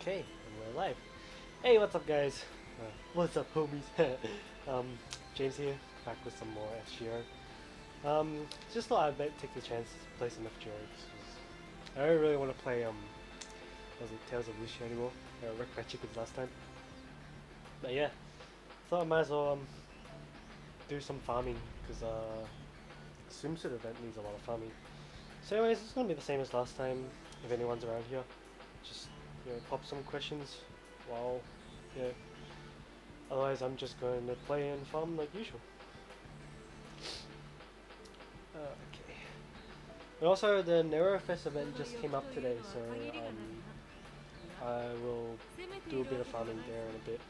Okay, and we're live. Hey, what's up, guys? What's up, homies? James here, back with some more FGO. Just thought I'd take the chance to play some FGO. I don't really want to play was it Tales of Lucia anymore? I wrecked my chickens last time. But yeah, thought I might as well do some farming because swimsuit event needs a lot of farming. So anyways, it's gonna be the same as last time. If anyone's around here, just pop some questions while otherwise I'm just going to play and farm like usual. Okay. And also the Neurofest event just came up today, so I will do a bit of farming there in a bit.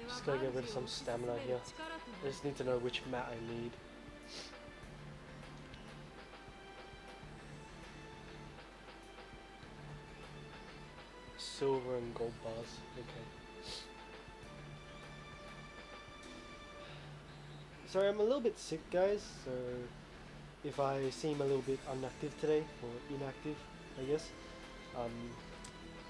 Just gotta get rid of some stamina here. I just need to know which mat I need. Silver and gold bars, okay. Sorry, I'm a little bit sick, guys, so if I seem a little bit inactive today, or inactive, I guess,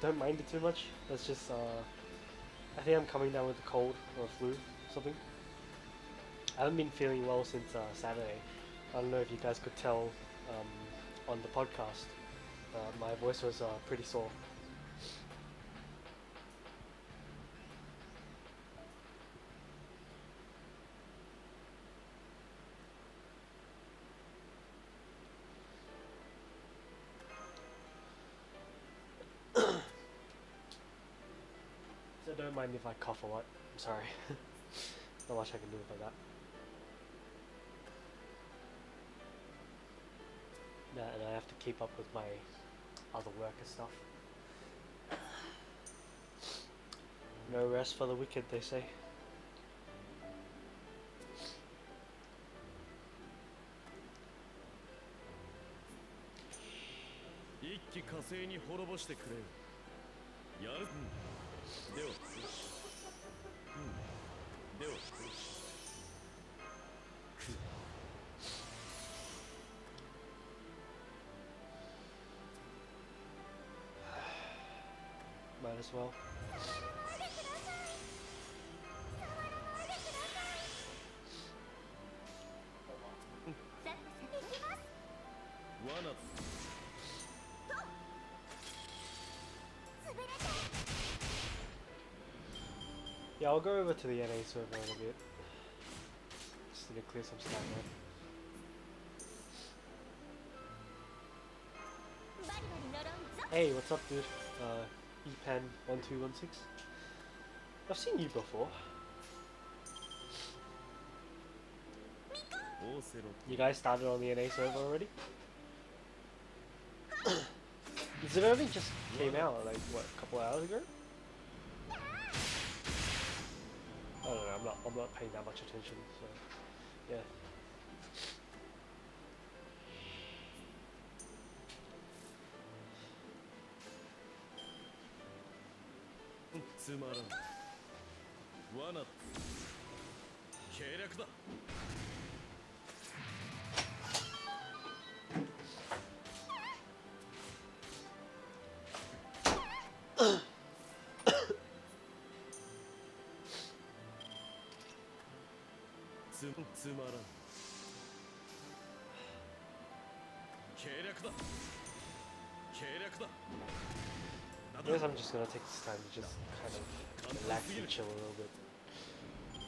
don't mind it too much. That's just, I think I'm coming down with a cold or a flu, something. I haven't been feeling well since Saturday. I don't know if you guys could tell on the podcast, my voice was pretty sore. So don't mind if I cough a lot. I'm sorry. Not much I can do about that. Yeah, and I have to keep up with my other work and stuff. No rest for the wicked, they say. Might as well. Yeah, I'll go over to the NA server in a bit. Just need to clear some stamina. Hey, what's up, dude? ePan1216. I've seen you before. You guys started on the NA server already? Is it only just came out, like, what, a couple hours ago? I don't know, I'm not paying that much attention, so yeah. I guess I'm just gonna take this time to just kind of relax and chill a little bit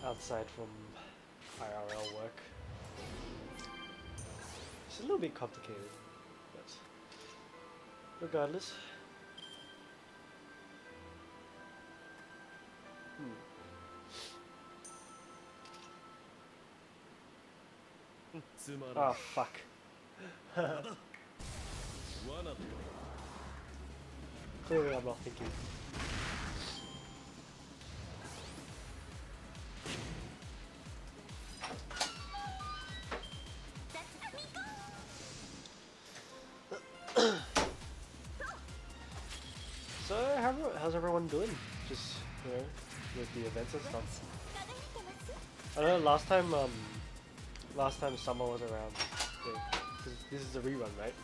outside from IRL work. It's a little bit complicated, but regardless. Oh fuck. Clearly I'm not thinking. So how's everyone doing? Just with the events and stuff. I know last time summer was around. Yeah, this is a rerun, right?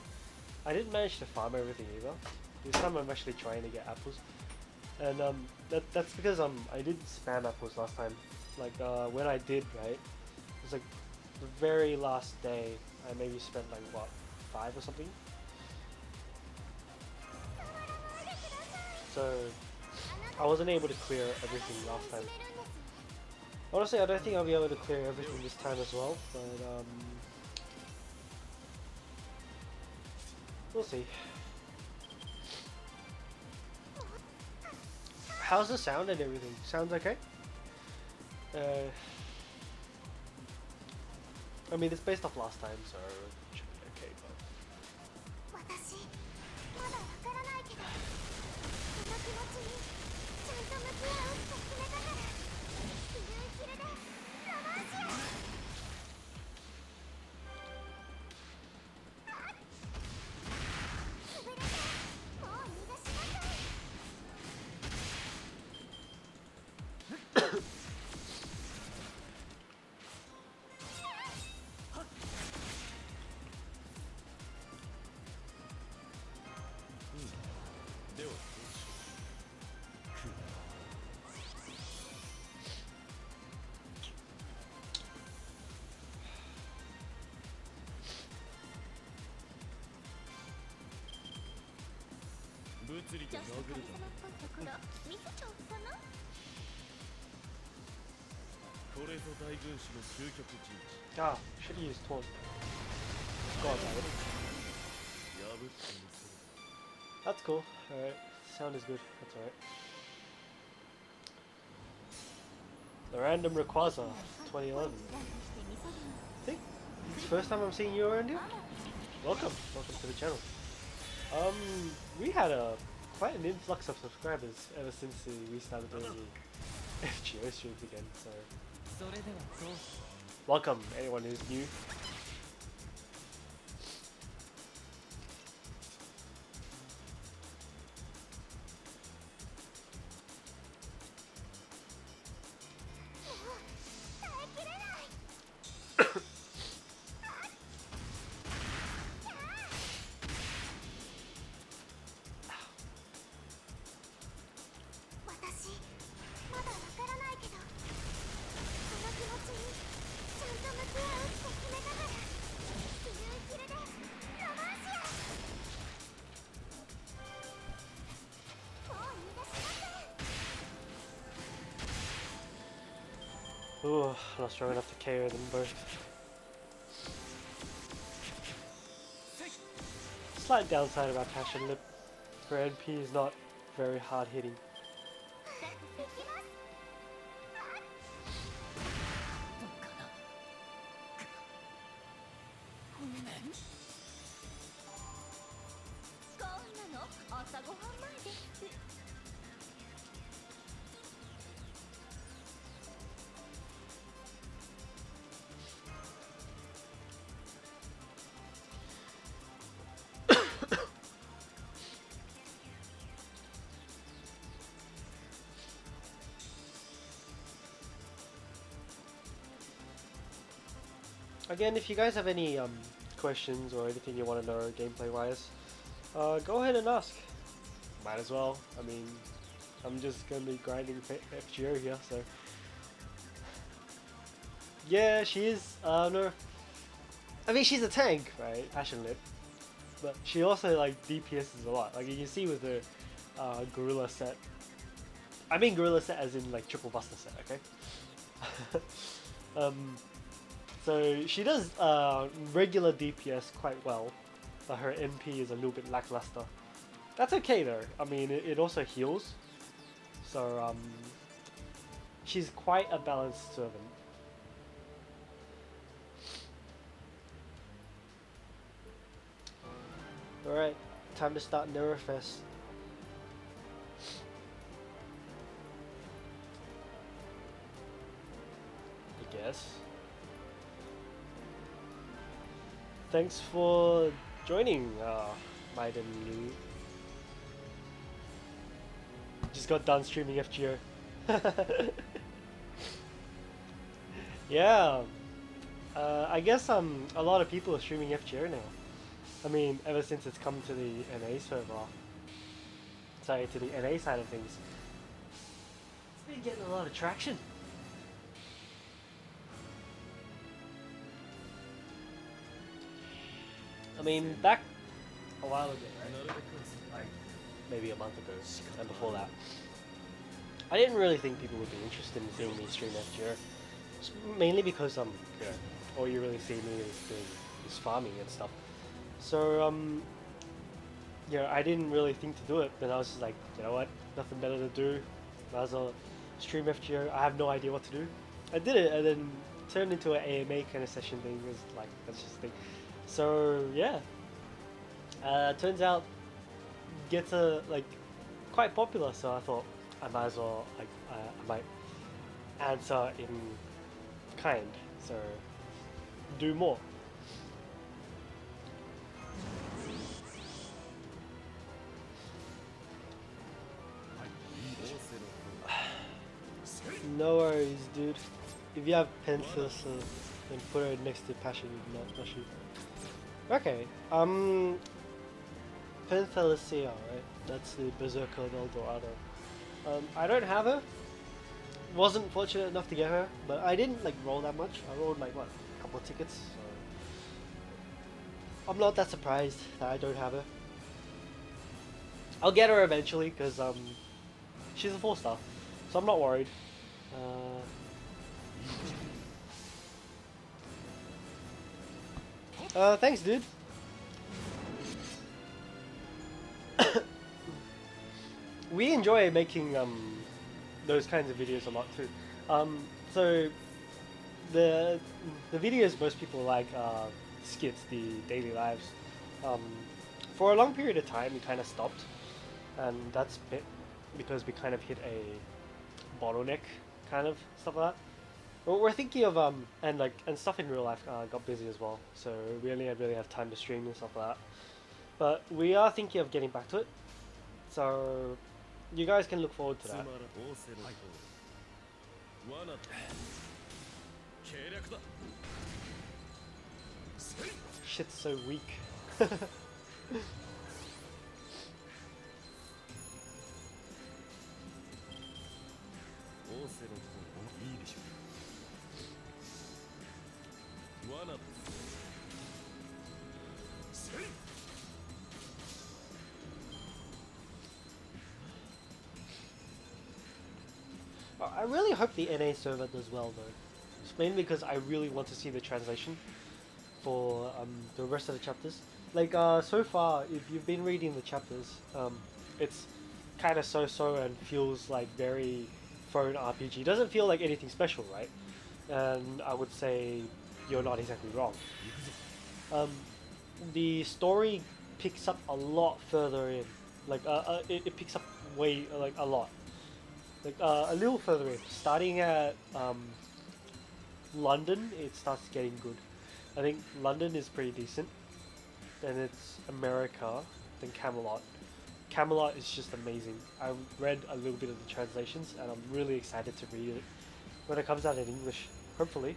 I didn't manage to farm everything either. This time I'm actually trying to get apples. And that's because I didn't spam apples last time. Like when I did, right, it was like the very last day. I maybe spent like what, 5 or something. So I wasn't able to clear everything last time. Honestly, I don't think I'll be able to clear everything this time as well, but we'll see. How's the sound and everything? Sounds okay? I mean, it's based off last time, so it should be okay, but... Ah, should've used taunt. God, that's cool. Alright, sound is good. That's alright. The random Rayquaza, 2011. I think it's the first time I'm seeing you around here. Welcome to the channel. We had quite an influx of subscribers ever since we started doing the FGO streams again. So welcome anyone who's new. Ooh, not strong enough to KO them both. Slight downside about Passion Lip. Her NP is not very hard hitting. Again, if you guys have any questions or anything you want to know gameplay wise, go ahead and ask. Might as well. I mean, I'm just gonna be grinding FGO here, so yeah, she is. No, I mean she's a tank, right? Passion Lip, but she also like DPSs a lot. Like you can see with the Gorilla set. I mean Gorilla set as in like triple buster set, okay? So she does regular DPS quite well, but her MP is a little bit lackluster. That's okay though. I mean, it also heals, so she's quite a balanced servant. All right, time to start Neurofest. I guess. Thanks for joining, Maiden Liu. Just got done streaming FGO. Yeah, I guess a lot of people are streaming FGO now. I mean, ever since it's come to the NA server, sorry, to the NA side of things. been getting a lot of traction. I mean, back a while ago, right? Like maybe a month ago, and before that, I didn't really think people would be interested in seeing me stream FGO. Mainly because you know, all you really see me is farming and stuff. So you know, I didn't really think to do it. Then I was just like, you know what, nothing better to do. Might as well stream FGO. I have no idea what to do. I did it, and then turned into an AMA kind of session thing. It was like, that's just the thing. So yeah, turns out gets like quite popular. So I thought I might as well like I might answer in kind. So do more. No worries, dude. If you have Penthus, then put it next to Passion, not shoot. Okay, Penthelicea, right? That's the Berserker of El Dorado. I don't have her. Wasn't fortunate enough to get her, but I didn't like roll that much. I rolled like what, a couple of tickets. So I'm not that surprised that I don't have her. I'll get her eventually because she's a 4-star, so I'm not worried. Thanks, dude. We enjoy making those kinds of videos a lot too. So the videos most people like are skits, the daily lives. For a long period of time, we kind of stopped, and that's because we kind of hit a bottleneck, kind of stuff like that. But we're thinking of and stuff in real life got busy as well, so we only really have time to stream and stuff like that. But we are thinking of getting back to it, so you guys can look forward to that. Shit's so weak. I really hope the NA server does well though. It's mainly because I really want to see the translation for the rest of the chapters. Like so far, if you've been reading the chapters, it's kind of so-so and feels like very phone RPG. Doesn't feel like anything special, right? And I would say you're not exactly wrong. The story picks up a lot further in, like it picks up way like a lot. Like a little further in, starting at London, it starts getting good. I think London is pretty decent. Then it's America, then Camelot. Camelot is just amazing. I read a little bit of the translations, and I'm really excited to read it when it comes out in English, hopefully.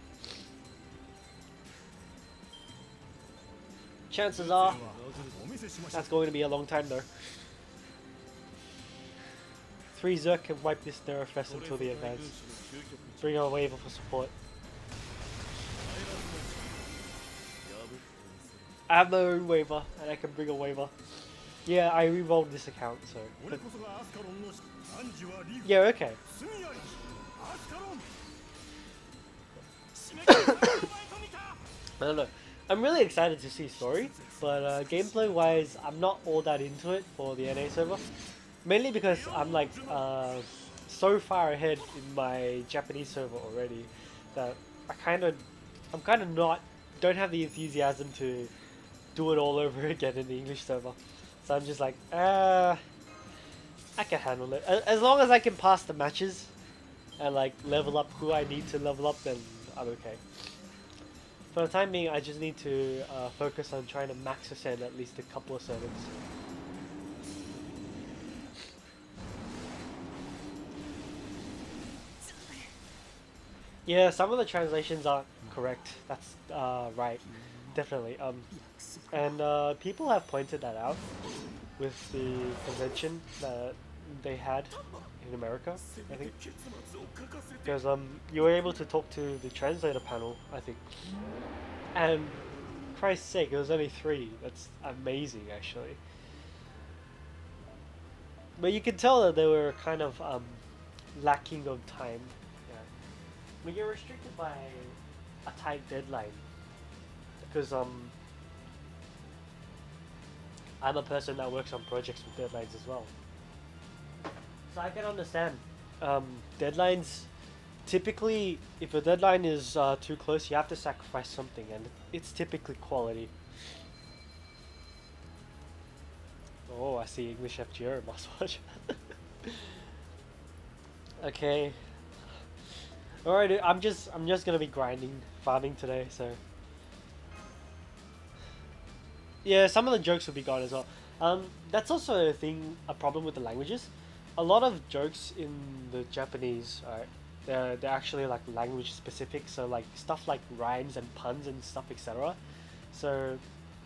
Chances are that's going to be a long time though. 3 Zerk can wipe this Nerf fest until the advance. Bring a waiver for support. I have my own waiver, and I can bring a waiver. Yeah, I re-rolled this account, so... But... Yeah, okay. I don't know. I'm really excited to see story, but gameplay-wise, I'm not all that into it for the NA server. Mainly because I'm like so far ahead in my Japanese server already that I'm kind of don't have the enthusiasm to do it all over again in the English server. So I'm just like, I can handle it. As long as I can pass the matches and like level up who I need to level up, then I'm okay. For the time being, I just need to focus on trying to max ascend at least a couple of servants. Yeah, some of the translations aren't correct. That's right, definitely. And people have pointed that out with the convention that they had in America, I think, because you were able to talk to the translator panel, I think, and Christ's sake, it was only 3. That's amazing, actually. But you could tell that they were kind of lacking of time. Yeah, when you're restricted by a tight deadline, because I'm a person that works on projects with deadlines as well. So I can understand. Deadlines, typically, if a deadline is too close, you have to sacrifice something, and it's typically quality. Oh, I see English FGO must watch. Okay. Alright, I'm just gonna be grinding, farming today, so. Yeah, some of the jokes will be gone as well. That's also a problem with the languages. A lot of jokes in the Japanese, they're actually like language specific, so like stuff like rhymes and puns and stuff, etc. So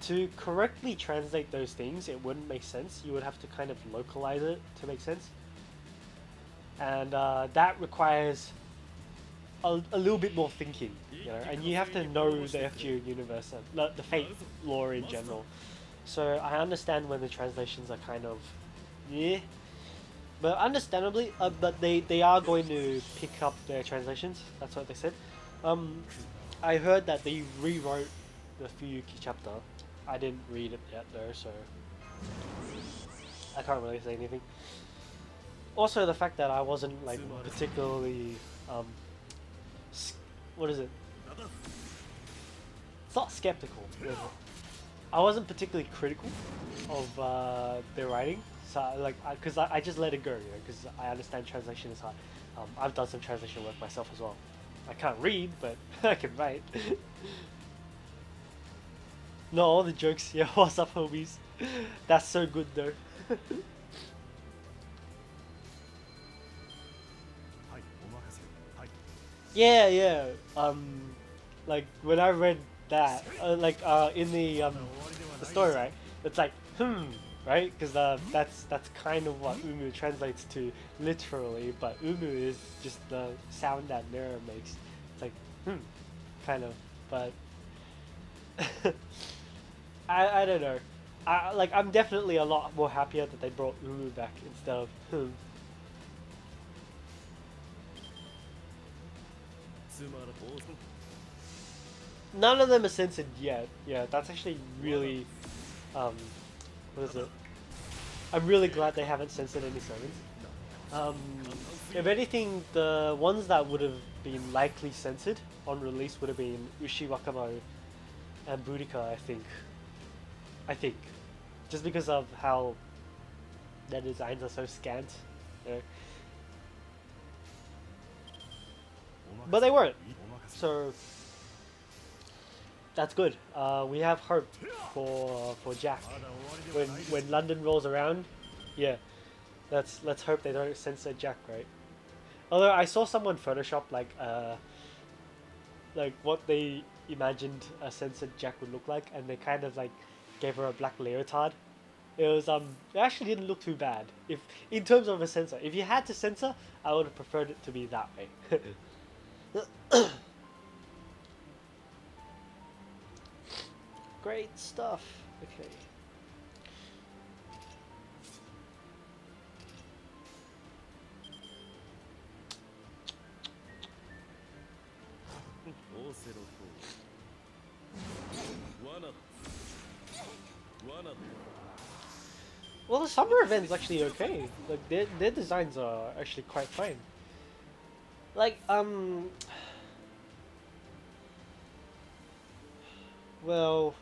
to correctly translate those things, it wouldn't make sense. You would have to kind of localize it to make sense, and that requires a little bit more thinking, you know, and you have to know the FGO universe, the Fate lore in general. So I understand when the translations are kind of, yeah, but understandably, but they are going to pick up their translations. That's what they said. I heard that they rewrote the Fuyuki chapter. I didn't read it yet though, so I can't really say anything. Also, the fact that I wasn't like particularly what is it? It's not skeptical. Is it? I wasn't particularly critical of their writing, so like, because I just let it go, you know, because I understand translation is hard. I've done some translation work myself as well. I can't read, but I can write. No, all the jokes. Yeah, what's up, homies? That's so good, though. Yeah, yeah. Like when I read that, in the story, right? It's like right? Because that's kind of what umu translates to literally, but umu is just the sound that Nera makes. It's like kind of, but I don't know. I'm definitely a lot more happier that they brought umu back instead of None of them are censored yet. Yeah, that's actually really, what is it? I'm really glad they haven't censored any sermons. If anything, the ones that would have been likely censored on release would have been Ushi Wakamo and Boudica, I think. Just because of how their designs are so scant. You know? But they weren't. So that's good. We have hope for Jack. When London rolls around, yeah, let's hope they don't censor Jack, right? Although I saw someone Photoshop like what they imagined a censored Jack would look like, and they kind of like gave her a black leotard. It was it actually didn't look too bad. If in terms of a censor, if you had to censor, I would have preferred it to be that way. Great stuff. Okay. Well, the summer event's actually okay. Like their designs are actually quite fine. Like well,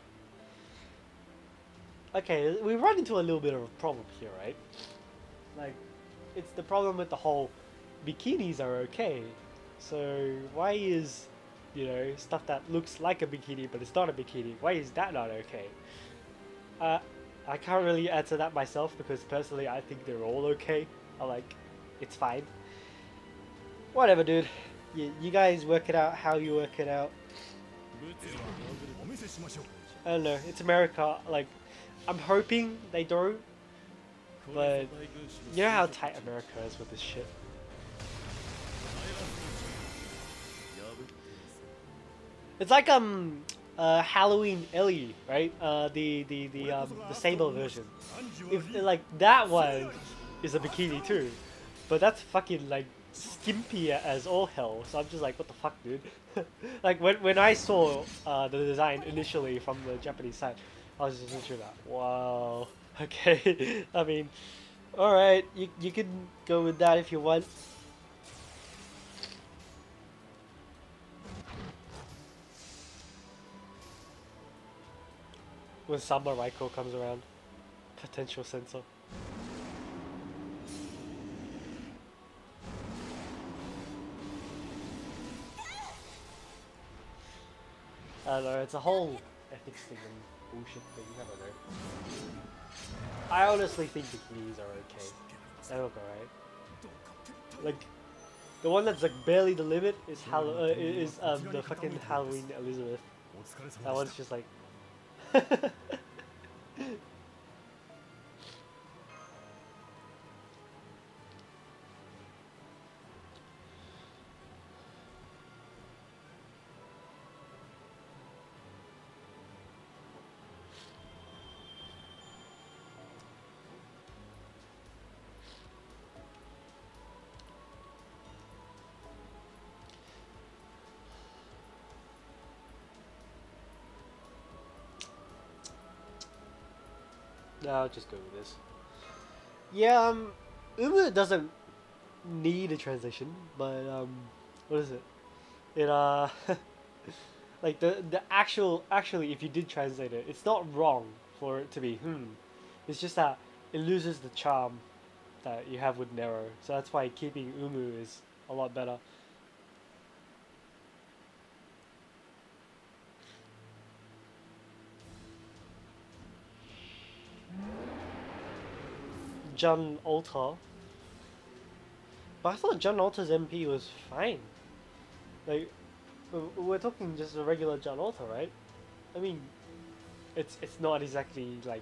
okay, we run into a little bit of a problem here, right? Like, it's the problem with the whole bikinis are okay. So why is, you know, stuff that looks like a bikini but it's not a bikini, why is that not okay? I can't really answer that myself because personally I think they're all okay. It's fine. Whatever, dude. You guys work it out how you work it out. I don't know, it's America. Like, I'm hoping they don't But you know how tight America is with this shit. It's like Halloween Ellie, right? The Sable version. If like that one is a bikini too, but that's fucking like skimpy as all hell. So I'm just like, what the fuck, dude? Like when I saw the design initially from the Japanese side, I was just literally like, wow, okay. I mean, all right, you can go with that if you want. When Samba Raiko comes around, potential sensor. I don't know, it's a whole ethics thing and bullshit thing, I don't know. I honestly think bikinis are okay. They look alright. Like, the one that's like barely the limit is the fucking Halloween Elizabeth. That one's just like... No, I'll just go with this. Yeah, Umu doesn't need a translation, but what is it? It like the actually, if you did translate it, it's not wrong for it to be It's just that it loses the charm that you have with Nero, so that's why keeping Umu is a lot better. John Alter. But I thought John Alter's MP was fine. Like, we're talking just a regular John Alter, right? I mean, it's not exactly like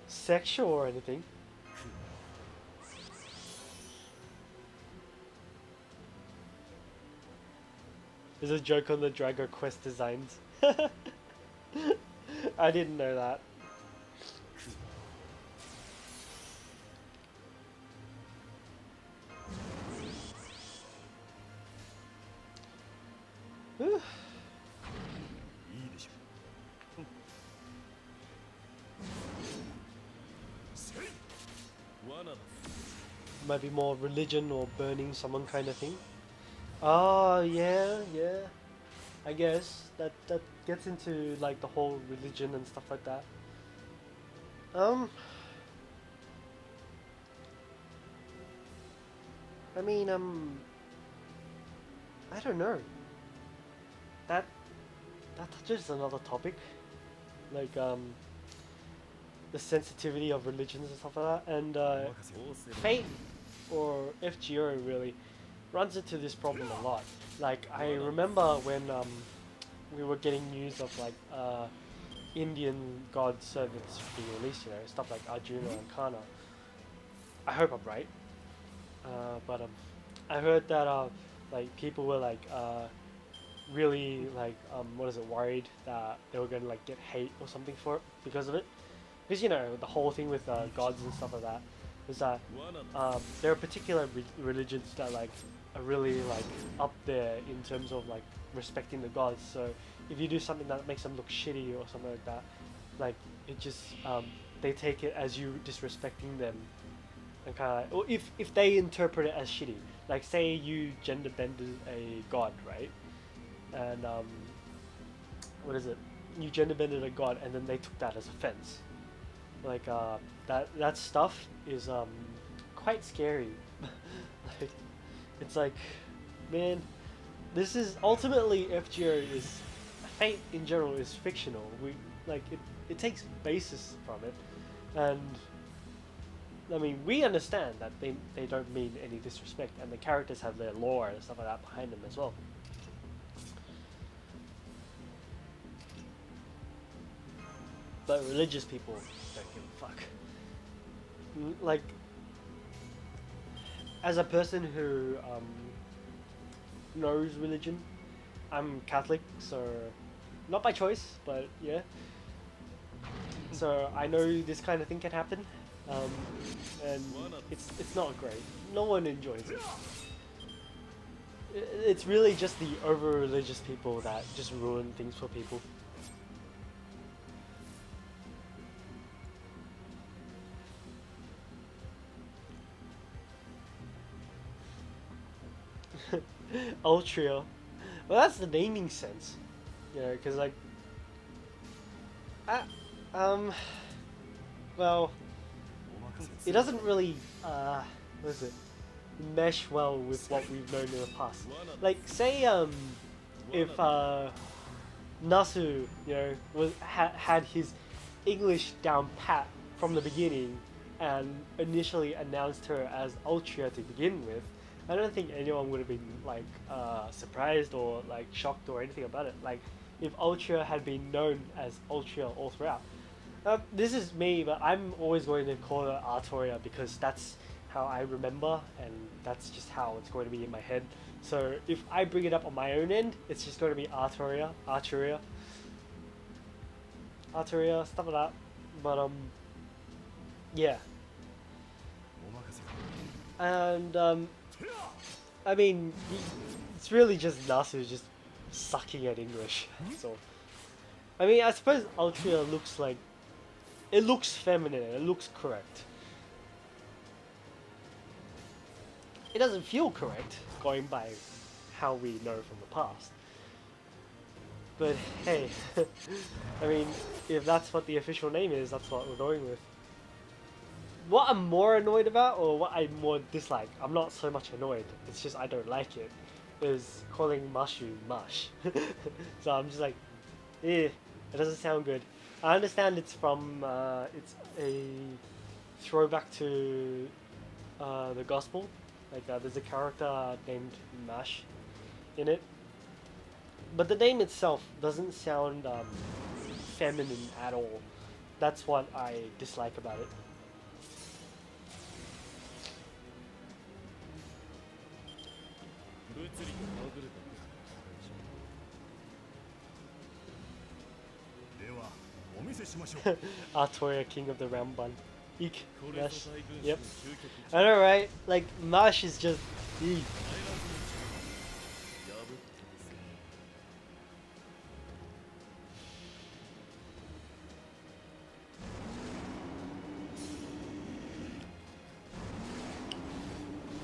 sexual or anything. There's a joke on the Drago Quest designs. I didn't know that. Might be more religion or burning someone kind of thing. Oh yeah, yeah. I guess that gets into like the whole religion and stuff like that. I mean, I don't know. That touches another topic, like the sensitivity of religions and stuff like that, and Fate or FGO really runs into this problem a lot. Like I remember when we were getting news of like Indian god servants being released, you know, stuff like Arjuna and Kana. I hope I'm right, but I heard that like people were like really like what is it, worried that they were going to like get hate or something for it because of it, because you know the whole thing with gods and stuff like that is that there are particular religions that like are really like up there in terms of like respecting the gods. So if you do something that makes them look shitty or something like that, like it just they take it as you disrespecting them, and kind of, or if they interpret it as shitty, like say you gender bended a god, right? And what is it? You gender bended a god, and then they took that as offense. Like that stuff is quite scary. Like it's like, man, this is ultimately FGO is Fate in general is fictional. We like it takes basis from it, and I mean we understand that they don't mean any disrespect, and the characters have their lore and stuff like that behind them as well. But religious people don't give a fuck. Like as a person who knows religion, I'm Catholic, so not by choice, but yeah. So I know this kind of thing can happen, um, and it's not great. No one enjoys it. It's really just the over-religious people that just ruin things for people. Ultria. Well, that's the naming sense. Yeah, because like, well, it doesn't really, what is it, mesh well with what we've known in the past. Like, say, if, Nasu, you know, had his English down pat from the beginning and initially announced her as Ultria to begin with, I don't think anyone would have been like surprised or like shocked or anything about it. Like if Ultria had been known as Ultria all throughout. This is me, but I'm always going to call her Artoria because that's how I remember and that's just how it's going to be in my head. So if I bring it up on my own end, it's just going to be Artoria, stuff like that. But yeah. And I mean, it's really just Nasu just sucking at English. So, I mean, I suppose Ultria looks like, it looks feminine, it looks correct. It doesn't feel correct, going by how we know from the past. But hey, I mean, if that's what the official name is, that's what we're going with. What I'm more annoyed about, or what I more dislike, I'm not so much annoyed, it's just I don't like it, is calling Mashu Mash. So I'm just like, it doesn't sound good. I understand it's from, it's a throwback to the gospel. Like there's a character named Mash in it. But the name itself doesn't sound feminine at all. That's what I dislike about it. Artoria, king of the round bun. Eek, Mash. Yep. I know, right? Like, Mash is just... Eek.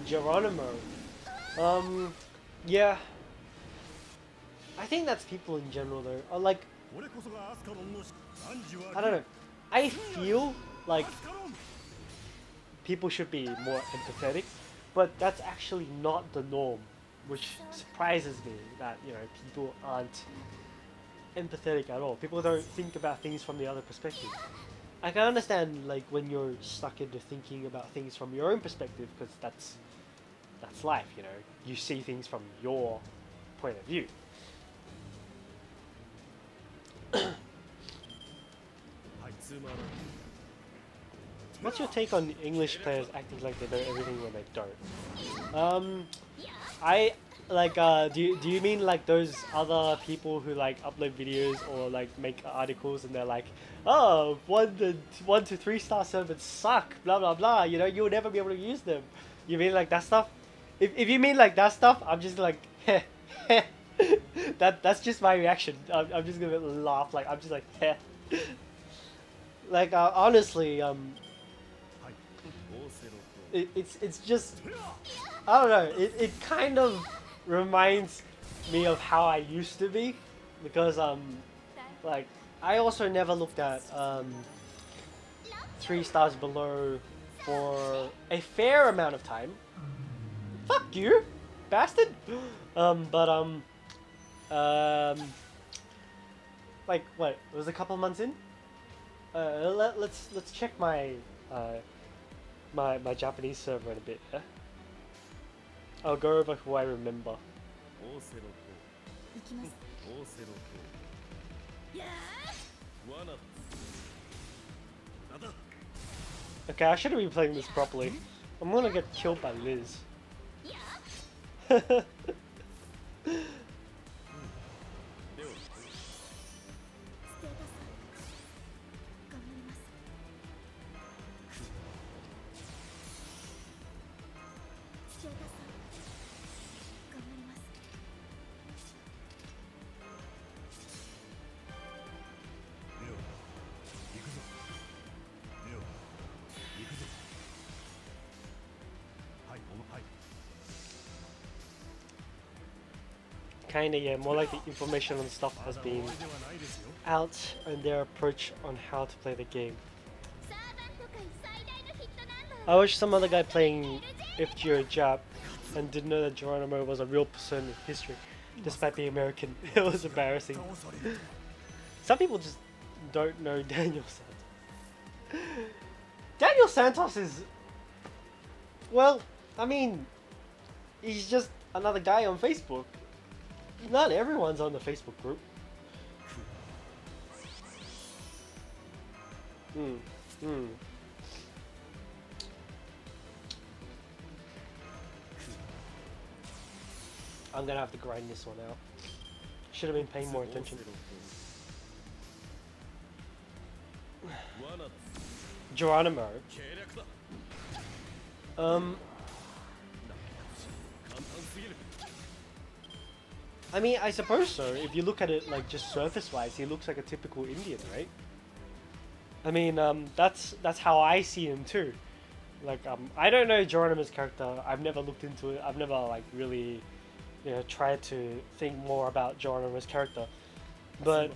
Geronimo. Yeah. I think that's people in general though. Like, I don't know. I feel like people should be more empathetic, but that's actually not the norm, which surprises me that, you know, people aren't empathetic at all. People don't think about things from the other perspective. I can understand like when you're stuck into thinking about things from your own perspective, because that's life, you know. You see things from your point of view. What's your take on English players acting like they know everything when they don't? I like. Do you mean like those other people who like upload videos or like make articles and they're like, oh, 1 to 3 star servers suck, blah blah blah. You know, you'll never be able to use them. You mean like that stuff? If you mean like that stuff, I'm just like, heh, heh. That's just my reaction. I'm just gonna laugh. Like I'm just like, heh. Like honestly, it's just, I don't know. It kind of reminds me of how I used to be, because like I also never looked at 3 stars below for a fair amount of time. Fuck you, bastard. Like what? It was a couple months in. Let's check my my Japanese server in a bit. Yeah? I'll go over who I remember. Okay, I shouldn't be playing this properly. I'm gonna get killed by Liz. Kinda, yeah, more like the information on stuff has been out and their approach on how to play the game. I watched some other guy playing FGO Jap and didn't know that Geronimo was a real person in history, despite being American. It was embarrassing. Some people just don't know Daniel Santos. Daniel Santos is... well, I mean, he's just another guy on Facebook. Not everyone's on the Facebook group. I'm gonna have to grind this one out. Should have been paying more attention. Geronimo. I mean, I suppose so. If you look at it like just surface-wise, he looks like a typical Indian, right? I mean, that's how I see him too. Like, I don't know Geronimo's character. I've never looked into it. I've never like really, you know, tried to think more about Geronimo's character. But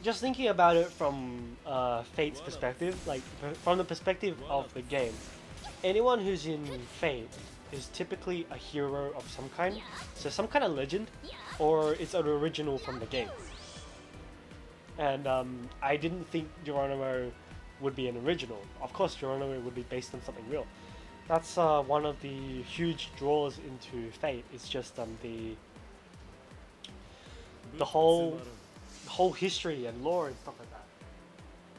just thinking about it from Fate's perspective, like from the perspective of the game, anyone who's in Fate is typically a hero of some kind, so some kind of legend, or it's an original from the game. And I didn't think Geronimo would be an original. Of course, Geronimo would be based on something real. That's one of the huge draws into Fate. It's just the whole history and lore and stuff like that.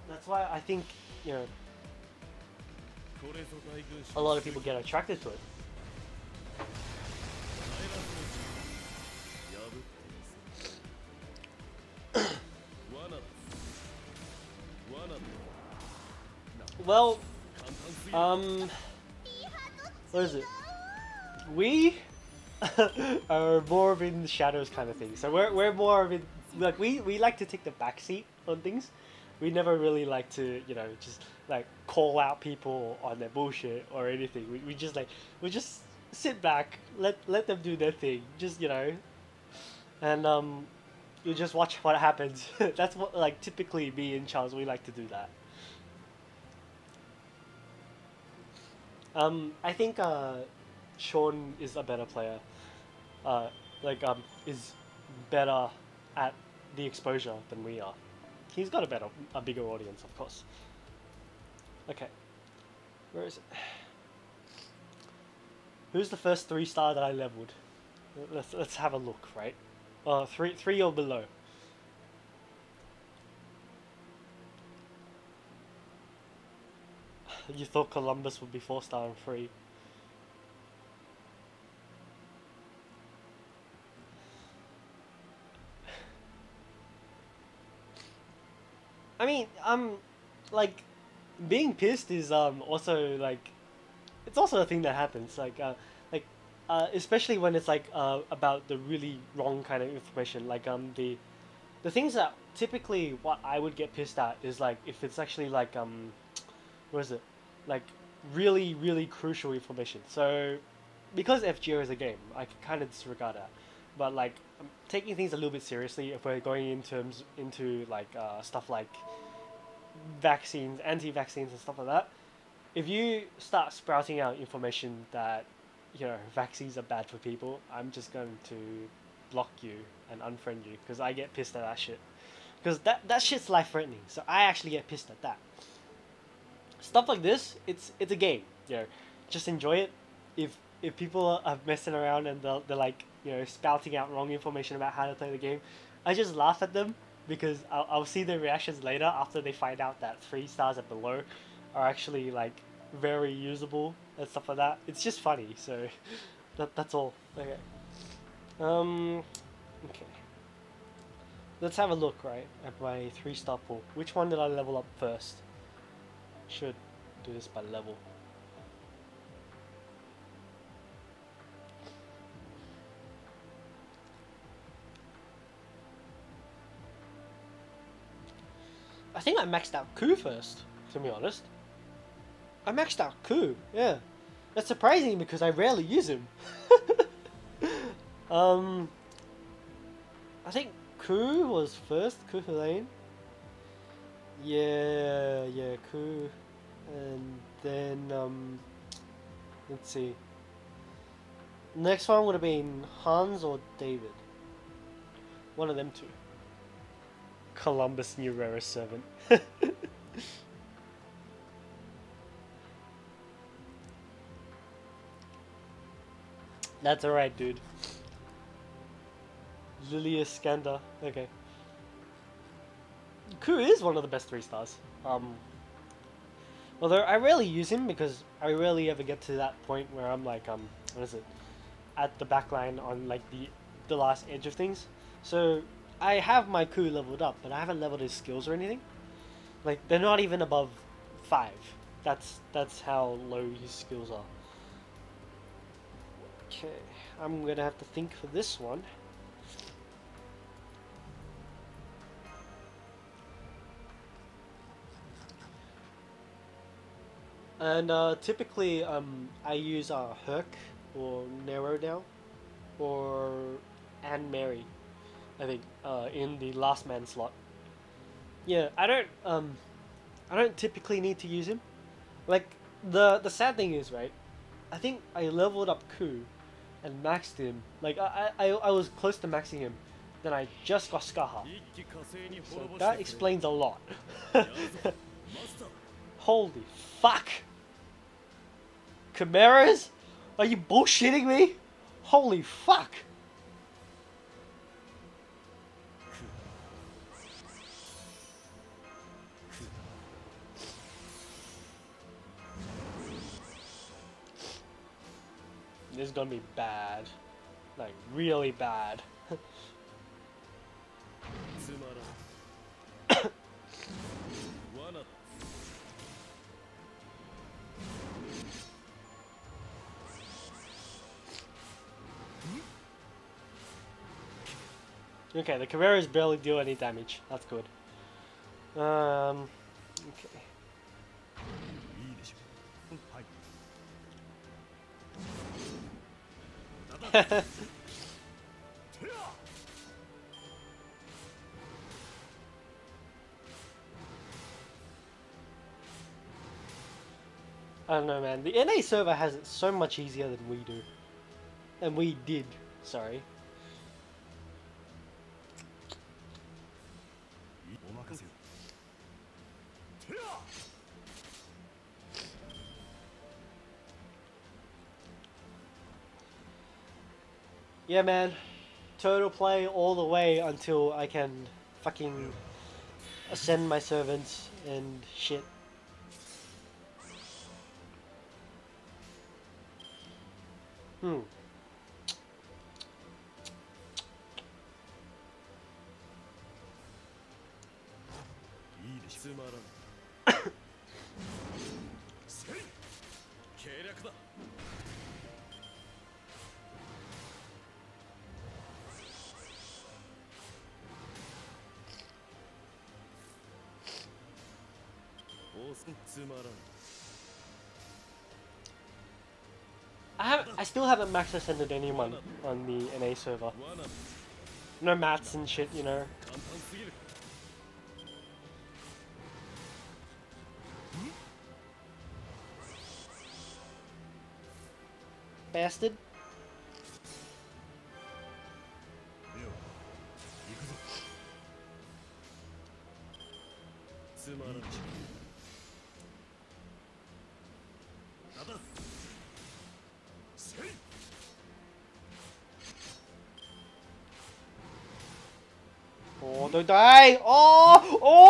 That's why I think, you know, a lot of people get attracted to it. Well, what is it? We are more of in the shadows kind of thing. So we're more of in, like, we like to take the back seat on things. We never really like to, you know, just like call out people on their bullshit or anything. We just sit back, let them do their thing, just, you know, and you just watch what happens. That's what, like, typically me and Charles, we like to do that. I think Sean is a better player. Is better at the exposure than we are. He's got a bigger audience, of course. Okay, where is it? Who's the first 3-star that I leveled? Let's have a look, right? Three or below. You thought Columbus would be 4-star and 3. I mean, like, being pissed is also like, it's also a thing that happens. Especially when it's like about the really wrong kind of information. Like the things that typically what I would get pissed at is like if it's actually like what is it? Like really, really crucial information. So because FGO is a game, I can kind of disregard that. But like I'm taking things a little bit seriously, if we're going into like stuff like vaccines, anti-vaccines and stuff like that, if you start sprouting out information that, you know, vaccines are bad for people, I'm just going to block you and unfriend you, because I get pissed at that shit. Because that shit's life-threatening, so I actually get pissed at that. Stuff like this, it's a game, you know, just enjoy it. If people are messing around and they're like, you know, spouting out wrong information about how to play the game, I just laugh at them, because I'll see their reactions later after they find out that 3 stars and below are actually like very usable and stuff like that. It's just funny. So That's all. Okay. Okay. Let's have a look, right, at my 3-star pool. Which one did I level up first? Should do this by level. I think I maxed out Ku first, to be honest. I maxed out Ku, yeah. That's surprising because I rarely use him. I think Ku was first, Ku Helene. Yeah, Ku. And then, let's see. Next one would have been Hans or David. One of them two. Columbus New Rare Servant. That's alright, dude. Lilia Skanda. Okay. Ku is one of the best 3-stars. Although I rarely use him because I rarely ever get to that point where I'm like, what is it? At the backline on like the last edge of things. So I have my Ku leveled up, but I haven't leveled his skills or anything. Like they're not even above 5. That's how low his skills are. Okay, I'm gonna have to think for this one. And typically, I use Herc or Nero now, or Anne Mary, I think, in the last man slot. Yeah, I don't typically need to use him. Like the sad thing is, right? I think I leveled up Ku and maxed him. Like I was close to maxing him, then I just got Skaha. So that explains a lot. Holy fuck! Chimeras? Are you bullshitting me? Holy fuck! This is gonna be bad. Like, really bad. Okay, the Chimeras barely do any damage. That's good. Okay. I don't know, man. The NA server has it so much easier than we do. And we did, sorry. Yeah, man. Total play all the way until I can fucking ascend my servants and shit. I still haven't max ascended anyone on the NA server. No mats and shit, you know. Bastard. Oh, don't die! Oh!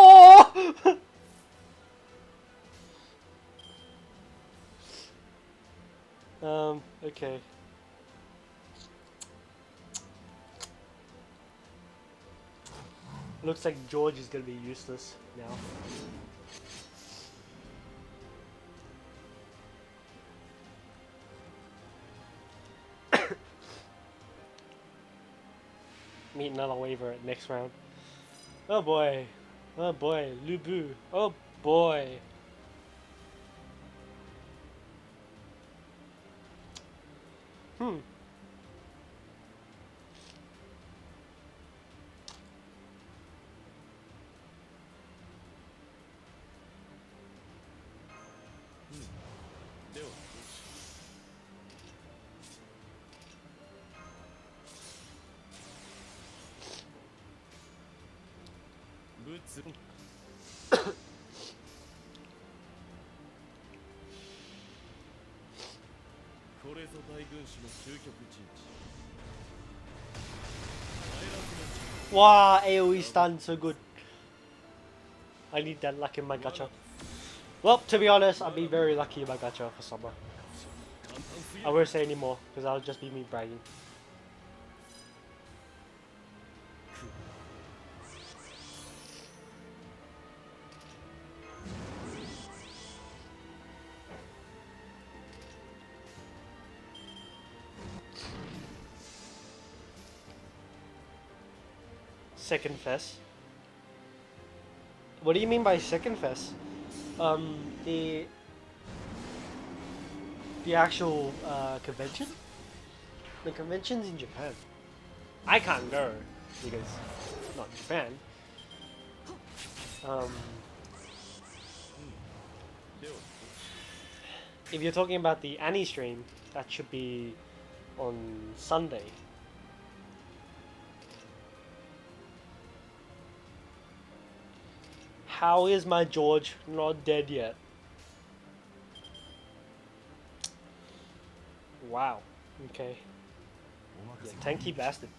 Okay. Looks like George is gonna be useless now. Meet another waiver next round. Oh boy. Oh boy. Lubu. Oh boy. Hmm. Wow, AoE stun, so good. I need that luck in my gacha. Well, to be honest, I'll be very lucky in my gacha for summer. I won't say anymore, because that'll just be me bragging. Second fest. What do you mean by second fest? The actual convention? The convention's in Japan. I can't go because it's not Japan. If you're talking about the Annie stream, that should be on Sunday. How is my George not dead yet? Wow. Okay. Yeah, tanky bastard.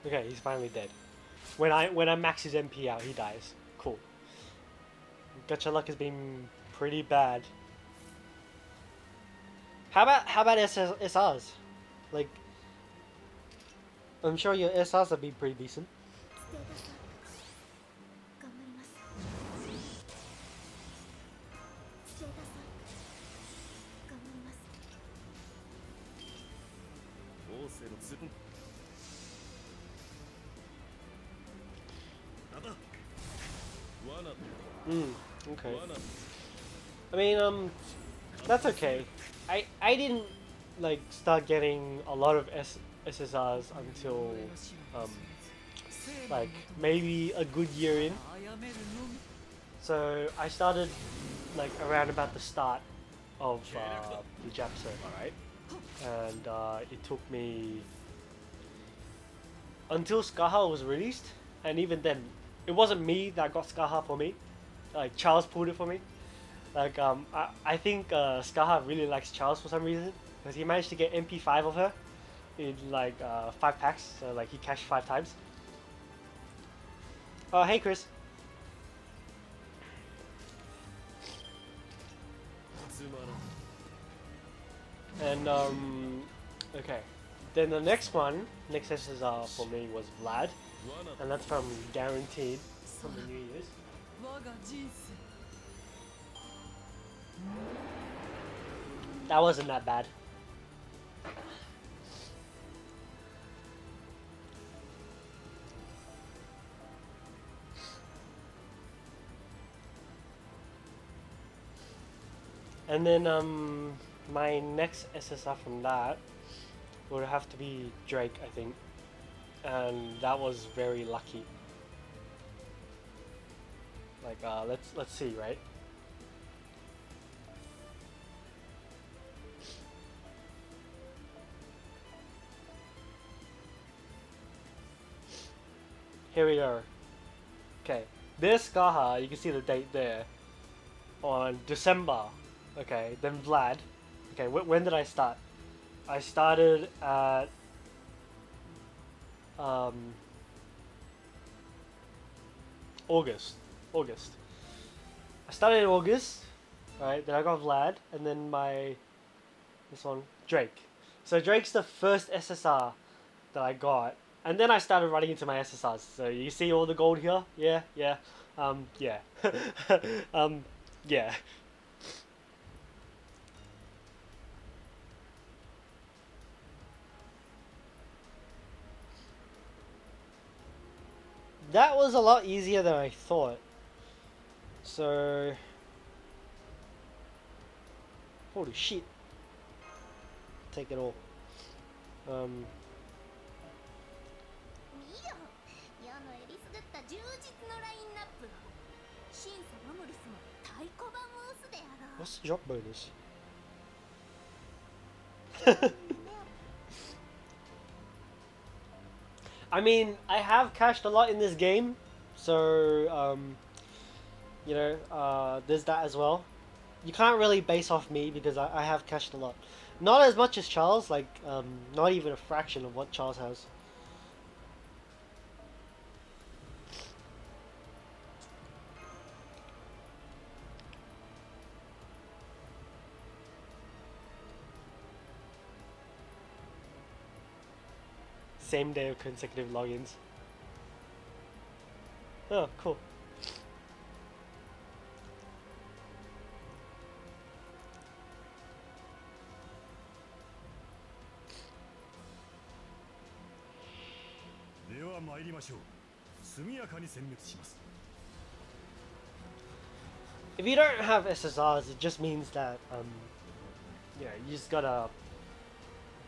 Okay, he's finally dead. When I max his MP out, he dies. Cool. Gacha luck has been pretty bad. How about SRs? Like, I'm sure your SRs have been pretty decent. Okay. I mean, that's okay. I didn't like start getting a lot of SSRs until like maybe a good year in. So I started like around about the start of the Jap server, right? And it took me until Skaha was released, and even then, it wasn't me that got Skaha for me. Like Charles pulled it for me. Like I think Skaha really likes Charles for some reason, because he managed to get MP5 of her in like 5 packs. So like he cashed 5 times. Oh hey Chris. And okay. Then the next SSR for me was Vlad, and that's from Guaranteed from the New Year's. That wasn't that bad. And then my next SSR from that would have to be Drake, I think, and that was very lucky. Like let's see, right? Here we are. Okay, this Gaha, you can see the date there, on December. Okay, then Vlad. Okay, when did I start? I started at August. August. I started in August, right? Then I got Vlad, and then this one, Drake. So Drake's the first SSR that I got, and then I started running into my SSRs. So you see all the gold here? Yeah, yeah, yeah, yeah. That was a lot easier than I thought. So, holy shit. Take it all. いいよ。矢のえりすぐった充実のラインナップ。審査マムルスも太鼓判を押すであろう。 What's the drop bonus? I mean, I have cashed a lot in this game, so you know, there's that as well. You can't really base off me because I have cashed a lot. Not as much as Charles, like not even a fraction of what Charles has. Same day of consecutive logins. Oh, cool. If you don't have SSRs, it just means that yeah, you just gotta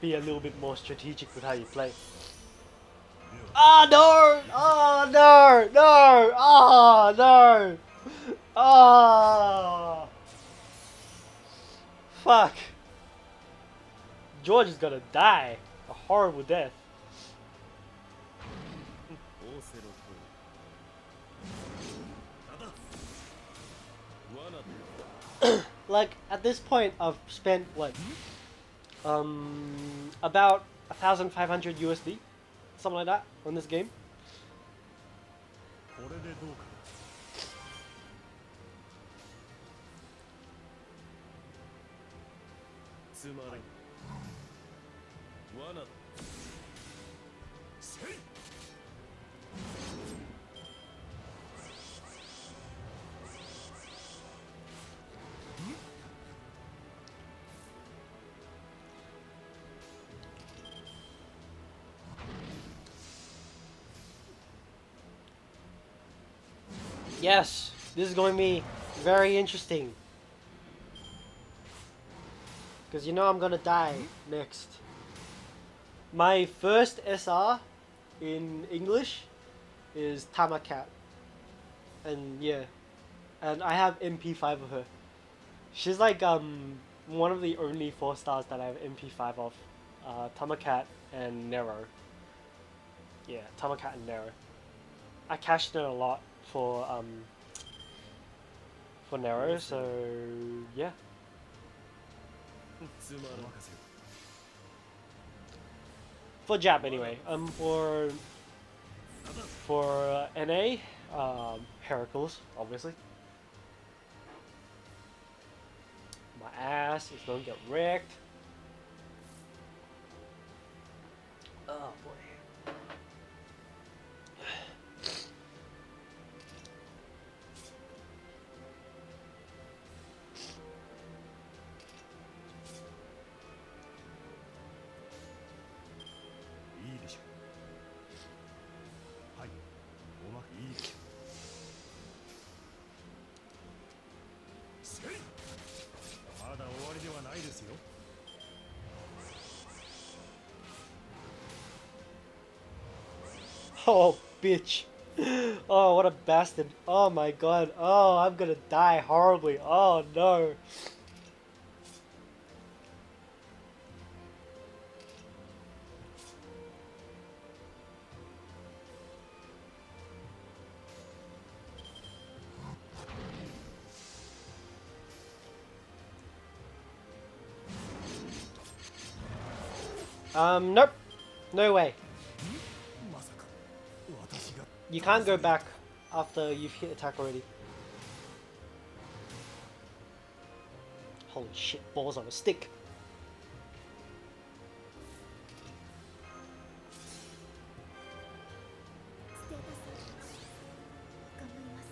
be a little bit more strategic with how you play. Oh no! Oh no! No! Oh no! Oh! Fuck! George is gonna die a horrible death. Like at this point, I've spent what? About 1,500 USD, something like that, on this game. Yes, this is going to be very interesting. Because you know I'm going to die next. My first SR in English is Tamacat. And yeah. And I have MP5 of her. She's like one of the only 4 stars that I have MP5 of. Tamacat and Nero. Yeah, Tamacat and Nero. I cashed in a lot for Nero, so yeah. For Jab anyway. For NA, Heracles, obviously. My ass is gonna get wrecked. Oh boy. Oh, bitch. Oh, what a bastard. Oh my god. Oh, I'm gonna die horribly. Oh no. Nope. No way. You can't go back after you've hit attack already. Holy shit, balls on a stick. ステータス頑張ります。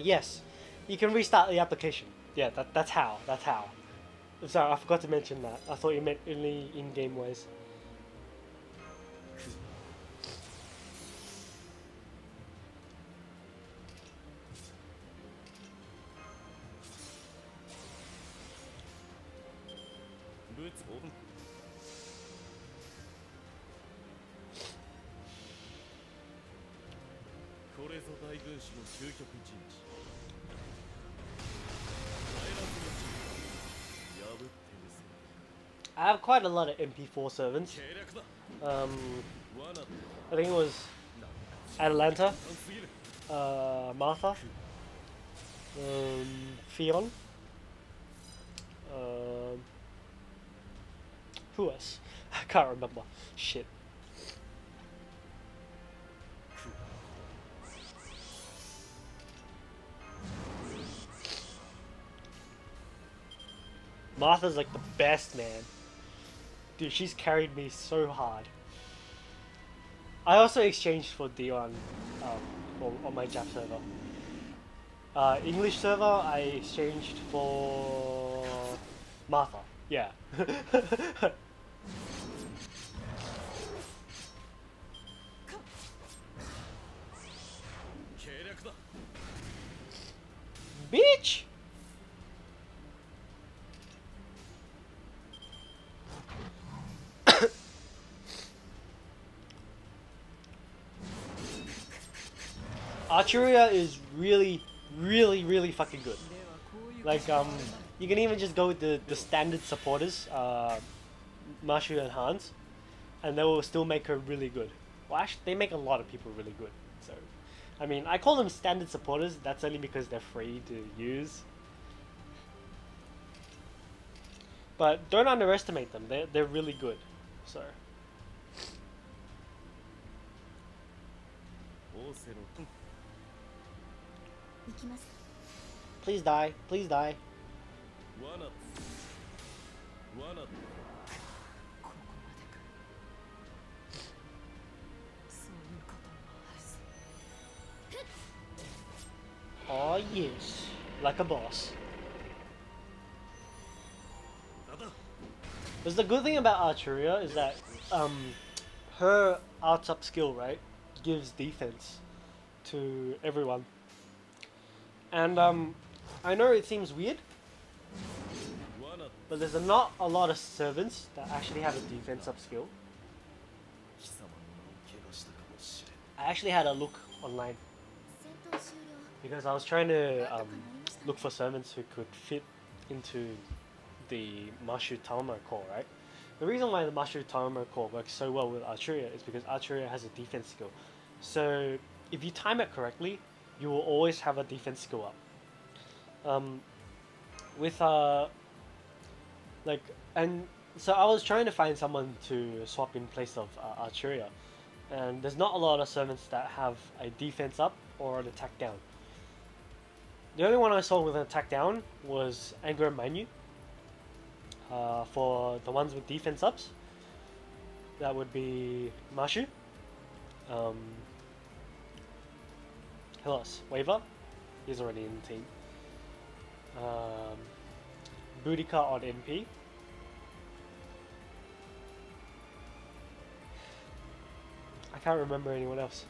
Yes. You can restart the application. Yeah, that's how. That's how. I'm sorry, I forgot to mention that. I thought you meant only in-game wise. I have quite a lot of MP4 servants. I think it was Atlanta, Martha, Fion, who else? I can't remember. Shit. Martha's like the best, man. Dude, she's carried me so hard. I also exchanged for Dion on my Jap server. English server, I exchanged for Martha. Yeah. Bitch! Archeria is really fucking good. Like, you can even just go with the standard supporters, Mashu and Hans, and they will still make her really good. Well, actually, they make a lot of people really good. So, I mean, I call them standard supporters. That's only because they're free to use. But don't underestimate them. They're really good. So. Please die. Please die. Oh yes, like a boss. Because the good thing about Archeria is that her arts up skill, right, gives defense to everyone. And I know it seems weird, but there's not a lot of servants that actually have a defense up skill. I actually had a look online because I was trying to look for servants who could fit into the Mashu Tauma core, right? The reason why the Mashu Tauma core works so well with Archeria is because Archeria has a defense skill. So if you time it correctly, you will always have a defense skill up. And so I was trying to find someone to swap in place of Archeria, and there's not a lot of servants that have a defense up or an attack down. The only one I saw with an attack down was Anger Manu. For the ones with defense ups, that would be Mashu. Who else? Waver. He's already in the team. Boudica on MP. I can't remember anyone else.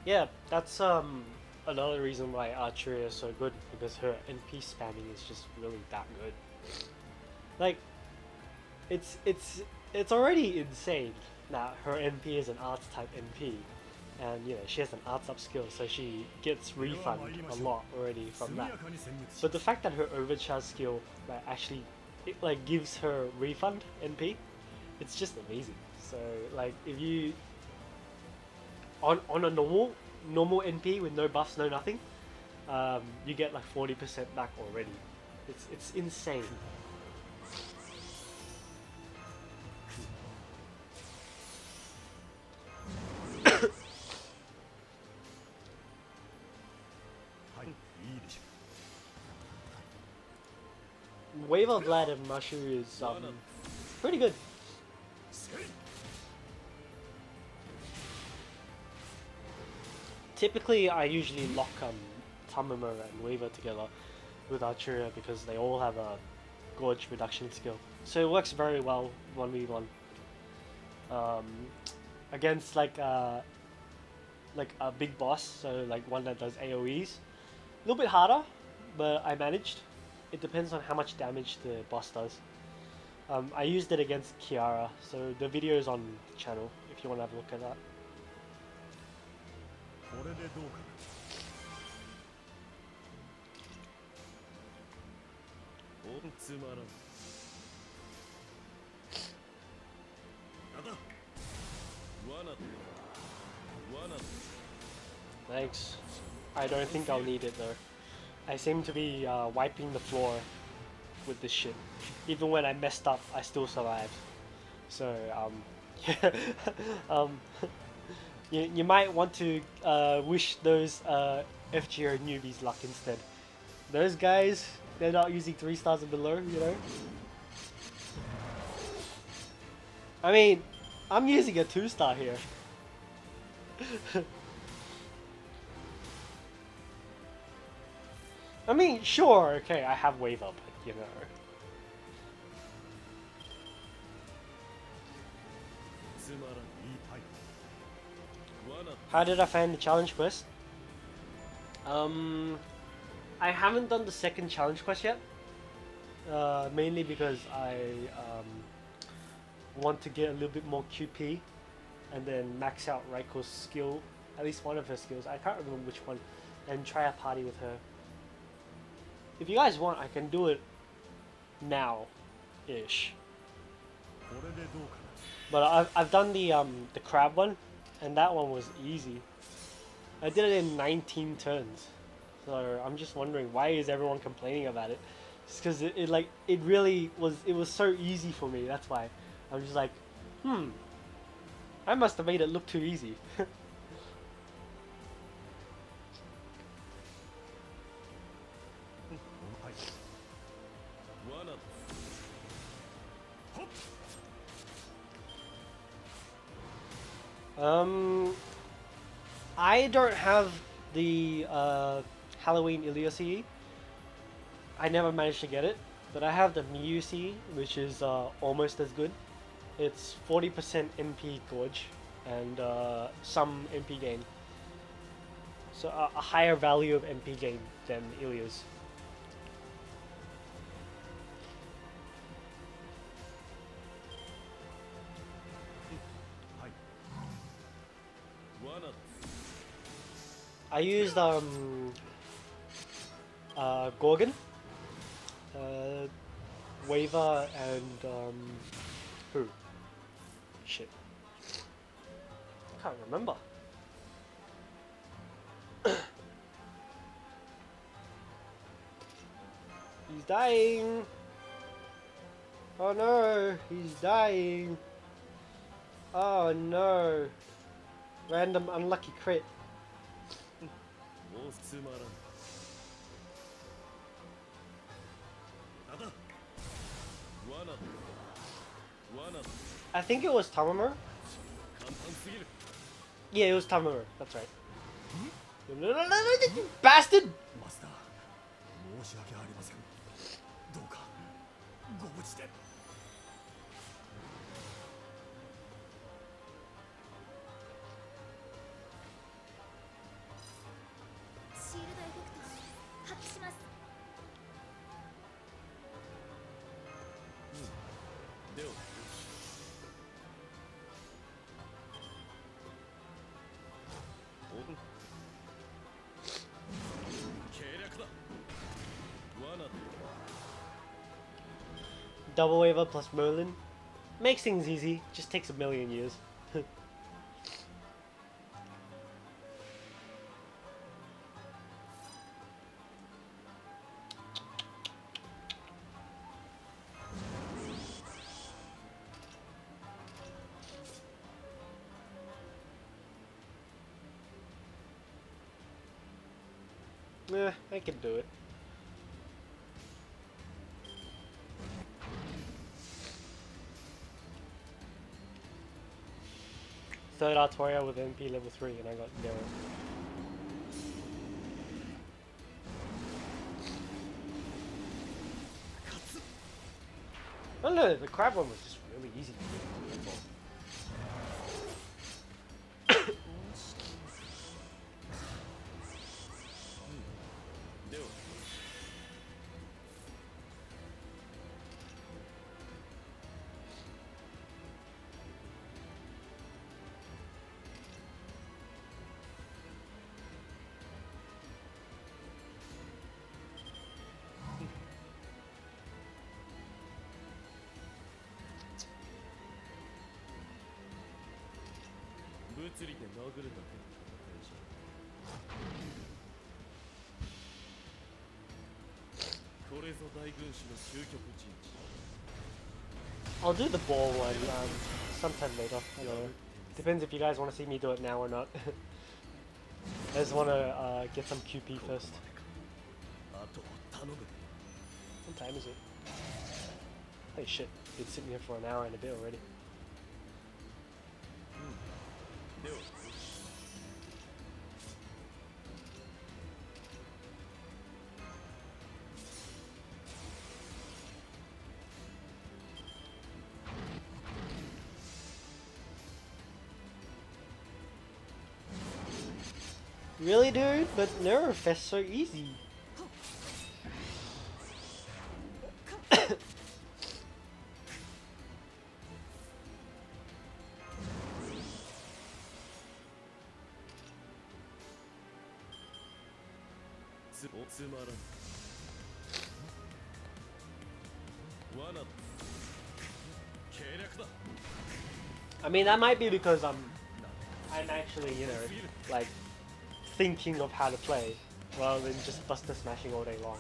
Yeah, that's another reason why Archeria is so good, because her NP spamming is just really that good. Like, it's already insane that her MP is an arts type MP, and you know she has an arts up skill, so she gets refund a lot already from that. But the fact that her overcharge skill like actually it like gives her refund NP, it's just amazing. So like if you on a normal NP with no buffs, no nothing, you get like 40% back already. It's insane. Wave of Vlad and Mushu is pretty good. Typically, I usually lock Tamamo and Waver together with Archeria because they all have a gorge reduction skill. So it works very well 1v1 against like a big boss. So like one that does AOEs. A little bit harder, but I managed. It depends on how much damage the boss does. I used it against Kiara, so the video is on the channel if you want to have a look at that. Thanks. I don't think I'll need it though. I seem to be wiping the floor with this shit. Even when I messed up, I still survived. So, yeah. You might want to wish those FGO newbies luck instead. Those guys, they're not using 3 stars and below, you know? I mean, I'm using a 2-star here. I mean, sure, okay, I have wave up, you know. How did I find the challenge quest? I haven't done the second challenge quest yet. Mainly because I want to get a little bit more QP and then max out Raiko's skill, at least one of her skills, I can't remember which one, and try a party with her. If you guys want, I can do it now-ish. But I've done the crab one, and that one was easy. I did it in 19 turns. So I'm just wondering, why is everyone complaining about it? It's because it really was, it was so easy for me, that's why. I'm just like, I must have made it look too easy. I don't have the Halloween Ilios. I never managed to get it, but I have the Miyu C, which is almost as good. It's 40% MP Gorge and some MP gain. So a higher value of MP gain than Ilios. I used Gorgon, Waver, and who? Shit, I can't remember. He's dying. Oh no, he's dying. Oh no. Random unlucky crit. I think it was Tamamo. Yeah, it was Tamamo. That's right. Bastard! Double Waver plus Merlin. Makes things easy, just takes a million years. Yeah, I can do it. Third Artoria with MP level 3 and I got 0. Oh no, the crab one was just really easy. I'll do the ball one sometime later. I don't know. Depends if you guys want to see me do it now or not. I just want to get some QP first. What time is it? Holy shit, been sitting here for an hour and a bit already. Really, dude? But Nerf's so easy. I mean, that might be because I'm actually, you know, like thinking of how to play rather than just buster smashing all day long.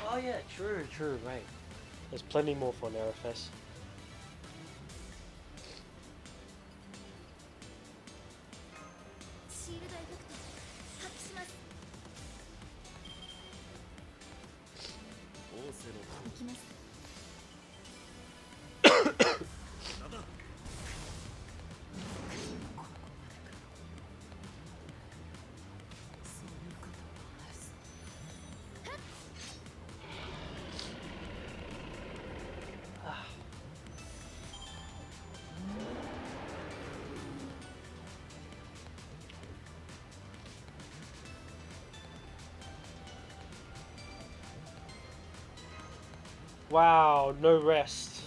Oh yeah, true, right. There's plenty more for Nerfs. Wow, no rest.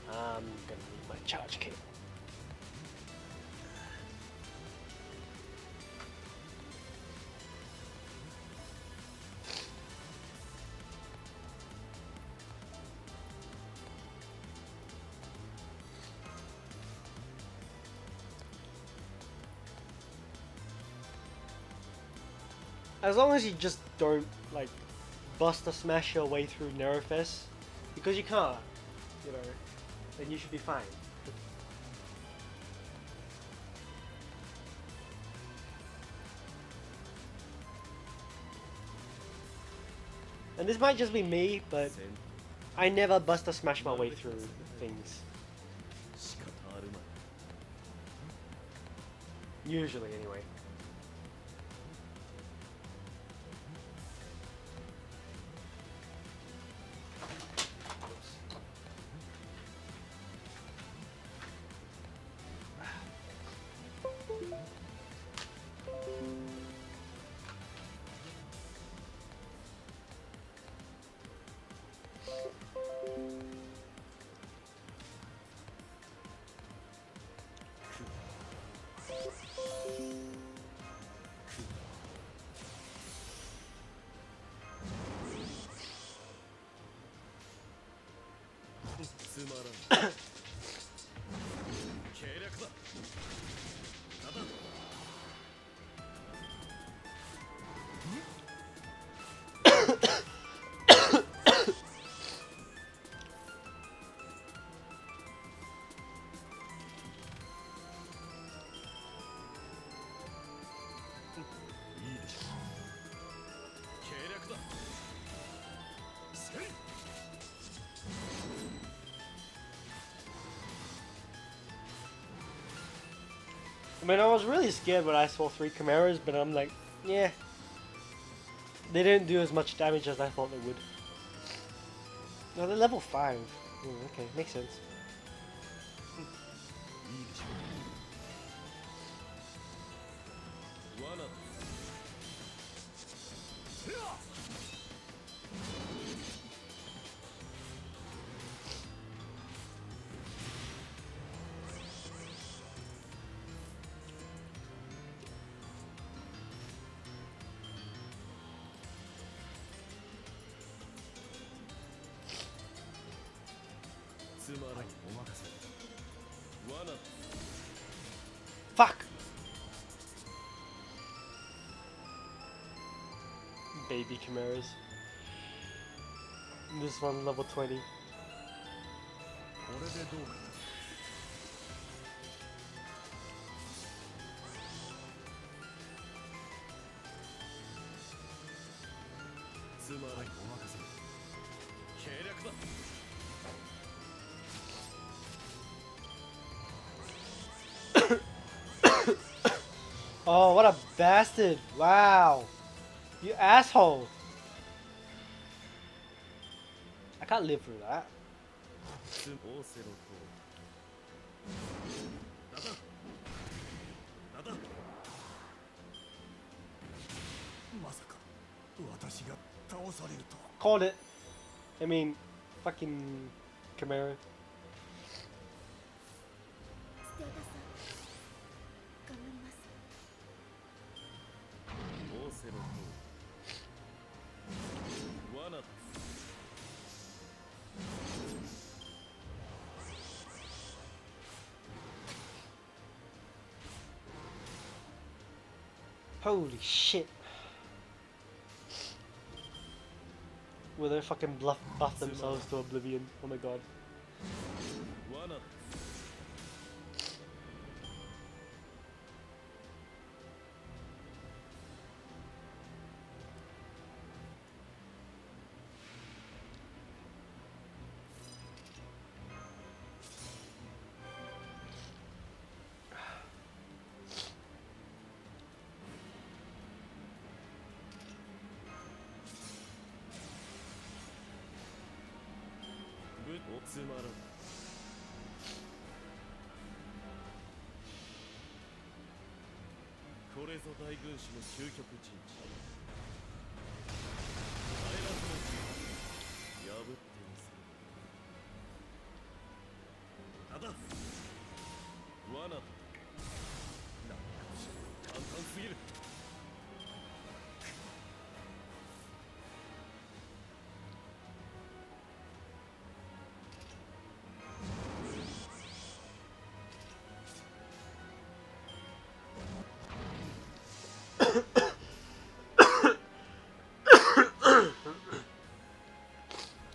I'm gonna need my charge cable. As long as you just don't, like, buster smash your way through Nerfs, because you can't, you know, then you should be fine. And this might just be me, but I never buster smash my way through things. Usually, anyway. I mean, I was really scared when I saw 3 Chimeras, but I'm like, yeah. They didn't do as much damage as I thought they would. No, they're level 5. Okay, makes sense. Fuck! Baby Chimeras. This one level 20. Oh, what a bastard! Wow! You asshole! I can't live through that. Called it. I mean, fucking Chimera. ステータス頑張ります。 Holy shit. Will they fucking buff themselves to oblivion? Oh my god.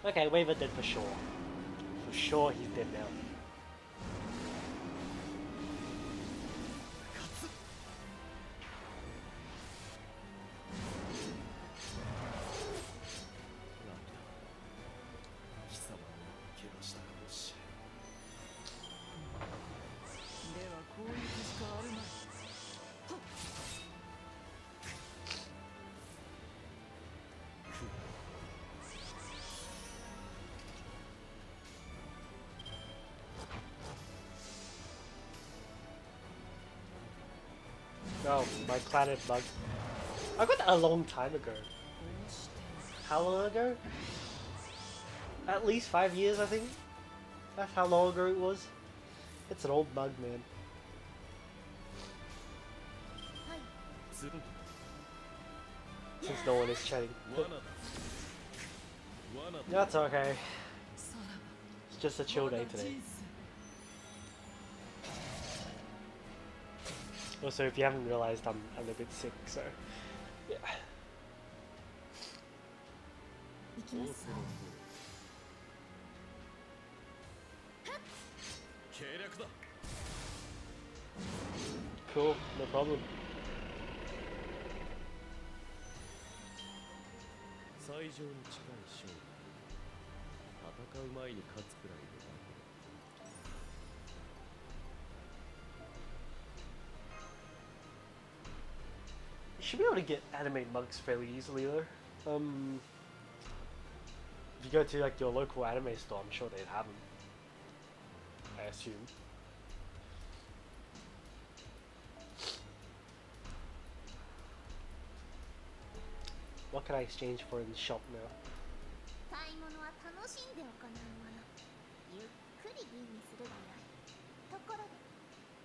Okay, Waver dead for sure. For sure he's dead now. Oh, my planet bug. I got that a long time ago. How long ago? At least 5 years, I think. That's how long ago it was. It's an old bug, man. Since no one is chatting. That's okay. It's just a chill day today. Also, if you haven't realized, I'm a little bit sick, so yeah. Cool, no problem. 最上に近い勝利。戦う前に勝つくらいでな。You should be able to get anime mugs fairly easily though. If you go to like your local anime store, I'm sure they'd have them. I assume. What can I exchange for in the shop now? 買い物は楽しんで行うもの。ゆっくり吟味するがよい。ところで、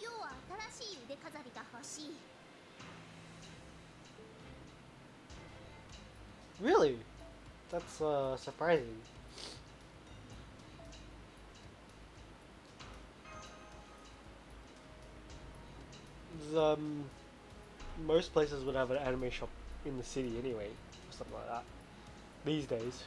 要は新しい腕飾りが欲しい。Really? That's surprising. Most places would have an anime shop in the city anyway, or something like that. These days.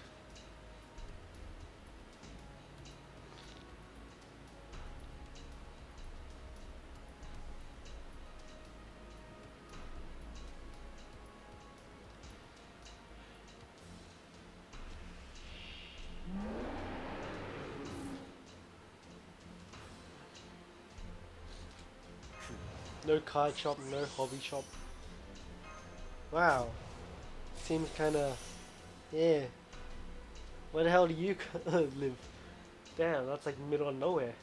No card shop, no hobby shop. Wow. Seems kinda... yeah. Where the hell do you live? Damn, that's like middle of nowhere.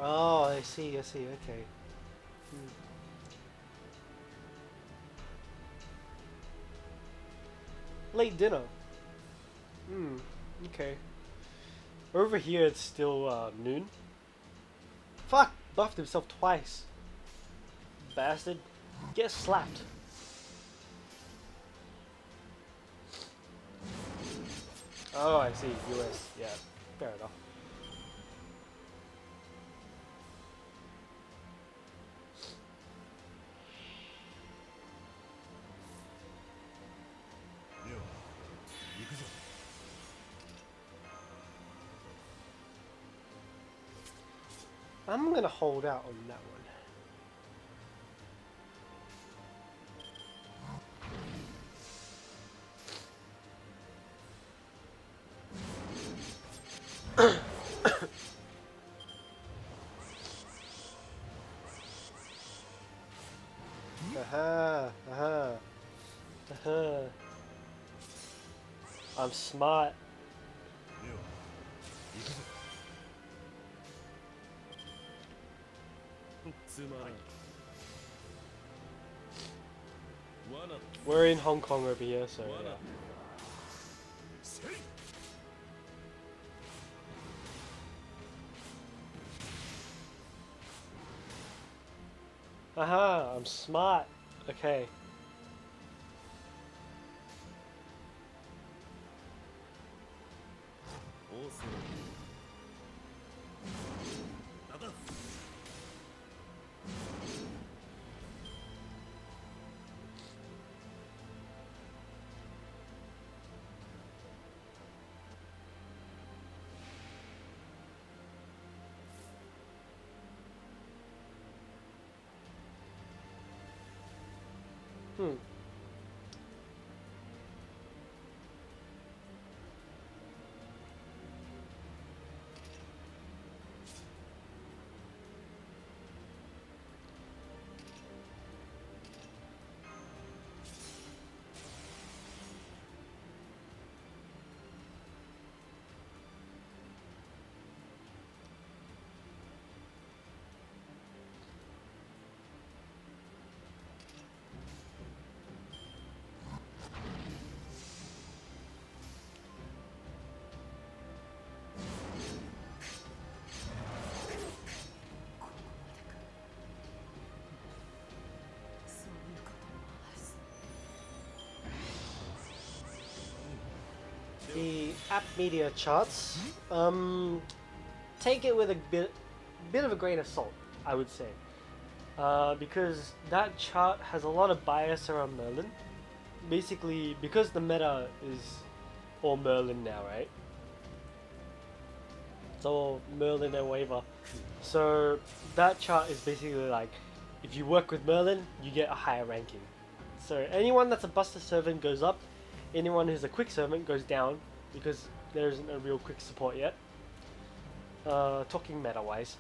Oh, I see, okay. Late dinner. Okay. Over here it's still noon. Fuck! Buffed himself twice. Bastard. Get slapped. Oh, I see. US. Yeah, fair enough. I'm gonna hold out on that one. Aha, aha, aha. I'm smart. We're in Hong Kong over here, so yeah. Aha, I'm smart. Okay. app media charts, take it with a bit of a grain of salt, I would say, because that chart has a lot of bias around Merlin. Basically, because the meta is all Merlin now, right? It's all Merlin and Waver. So that chart is basically like, if you work with Merlin, you get a higher ranking. So anyone that's a Buster Servant goes up, anyone who's a Quick Servant goes down, because there isn't a real Quick support yet. Talking meta-wise.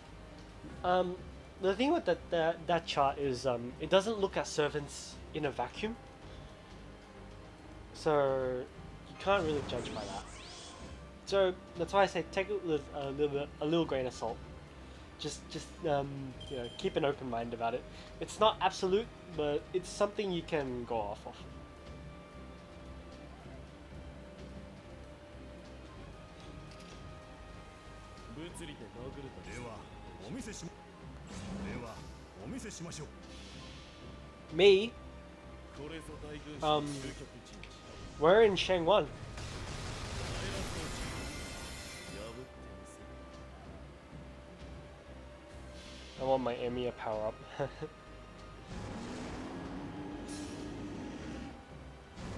The thing with that chart is it doesn't look at servants in a vacuum. So you can't really judge by that. So that's why I say take it with a little grain of salt. Just you know, keep an open mind about it. It's not absolute, but it's something you can go off of. Me, we're in Shang 1. I want my Emiya power up.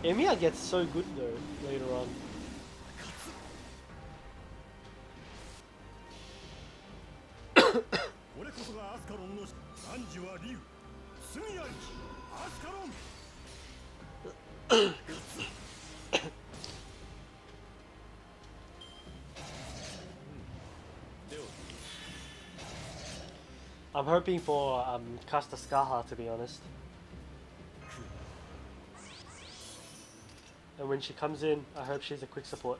Emiya gets so good though later on. I'm hoping for Kasta Skaha, to be honest. And when she comes in, I hope she's a quick support.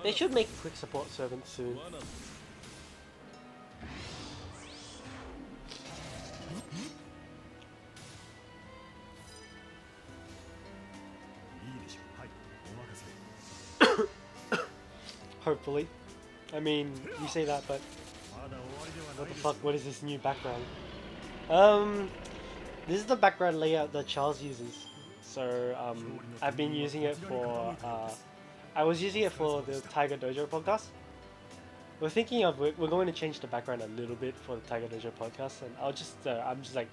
They should make quick support servants soon. Hopefully. I mean, you say that, but what the fuck, what is this new background? This is the background layout that Charles uses. So, I've been using it for, I was using it for the Tiger Dojo podcast. We're thinking of, we're going to change the background a little bit for the Tiger Dojo podcast, and I'm just like,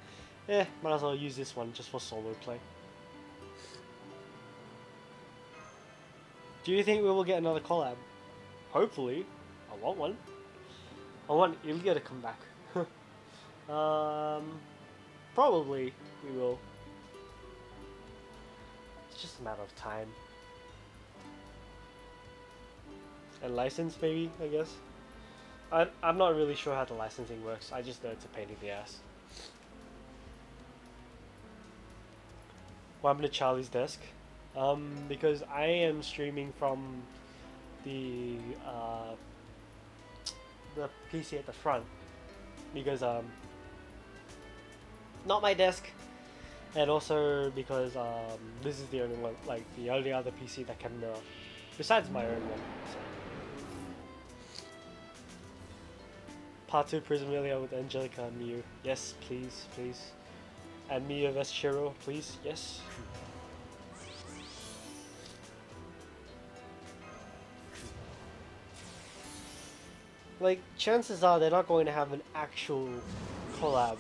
might as well use this one just for solo play. Do you think we will get another collab? Hopefully. I want one. I want Ilya to come back. Probably we will. It's just a matter of time. And license, maybe, I guess. I'm not really sure how the licensing works. I just know it's a pain in the ass. What happened to Charlie's desk? Because I am streaming from the PC at the front, because not my desk, and also because this is the only one, like the only other PC that can mirror, besides my own one. So. Part 2 Prismilia with Angelica and Miu. Yes, please, please. And Miu vs Shiro, please, yes. Like, chances are they're not going to have an actual collab.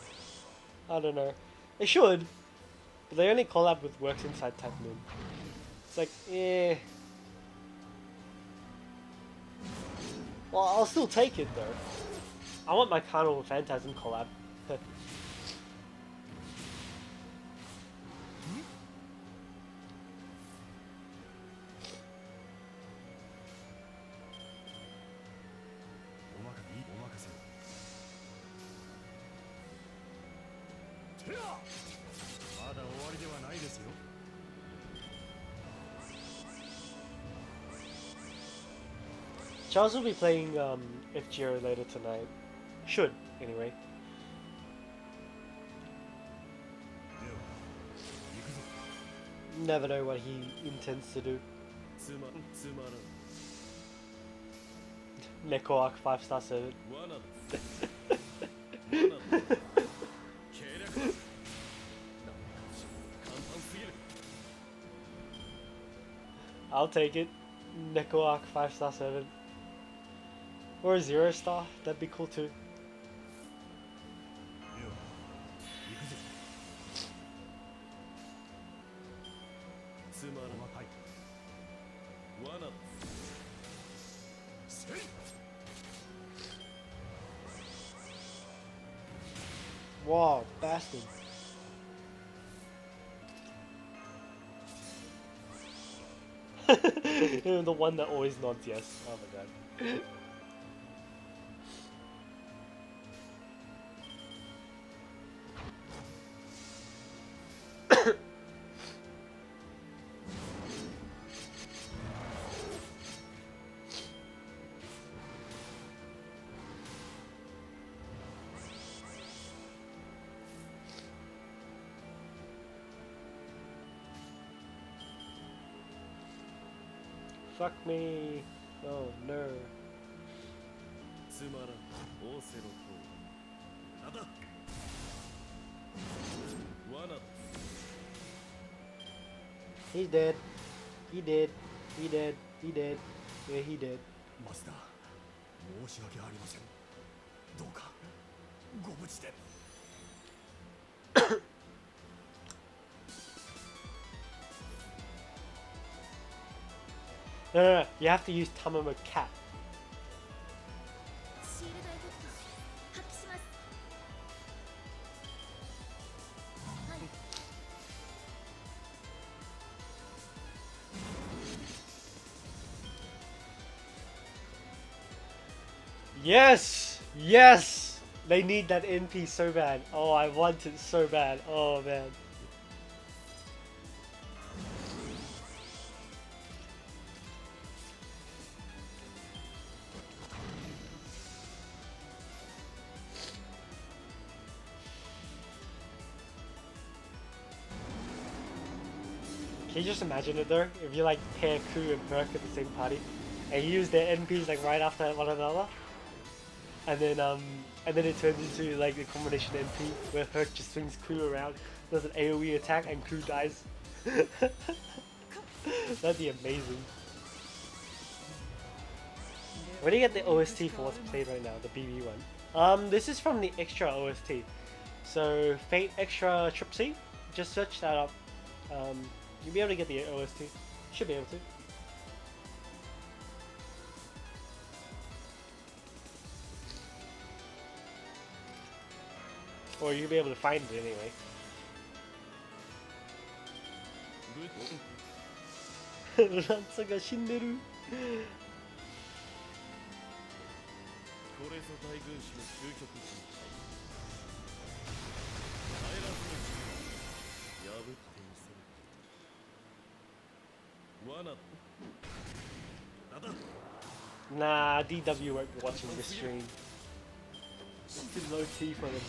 I don't know. They should, but they only collab with Works Inside Type Moon. It's like, Well, I'll still take it though. I want my Carnival Phantasm collab. Charles will be playing FGO later tonight. Should, anyway. Never know what he intends to do. Neko Arc 5-star servant. I'll take it. Neko Arc 5-star servant. Or a 0-star, that'd be cool too. Wow, bastard. The one that always nods yes. Oh my god. Fuck me. Oh no. He's dead. He did. He did. He did. Yeah, he did. Master, 申し訳ありません。どうかご無事で。No, no, no. You have to use Tamama Cat. シールドエフェクト発揮します。はい。 Yes! Yes! They need that NP so bad. Oh, I want it so bad. Oh, man. Can you just imagine it though? If you like pair Ku and Perk at the same party, and you use their NPs like right after one another, and then it turns into like a combination NP where Herc just swings Ku around, does an AoE attack, and Ku dies. That'd be amazing. Where do you get the OST for what's played right now, the BB one? This is from the extra OST. So Fate Extra Trip C, just search that up. You'll be able to get the OST. Should be able to. Or you'll be able to find it anyway. Lanzaが死んでる。これぞ大軍師の究極人破ってみせる罠だ。 Nah, DW won't be watching this stream. It's too low T for them.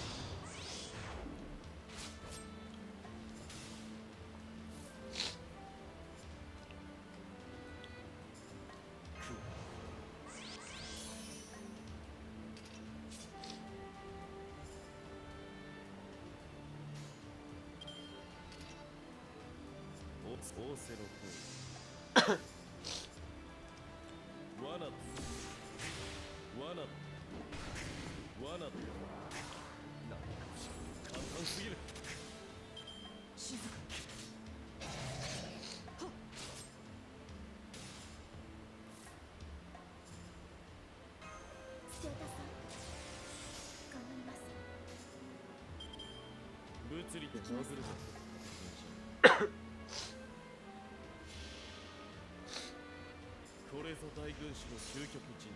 これぞ大軍師の究極陣地。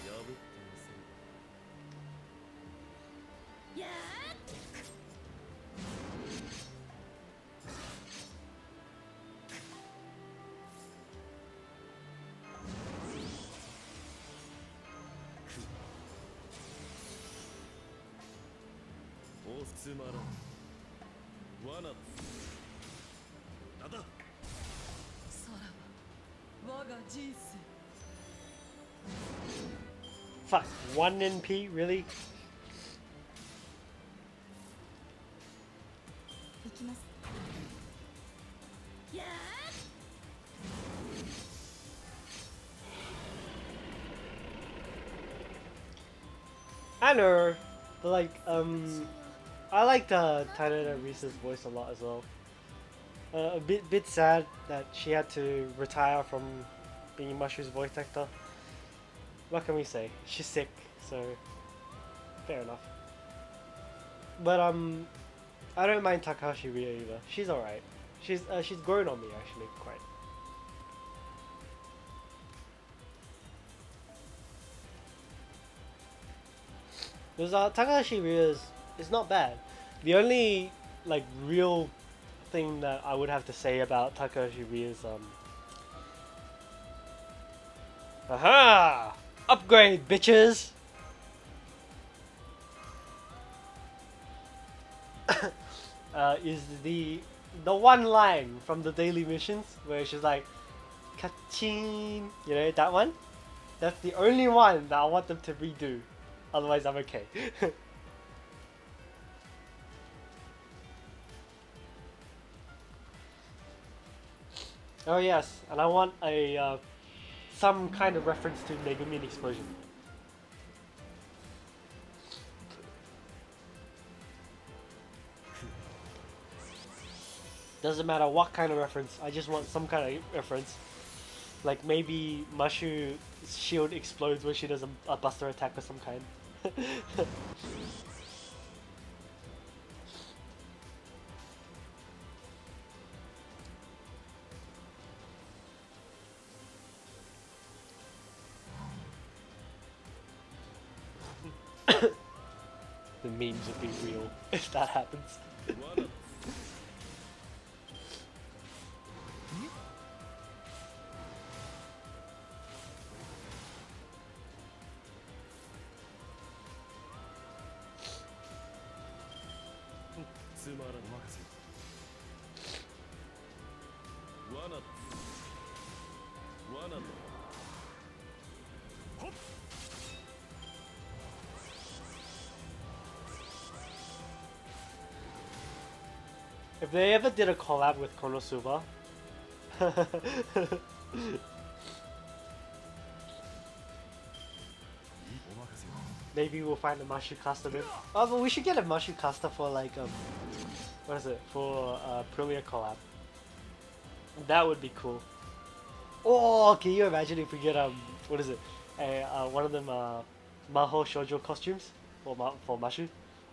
破ってみせる。やーつまらん罠なんださらば我が人生 Fuck, 1 NP? Really? 行きます。 I know, but like, I liked Tanada Risa's voice a lot as well. A bit sad that she had to retire from being Mushu's voice actor. What can we say? She's sick, so fair enough. But I don't mind Takahashi Ria either. She's alright. She's grown on me actually quite. Because Takahashi Ria is not bad. The only like real thing that I would have to say about Takahashi Ria's aha! Upgrade, bitches! Is the one line from the daily missions where she's like, "Kachin," you know that one. That's the only one that I want them to redo. Otherwise, I'm okay. Oh yes, and I want a some kind of reference to Megumin Explosion. Doesn't matter what kind of reference, I just want some kind of reference. Like maybe Mashu's shield explodes when she does a buster attack of some kind. The memes would be real if that happens. If they ever did a collab with Konosuba, maybe we'll find a Mashu caster. Oh, but we should get a Mashu caster for like what is it, for Aprilia collab. That would be cool. Oh, can you imagine if we get what is it, one of them Maho Shoujo costumes for Mashu?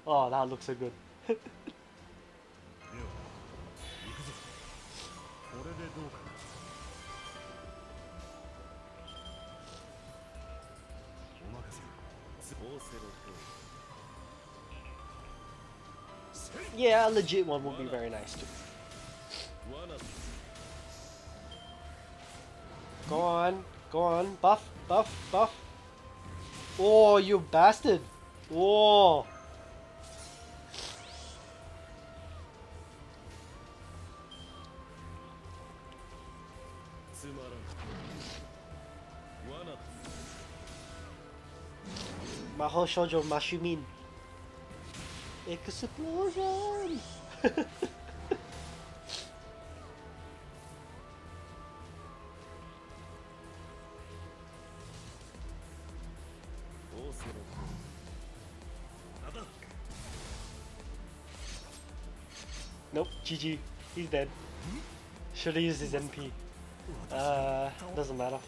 Oh, that looks so good. Yeah, a legit one would be very nice too. Go on, buff, buff, buff. Oh, you bastard! Oh. Mahou Shoujo Mashumin. Explosion! Nope, GG. He's dead. Should've used his NP. Doesn't matter.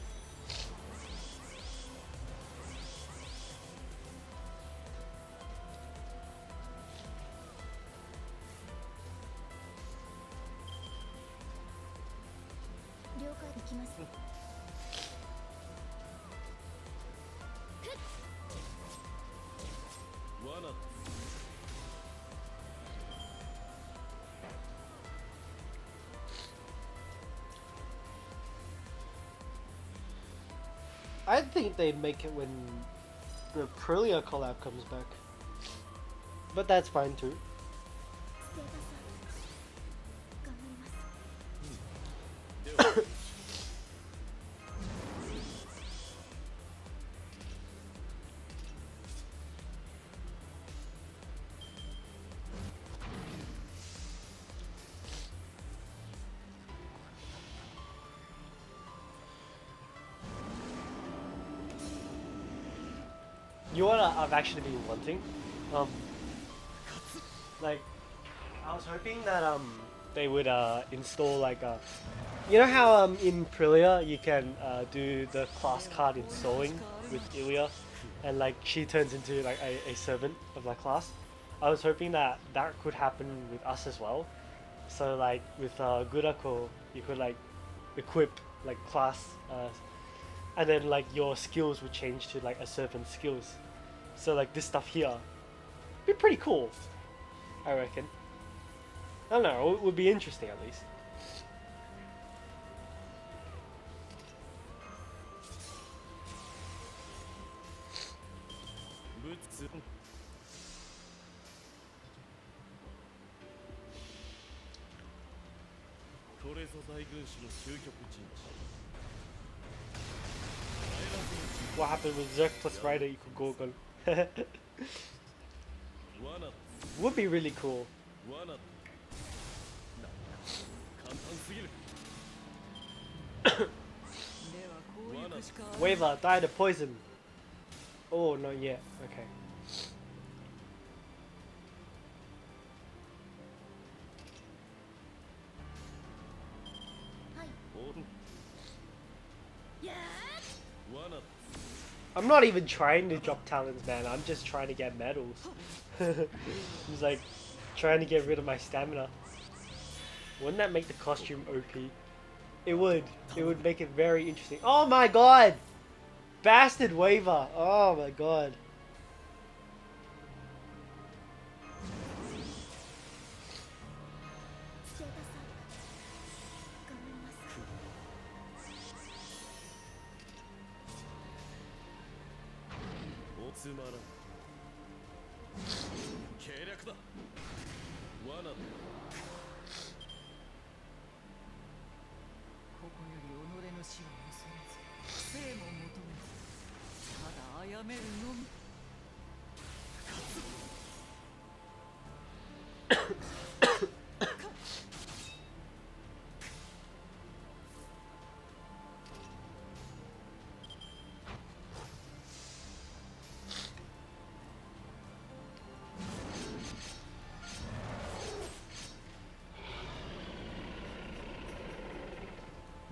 I think they'd make it when the Aprilia collab comes back. But that's fine too. データさん頑張ります。では You know what I've actually been wanting? Like, I was hoping that they would install like a, you know how in Prilia you can do the class card installing with Ilya, and like she turns into like a servant of that class. I was hoping that that could happen with us as well. So like with Gurako, you could like equip like class, and then like your skills would change to like a servant skills. So like this stuff here, be pretty cool, I reckon. I don't know, it would be interesting at least. ぶつこれぞ大軍師の究極陣地 What happened with Zerk plus Rider equal Gorgon? 罠 Would be really cool. 罠だ簡単すぎる Waver, die to poison. Oh, not yet. Okay. I'm not even trying to drop talents, man. I'm just trying to get medals. It's like trying to get rid of my stamina. Wouldn't that make the costume OP? It would. It would make it very interesting. Oh my god! Bastard Waver! Oh my god.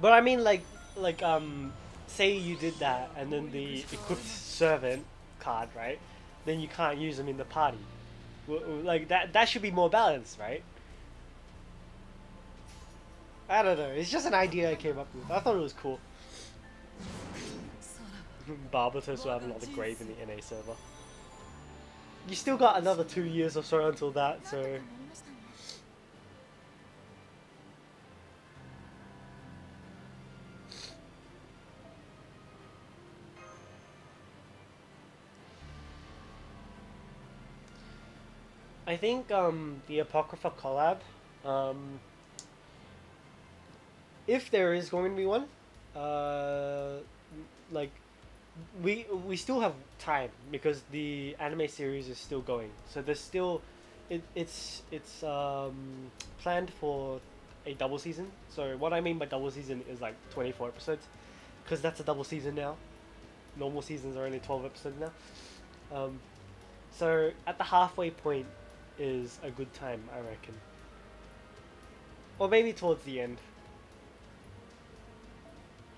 But I mean, like, say you did that, and then the equipped servant card, right? Then you can't use them in the party. Like that should be more balanced, right? I don't know. It's just an idea I came up with. I thought it was cool. Barbatos will have another grave in the NA server. You still got another 2 years or so until that, so. I think the Apocrypha collab, if there is going to be one, like we still have time because the anime series is still going. So there's still it's planned for a double season. So what I mean by double season is like 24 episodes, because that's a double season now. Normal seasons are only 12 episodes now. So at the halfway point is a good time, I reckon. Or maybe towards the end.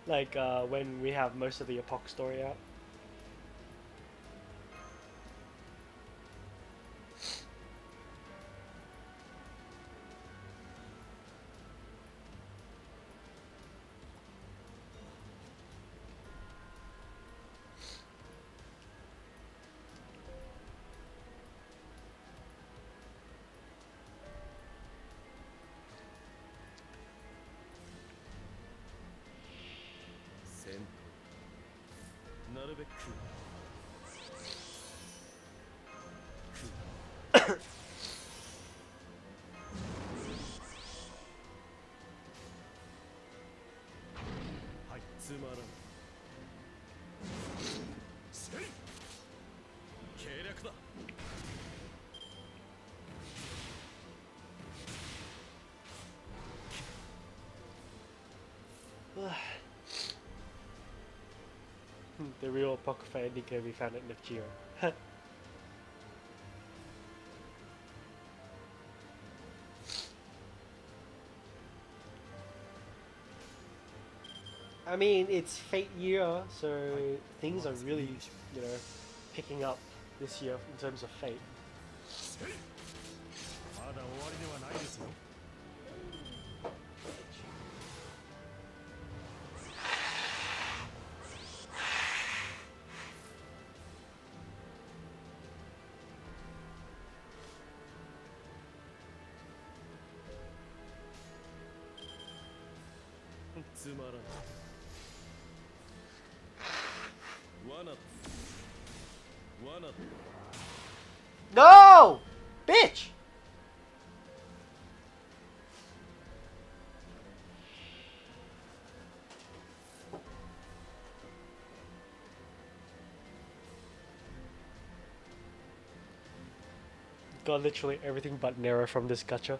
Like when we have most of the Epoch story out. まらん。せい。計略だ。 The real Apocrypha ending can be found at Nefgeo. I mean, it's Fate year, so things are really, you know, picking up this year in terms of Fate. まだ終わりではないですよ。つまらん。罠だ。罠だ。 No! Bitch! Got literally everything but Nero from this gacha.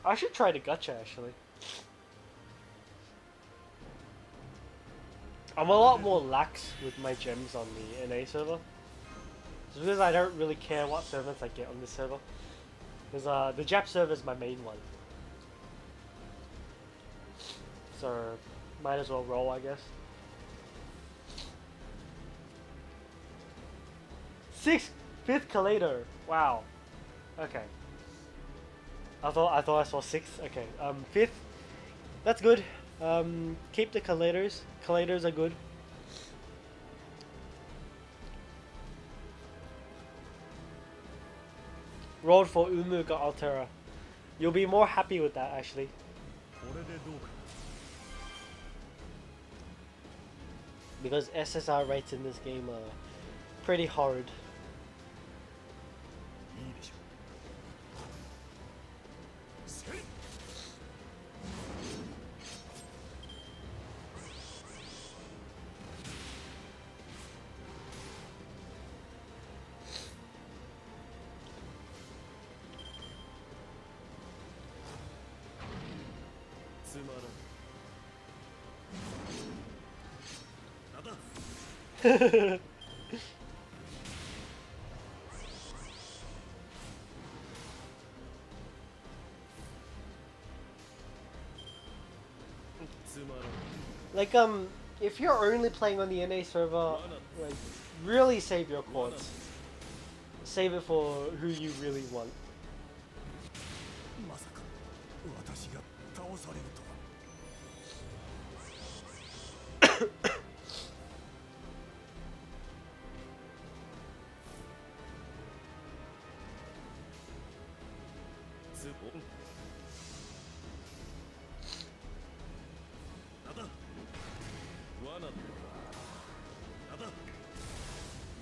I should try the gacha actually. I'm a lot more lax with my gems on the NA server. Just because I don't really care what servers I get on this server. Because the Jap server is my main one. So, might as well roll, I guess. 5th Kaleido! Wow. Okay. I thought I saw 6th. Okay. 5th. That's good. Keep the Kaleidos. Kaleidos are good. Rolled for Umuga Altera. You'll be more happy with that actually. これでどうか。 Because SSR rates in this game are pretty horrid. いいでしょう。せい。つまらん。 Like if you're only playing on the NA server, like really save your chords. Save it for who you really want. まさか私が倒されるとは。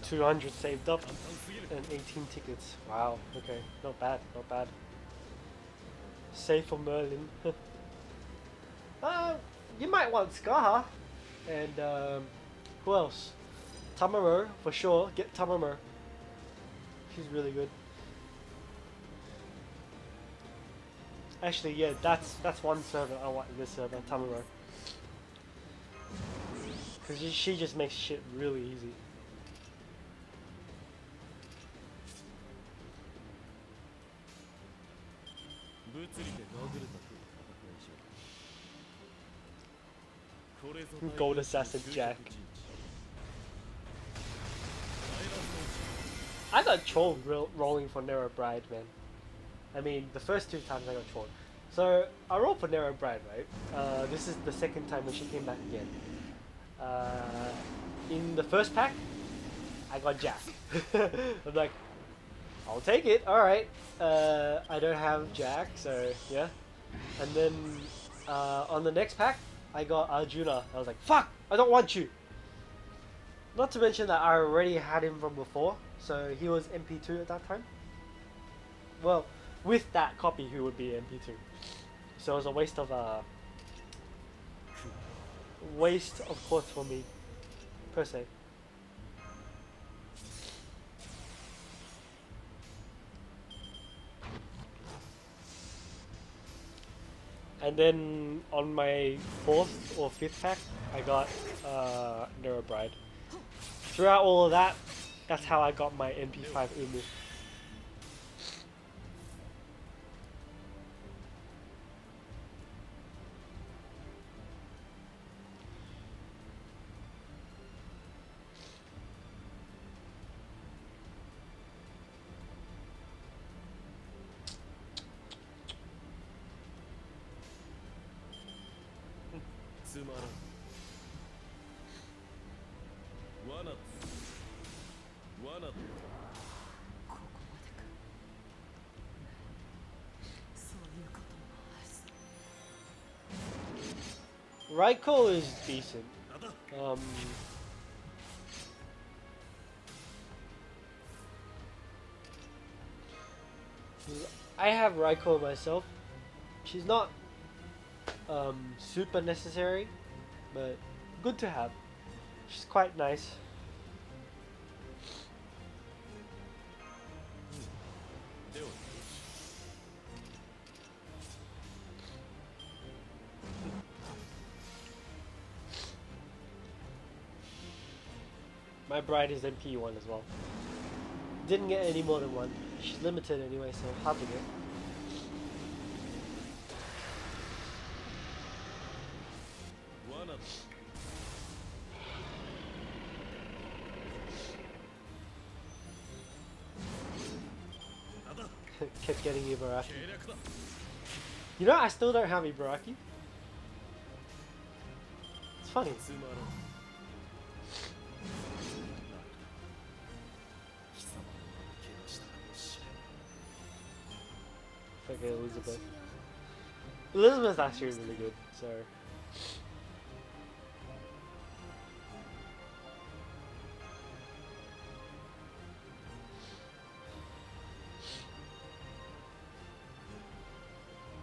200 saved up and 18 tickets. Wow, okay, not bad, not bad. Save for Merlin. You might want Scar. And who else? Tamamo, for sure. Get Tamamo. She's really good. Actually, yeah, that's one server I want in this server, Tamamo. Because she just makes shit really easy. Gold Assassin Jack. I got trolled rolling for Nero Bride, man. I mean, the first 2 times I got trolled. So, I rolled for Nero Bride, right? This is the second time when she came back again. In the first pack, I got Jack. I'm like, I'll take it, alright. I don't have Jack, so yeah. And then on the next pack, I got Arjuna. I was like, fuck, I don't want you. Not to mention that I already had him from before, so he was MP2 at that time. well, with that copy, who would be MP2. So it was a waste of quartz for me, per se. And then on my 4th or 5th pack, I got Neurobride. Throughout all of that, that's how I got my MP5 Umu. Raikou is decent. I have Raikou myself. She's not super necessary, but good to have. She's quite nice. My bride is MP1 as well. Didn't get any more than one. She's limited anyway, so hard to get. Kept getting Ibaraki. You know, I still don't have Ibaraki. It's funny. Okay, Elizabeth. Elizabeth's actually really good, so.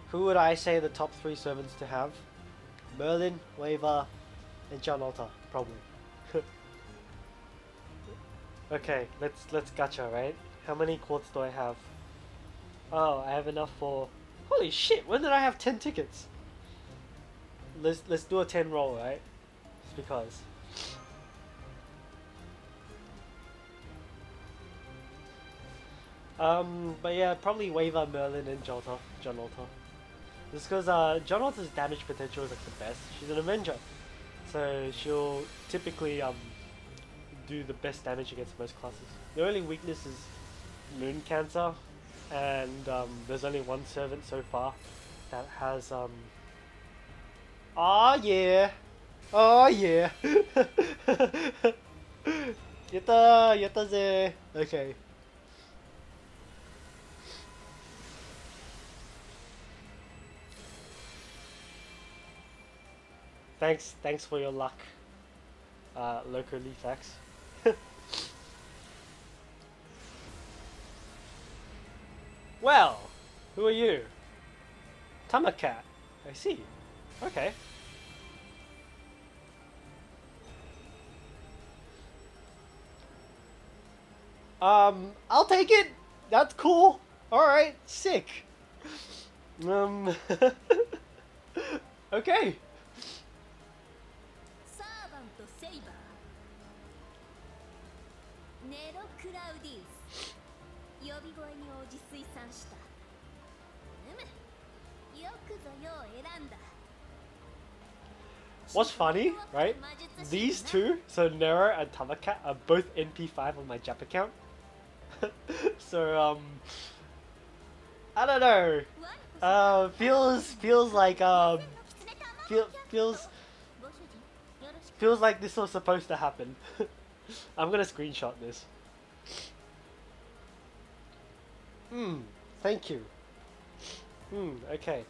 Who would I say the top 3 servants to have? Merlin, Waver, and John Alta, probably. Okay, let's gacha, right? How many quartz do I have? Oh, I have enough for... Holy shit, when did I have 10 tickets? Let's do a 10 roll, right? Just because. But yeah, probably Waver, Merlin, and John Alta. Just because John Alta's damage potential is like the best. She's an Avenger, so she'll typically do the best damage against most classes. The only weakness is Moon Cancer, and there's only one servant so far that has oh yeah, oh yeah. Yatta ze. Okay. Thanks for your luck, Loco Leafax. Well, who are you? Tamacat. I see. Okay. I'll take it. That's cool. All right, sick. Okay. What's funny, right? These two, so Nero and Tamacat, are both NP5 on my Jap account. So I don't know. Feels like feels like this was supposed to happen. I'm gonna screenshot this. Thank you. Okay.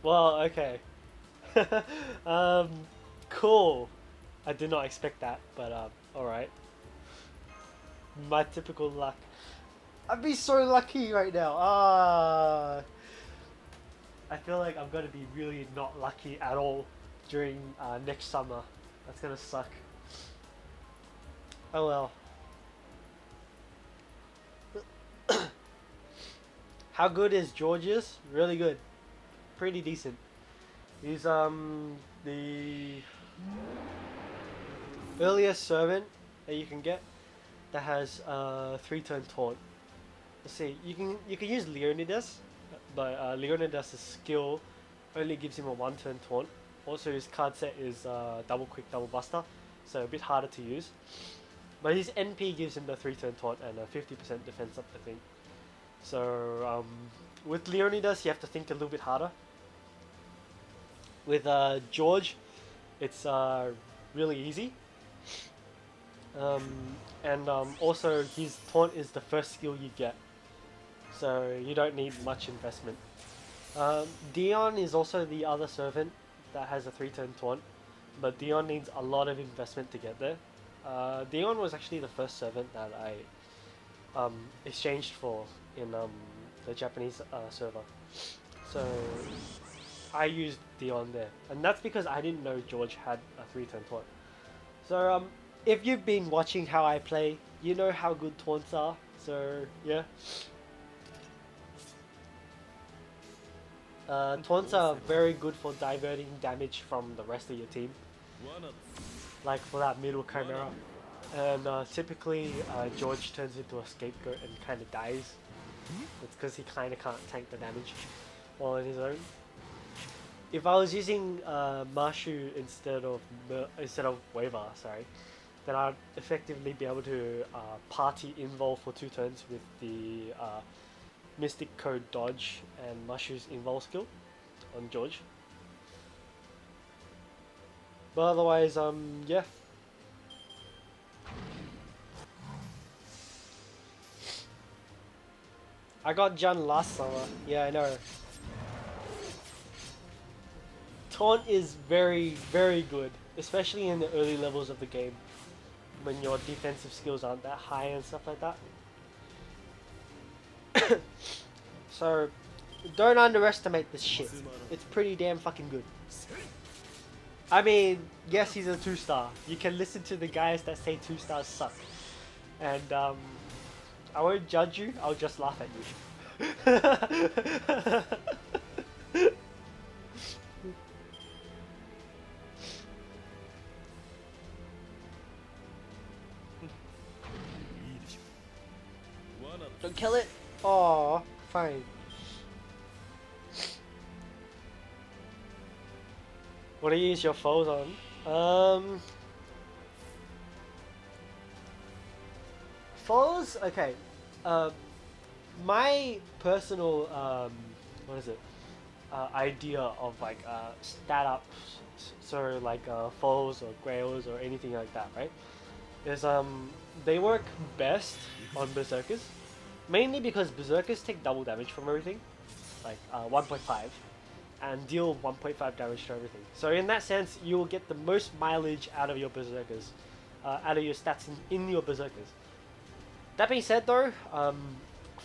Well, okay. Cool. I did not expect that, but alright. My typical luck. I'd be so lucky right now. Ah, I feel like I'm gonna be really not lucky at all during next summer. That's gonna suck. Oh well. How good is George's? Really good. Pretty decent. He's the earliest servant that you can get that has 3-turn taunt. Let's see, you can use Leonidas, but Leonidas' skill only gives him a 1-turn taunt. Also his card set is double quick, double buster, so a bit harder to use. But his NP gives him the 3-turn taunt and a 50% defense up the thing. So with Leonidas you have to think a little bit harder. With George, it's really easy. Also his taunt is the first skill you get, so you don't need much investment. Dion is also the other servant that has a 3-turn taunt, but Dion needs a lot of investment to get there. Dion was actually the first servant that I exchanged for in the Japanese server, so I used Dion there, and that's because I didn't know George had a 3-turn taunt. So if you've been watching how I play, you know how good taunts are, so yeah. Taunts are very good for diverting damage from the rest of your team, like for that middle Chimera. And typically George turns into a scapegoat and kind of dies. It's because he kind of can't tank the damage all on his own. If I was using Marshu instead of Waver, sorry, then I'd effectively be able to party invul for 2 turns with the Mystic Code dodge and Marshu's invul skill on George. But otherwise, yeah. I got Jun last summer. Yeah, I know. Taunt is very, very good, especially in the early levels of the game, when your defensive skills aren't that high and stuff like that. So, don't underestimate this shit. It's pretty damn fucking good. I mean, yes, he's a 2-star. You can listen to the guys that say 2 stars suck. And, I won't judge you, I'll just laugh at you. Don't kill it. Aw, fine. What do you use your foes on? Foes? Okay. My personal what is it? Idea of like stat ups, so like foes or grails or anything like that, right? Is they work best on berserkers. Mainly because berserkers take double damage from everything, like 1.5, and deal 1.5 damage to everything. So in that sense, you will get the most mileage out of your berserkers, out of your stats in your berserkers. That being said though,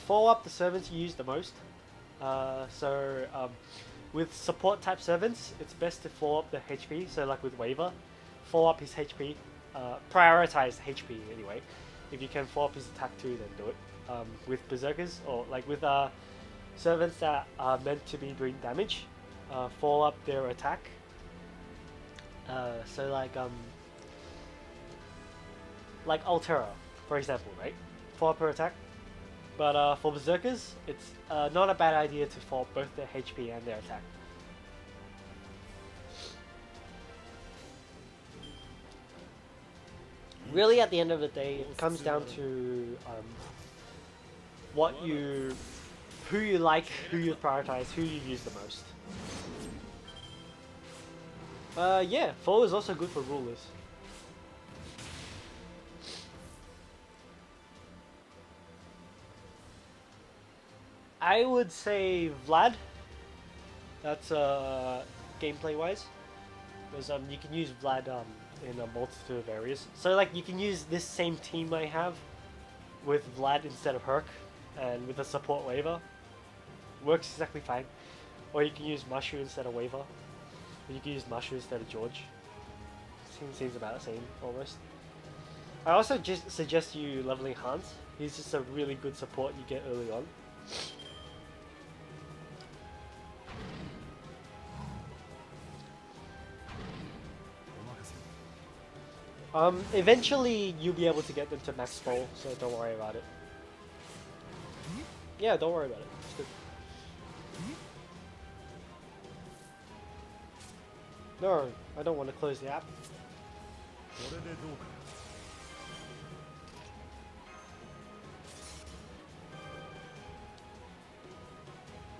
follow up the servants you use the most. With support type servants, it's best to follow up the HP, so like with Waver, follow up his HP, prioritize HP anyway. If you can follow up his attack too, then do it. With berserkers, or like with servants that are meant to be doing damage, follow up their attack. So like Altera, for example, right? Follow up her attack. But for berserkers, it's not a bad idea to follow up both their HP and their attack. Really, at the end of the day, it comes down to who you like, who you prioritize, who you use the most. Yeah, foe is also good for rulers. I would say Vlad. That's gameplay wise, because you can use Vlad in a multitude of areas. So like you can use this same team I have with Vlad instead of Herc, and with the support waiver, works exactly fine. Or you can use Mushu instead of waiver. Or you can use Mushu instead of George. Seems about the same almost. I also just suggest you leveling Hans. He's just a really good support you get early on. Eventually you'll be able to get them to max full, so don't worry about it. Yeah, don't worry about it. It's good. No, I don't want to close the app.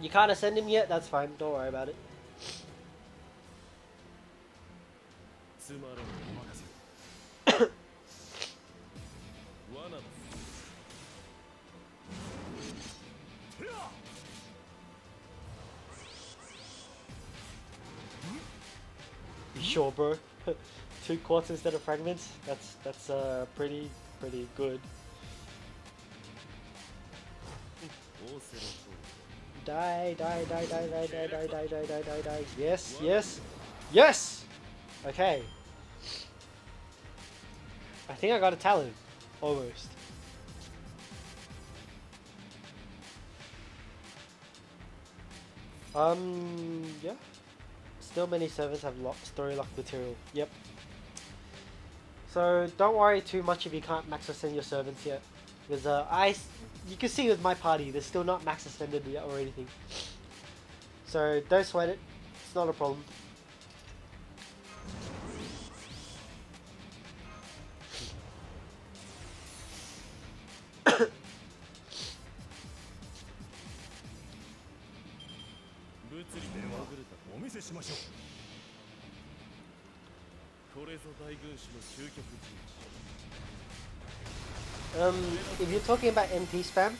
You can't ascend him yet? That's fine, don't worry about it. You sure, bro? 2 quarters instead of fragments? That's pretty good. Die. Yes! Okay. I think I got a talent. Almost. Yeah. Still many servers have story lock material. Yep. So don't worry too much if you can't max ascend your servants yet. Because you can see with my party, they're still not max ascended yet or anything. So don't sweat it. It's not a problem. If you're talking about MP spam,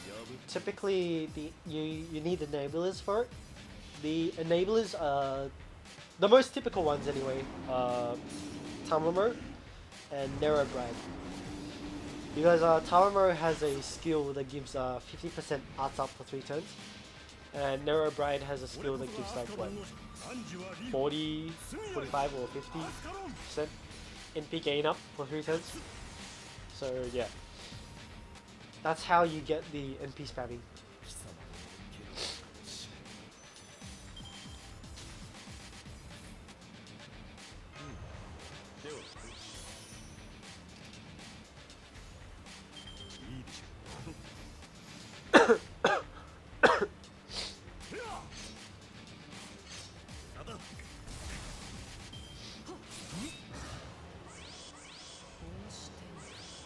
typically you need enablers for it. The enablers are the most typical ones anyway. Tamamo and Narrow Bride. Because Tamamo has a skill that gives 50% arts up for 3 turns, and Narrow Bride has a skill that gives like what, 40, 45 or 50% NP gain up for 3 turns. So yeah, that's how you get the NP spamming.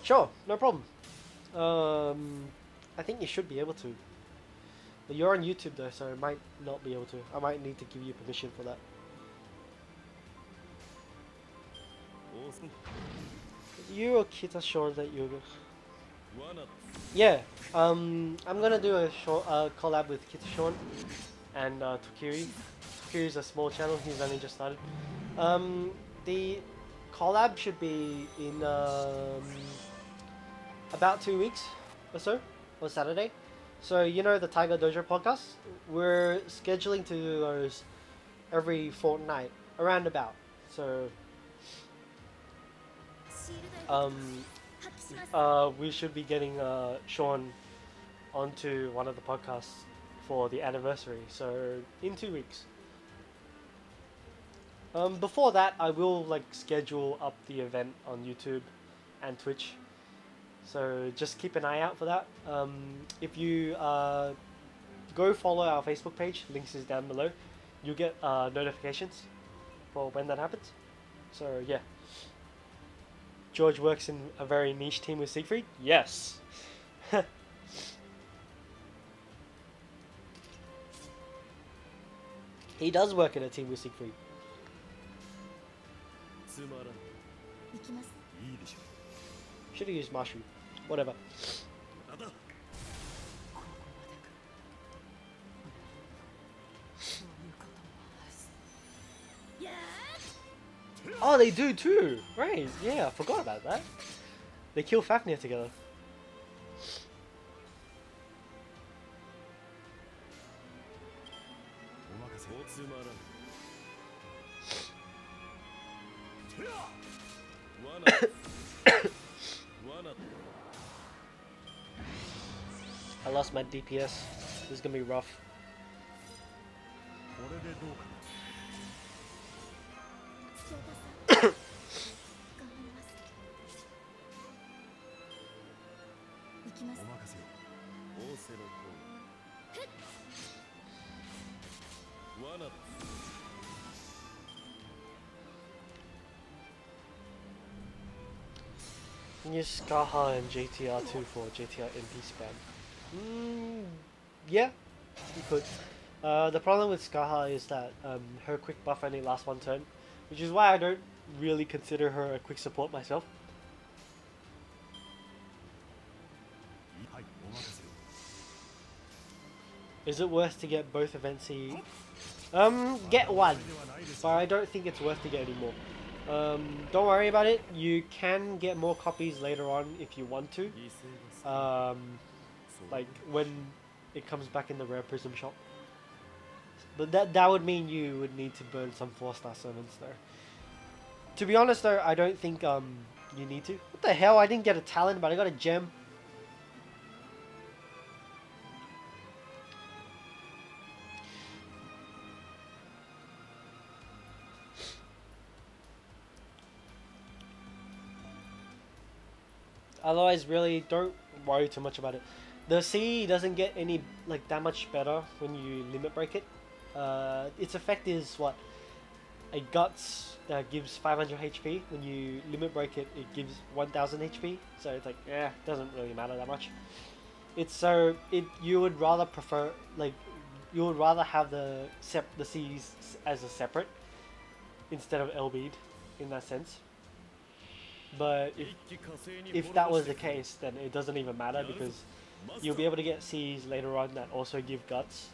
Sure, no problem. I think you should be able to. But you're on YouTube though, so I might not be able to. I might need to give you permission for that. You or Kita Sean that yoga? Yeah. I'm gonna do a short collab with Kita Sean and Tokiri. Tokiri's a small channel. He's only just started. The collab should be in about 2 weeks or so, or Saturday. So you know the Tiger Dojo podcast? We're scheduling to do those every fortnight, around about. So we should be getting Sean onto one of the podcasts for the anniversary. So in 2 weeks. Before that, I will like schedule up the event on YouTube and Twitch. So just keep an eye out for that. If you go follow our Facebook page, links is down below. You'll get notifications for when that happens. So yeah. George works in a very niche team with Siegfried? Yes. He does work in a team with Siegfried. Should have used Mushu. Whatever. Oh, they do too! Right, yeah, I forgot about that. They kill Fafnir together. つまらん。罠。 I lost my DPS. This is gonna be rough. これでどうかスケーターさん頑張ります行きますお任せよ。仰せのとおり。罠だ。 Use Skaha and JTR2 for JTR MP spam. Yeah, you could. The problem with Skaha is that her quick buff only lasts one turn, which is why I don't really consider her a quick support myself. はい、お任せよ。 Is it worth to get both events here? Get one, but I don't think it's worth to get any more. Don't worry about it. You can get more copies later on if you want to. Like when it comes back in the rare prism shop. But that would mean you would need to burn some 4-star servants though. To be honest though, I don't think you need to. What the hell? I didn't get a talent, but I got a gem. Otherwise, really, don't worry too much about it. The C doesn't get any like that much better when you limit break it. Its effect is what? A guts that gives 500 HP. When you limit break it, it gives 1000 HP. So it's like, yeah, doesn't really matter that much. It's so you would rather prefer like you would rather have the C's as a separate instead of LB'd in that sense. But if that was the case, then it doesn't even matter because you'll be able to get C's later on that also give guts.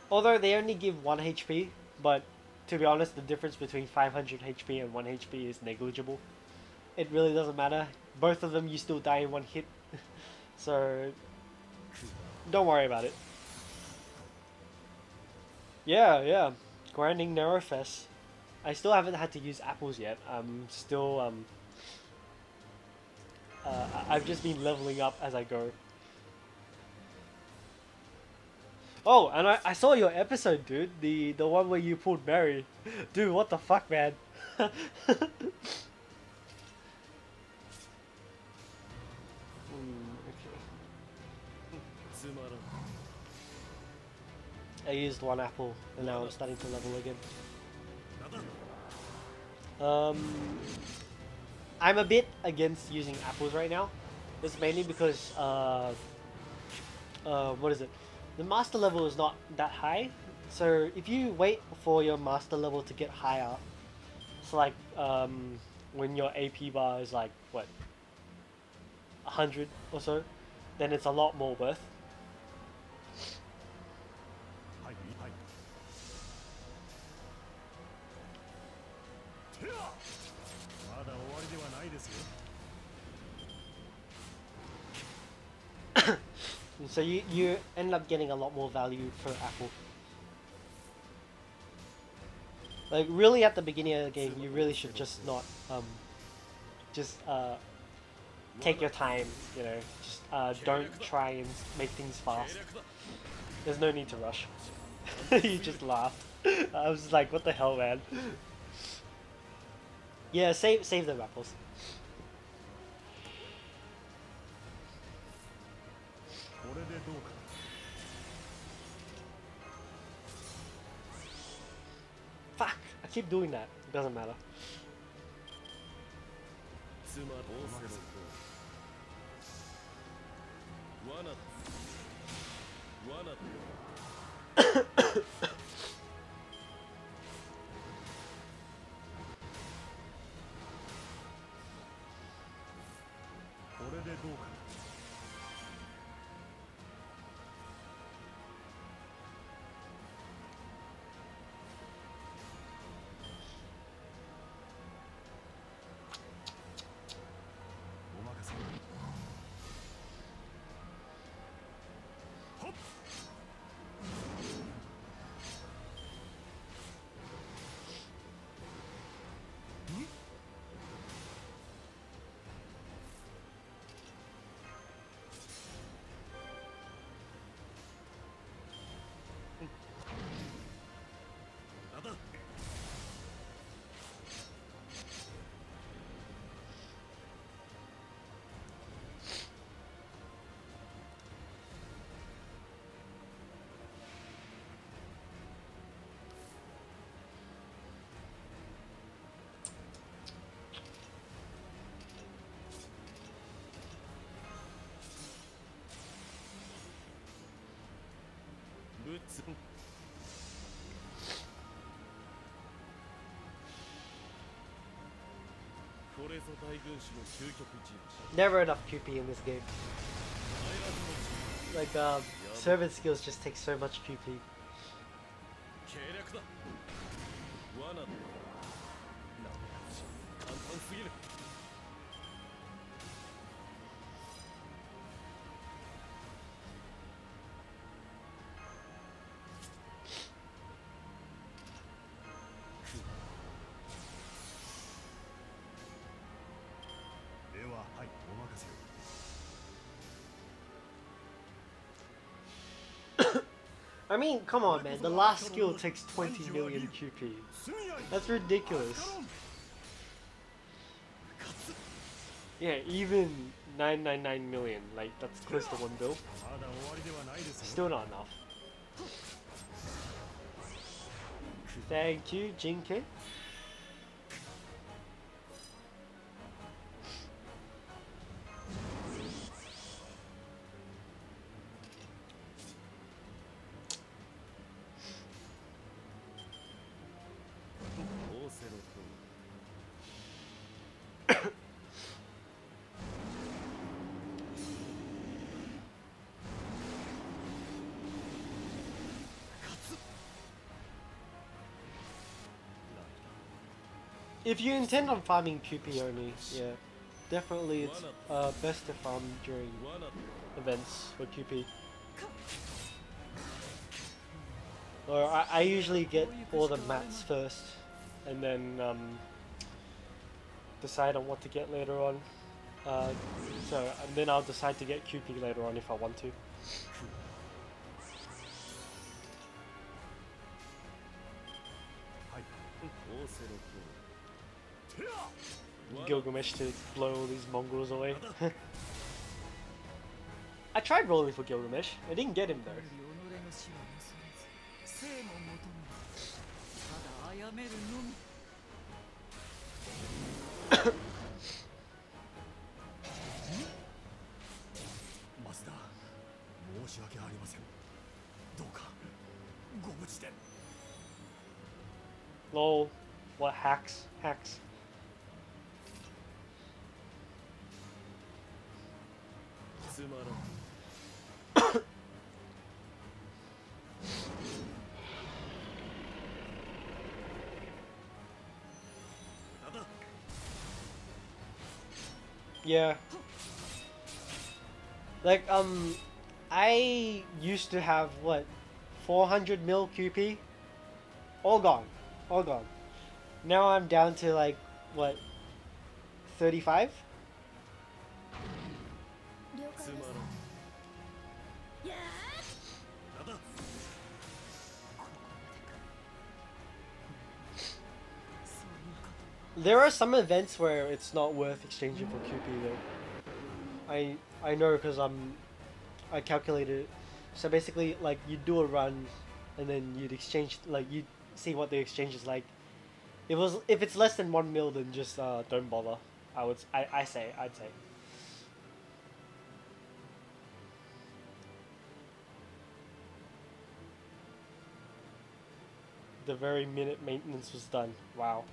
Although they only give 1 HP, but to be honest, the difference between 500 HP and 1 HP is negligible. It really doesn't matter. Both of them you still die in one hit. So don't worry about it. Yeah. Grinding Narrowfest. I still haven't had to use apples yet. I'm still I've just been leveling up as I go. Oh, and I saw your episode, dude. The one where you pulled Mary. Dude, what the fuck, man? I used 1 apple and now I'm starting to level again. I'm a bit against using apples right now. It's mainly because what is it? The master level is not that high. So if you wait for your master level to get higher, so like when your AP bar is like what 100 or so, then it's a lot more worth. So you end up getting a lot more value per apple. Like really at the beginning of the game, you really should just not take your time, you know, just don't try and make things fast. There's no need to rush. You just laughed. I was like, what the hell, man? Yeah, save the apples. Fuck! I keep doing that. It doesn't matter. これぞ大軍師の究極陣地。 Never enough QP in this game. Like, servant skills just take so much QP. 計略だ。罠だ。なんだ簡単すぎる。では、はい、お任せを。 I mean, come on, man. The last skill takes 20 million QP. That's ridiculous. Yeah, even 999 million. Like, that's close to 1 bill. まだ終わりではないですよ。 Still not enough. Thank you, Jinke. If you intend on farming QP only, yeah, definitely it's best to farm during events for QP. Or I usually get all the mats first, and then decide on what to get later on. And then I'll decide to get QP later on if I want to. Gilgamesh to blow all these Mongols away. I tried rolling for Gilgamesh. I didn't get him though. マスター、申し訳ありません。どうかご無事で。 Lol. What hacks? Hacks. Yeah. Like, I used to have, what, 400 mil QP? All gone. All gone. Now I'm down to, like, what, 35? There are some events where it's not worth exchanging for QP though. I know because I calculated it. So basically, like, you do a run, and then you'd exchange, like, you'd see what the exchange is like. If it's less than 1 mil, then just don't bother. I'd say. The very minute maintenance was done. Wow.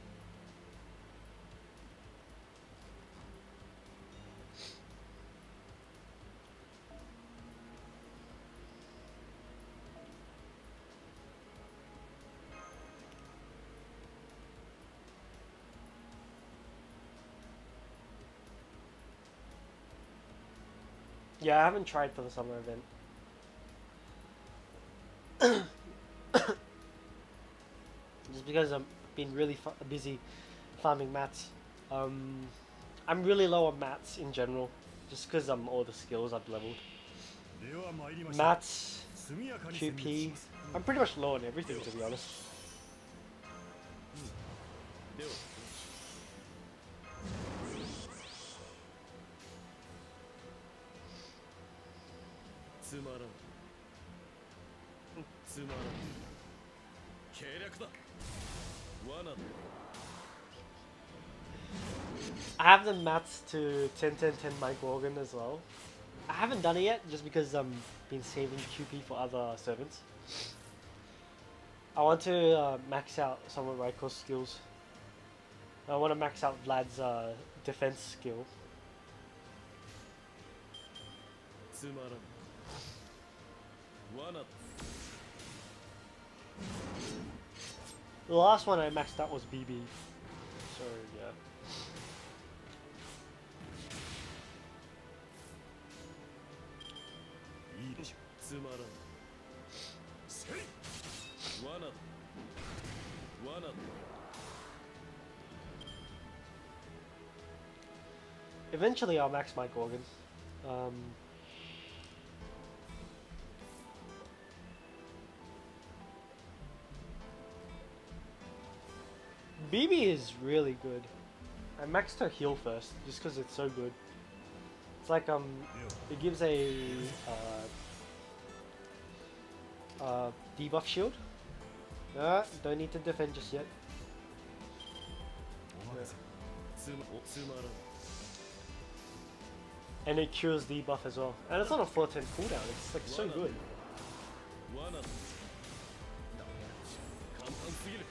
Yeah, I haven't tried for the summer event. Just because I've been really busy farming mats. I'm really low on mats in general, just because all the skills I've leveled. Mats, QP, I'm pretty much low on everything to be honest. I have the mats to 10-10-10 Mike Morgan as well. I haven't done it yet just because I've been saving QP for other servants. I want to max out some of Raiko's skills. I want to max out Vlad's defense skill. つまらん罠 The last one I maxed out was BB. So yeah. いいでしょつまらんせい罠だ罠だ Eventually I'll max my Gorgon. BB is really good. I maxed her heal first, just because it's so good. It's like it gives a debuff shield. Don't need to defend just yet. お任せつまらん And it cures debuff as well. And it's on a 410 cooldown. It's like so good. 罠だ簡単すぎる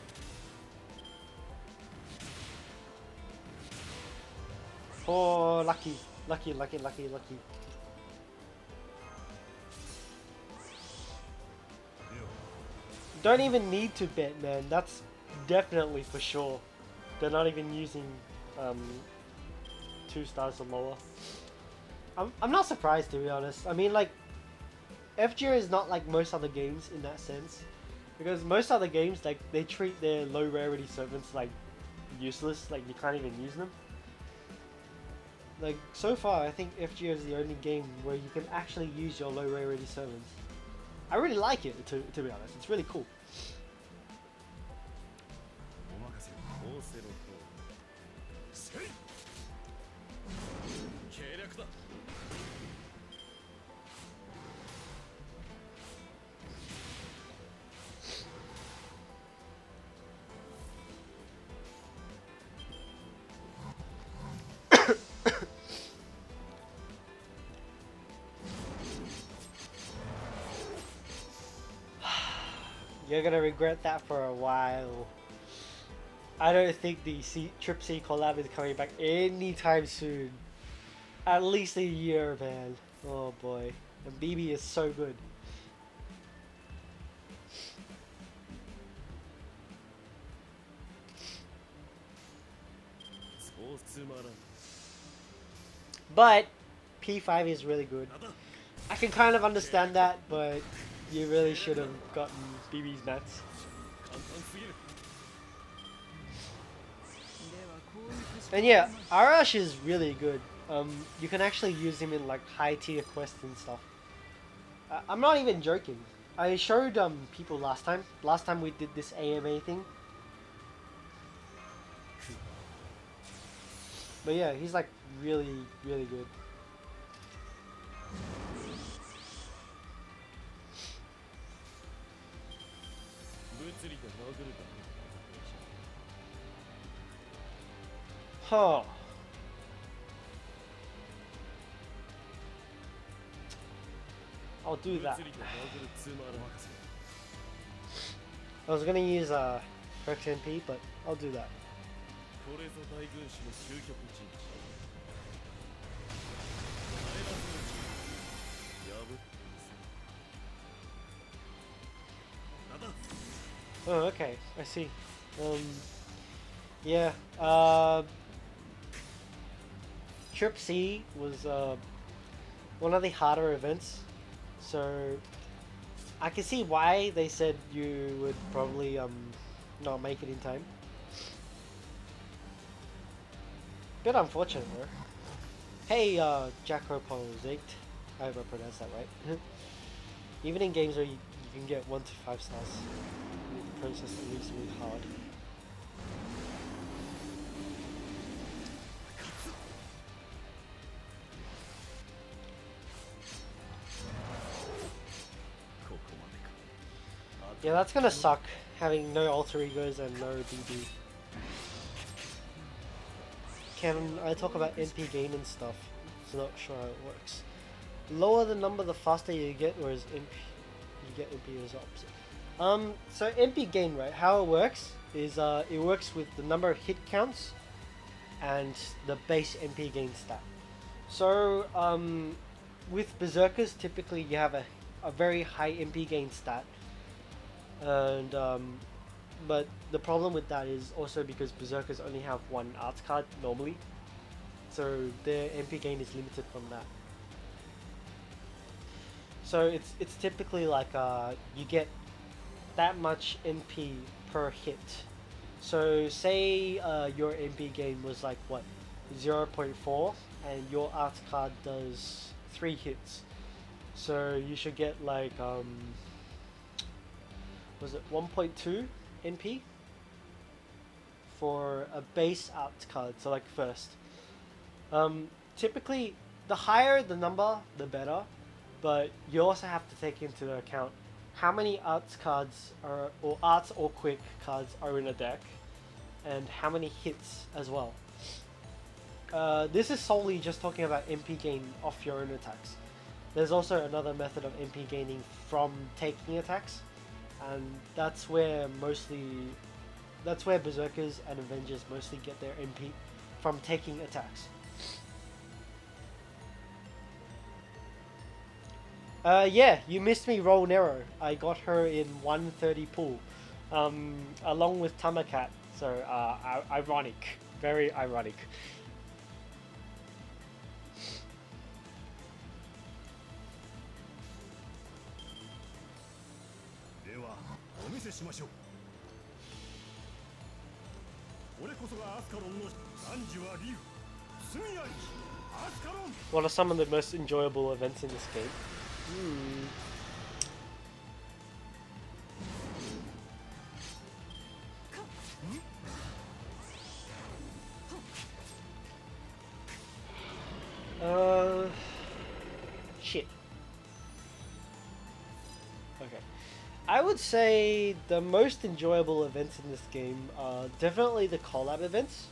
Oh, lucky, lucky, lucky, lucky, lucky. Don't even need to bet, man. That's definitely for sure. They're not even using 2 stars or lower. I'm not surprised, to be honest. I mean, like, FGO is not like most other games in that sense, because most other games, like, they treat their low rarity servants like useless. Like, you can't even use them. Like, so far, I think FGO is the only game where you can actually use your low rarity servants. I really like it, to be honest. It's really cool. お任せオーセロトせい計略だ You're gonna regret that for a while. I don't think the Trip C collab is coming back anytime soon. At least a year, man. Oh boy. And BB is so good. But P5 is really good. I can kind of understand that, but you really should have gotten BB's mats. And yeah, Arash is really good. You can actually use him in like high tier quests and stuff. I'm not even joking. I showed people last time. Last time we did this AMA thing. But yeah, he's like really, really good. Huh. I'll do that. I was gonna use Perks MP, but I'll do that. これぞ大軍師の究極陣地破ってみせるなんだ Oh, okay. I see. Yeah. Trip C was one of the harder events, so I can see why they said you would probably not make it in time. Bit unfortunate though. Hey, Jacopozate. I hope I pronounced that right. Even in games where you can get 1 to 5 stars, the process is reasonably hard. Yeah, that's gonna suck, having no alter egos and no BB. Can I talk about NP gain and stuff? So not sure how it works. Lower the number, the faster you get, whereas NP, you get NP is opposite. So MP gain, right? How it works is it works with the number of hit counts and the base MP gain stat. So with berserkers, typically you have a very high MP gain stat, and but the problem with that is also because berserkers only have one arts card normally, so their MP gain is limited from that. So it's typically like you get that much MP per hit. So say your MP gain was like what 0.4 and your arts card does 3 hits. So you should get like was it 1.2 NP for a base arts card, so like first. Typically the higher the number the better, but you also have to take into account how many arts cards are, or arts or quick cards are in a deck, and how many hits as well. This is solely just talking about MP gain off your own attacks. There's also another method of MP gaining from taking attacks, and that's where berserkers and avengers mostly get their MP from taking attacks. Yeah, you missed me roll Nero. I got her in 130 pool, along with Tamakat. So ironic, very ironic. ではお見せしましょう。俺こそがアスカロンの汝は竜、速やりアスカロン。 What are some of the most enjoyable events in this game? Shit. Okay. I would say the most enjoyable events in this game are definitely the collab events.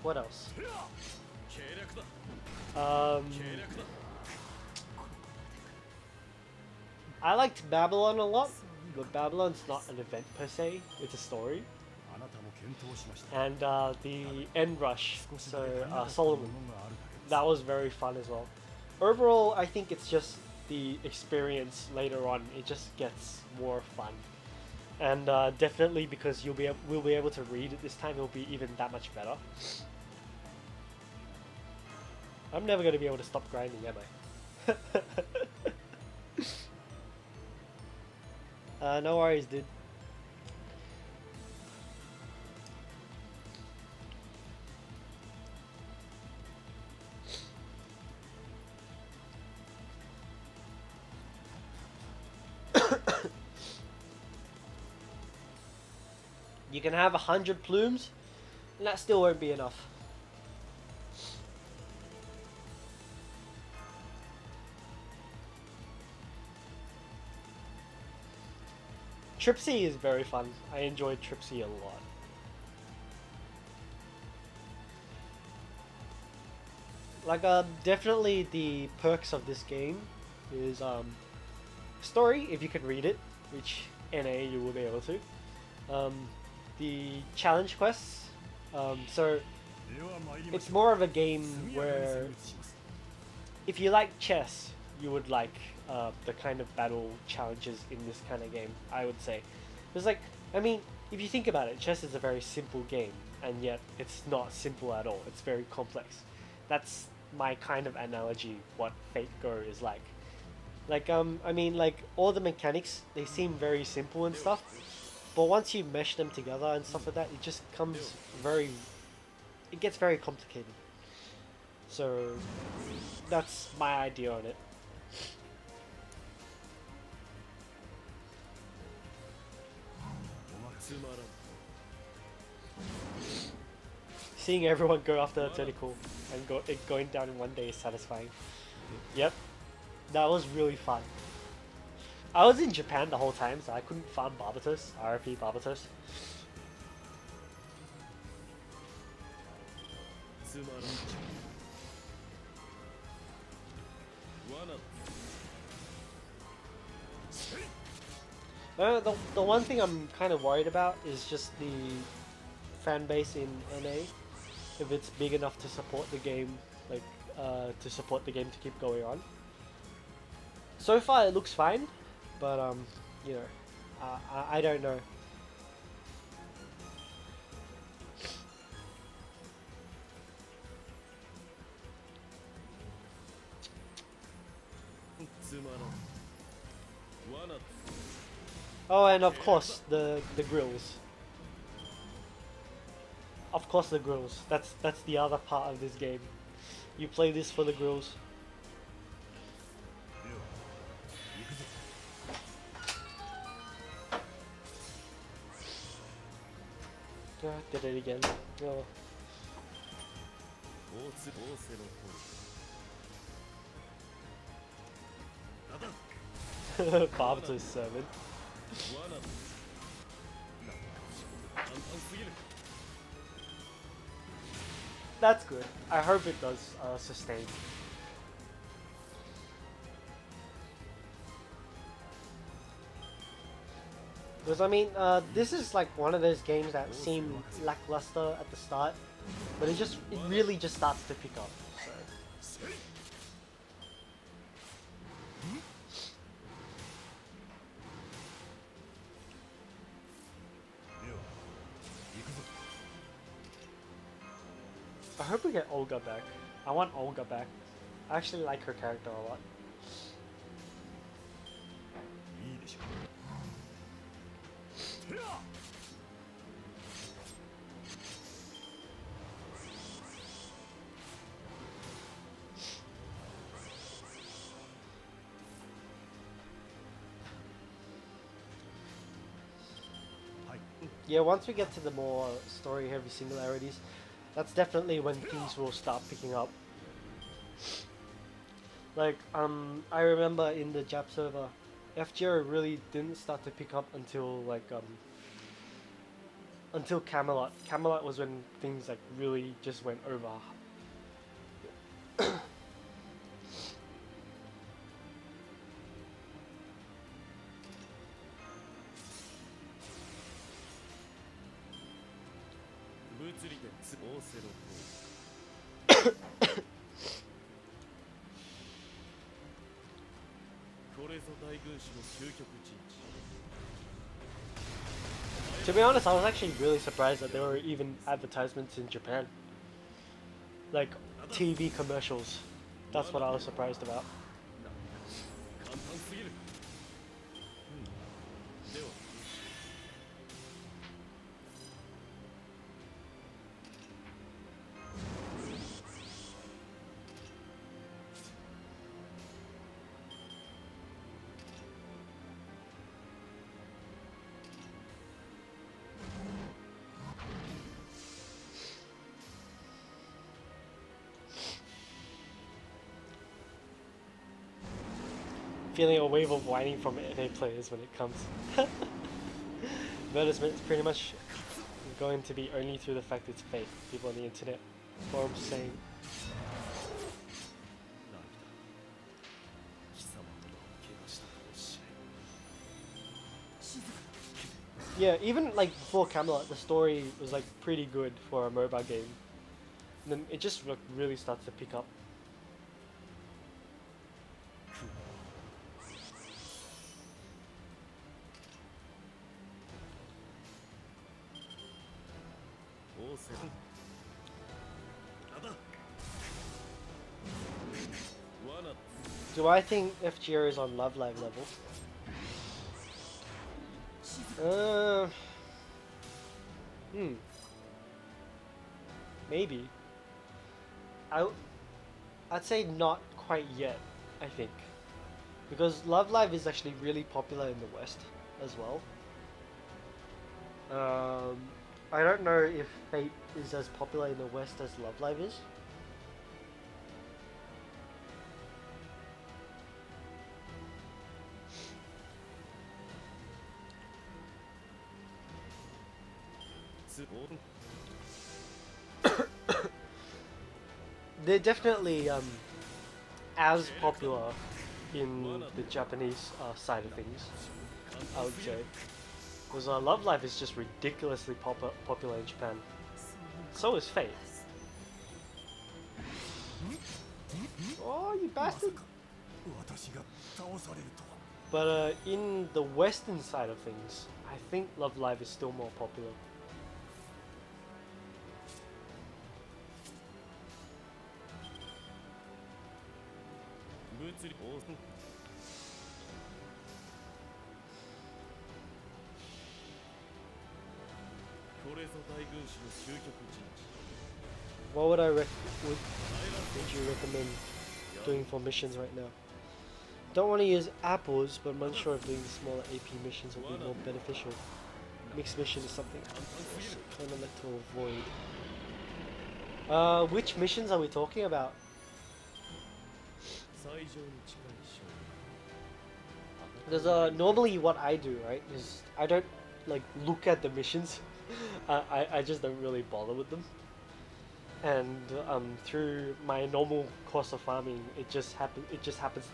What else? I liked Babylon a lot, but Babylon's not an event per se, it's a story. And the End Rush, so Solomon, that was very fun as well. Overall, I think it's just the experience later on, it just gets more fun. And definitely because we'll be able to read it this time, it'll be even that much better. I'm never going to be able to stop grinding, am I? No worries, dude. You can have 100 plumes, and that still won't be enough. Tripsy is very fun. I enjoyed Tripsy a lot. Like, definitely the perks of this game is story, if you can read it, which NA you will be able to. The challenge quests, so it's more of a game where if you like chess, you would like the kind of battle challenges in this kind of game, I would say. It's like, I mean, if you think about it, chess is a very simple game, and yet it's not simple at all. It's very complex. That's my kind of analogy what Fate Go is like. Like, I mean, like, all the mechanics, they seem very simple and stuff, but once you mesh them together and stuff like that, it just comes it gets very complicated. So, that's my idea on it. Seeing everyone go after a tentacle and it going down in one day is satisfying. Yep, that was really fun. I was in Japan the whole time, so I couldn't farm Barbatos, RP Barbatos. The one thing I'm kind of worried about is just the fan base in NA. If it's big enough to support the game, like to support the game to keep going on. So far it looks fine, but you know, I don't know. Oh, and of course the grills. Of course the grills. That's the other part of this game. You play this for the grills. Did it again. Oh. Bob to 7. That's good. I hope it does sustain. Because I mean, this is like one of those games that seemed lackluster at the start, but it really just starts to pick up. So. I hope we get Olga back. I want Olga back. I actually like her character a lot. Yeah, once we get to the more story-heavy similarities, that's definitely when things will start picking up. Like, I remember in the Jap server, F-Zero really didn't start to pick up until like until Camelot. Camelot was when things like really just went over. To be honest, I was actually really surprised that there were even advertisements in Japan. Like, TV commercials. That's what I was surprised about. Feeling a wave of whining from NA players when it comes. Advertisement is pretty much going to be only through the fact it's fake. People on the internet forums saying. Yeah, even like before Camelot, the story was like pretty good for a mobile game. And then it just like, really starts to pick up. Do I think F-Zero is on Love Live level? Maybe. I'd say not quite yet, I think. Because Love Live is actually really popular in the West as well. I don't know if Fate is as popular in the West as Love Live is. They're definitely as popular in the Japanese side of things, I would say. Because Love Live is just ridiculously popular in Japan. So is Fate. Oh, you bastard! 私が倒されるとは。 But in the Western side of things, I think Love Live is still more popular. What would would you recommend doing for missions right now? Don't want to use apples, but I'm unsure if doing smaller AP missions will be more beneficial. Mixed mission is something I kind of like to avoid. Which missions are we talking about? Because normally what I do, right, is I don't like look at the missions. I just don't really bother with them. And through my normal course of farming, it just happens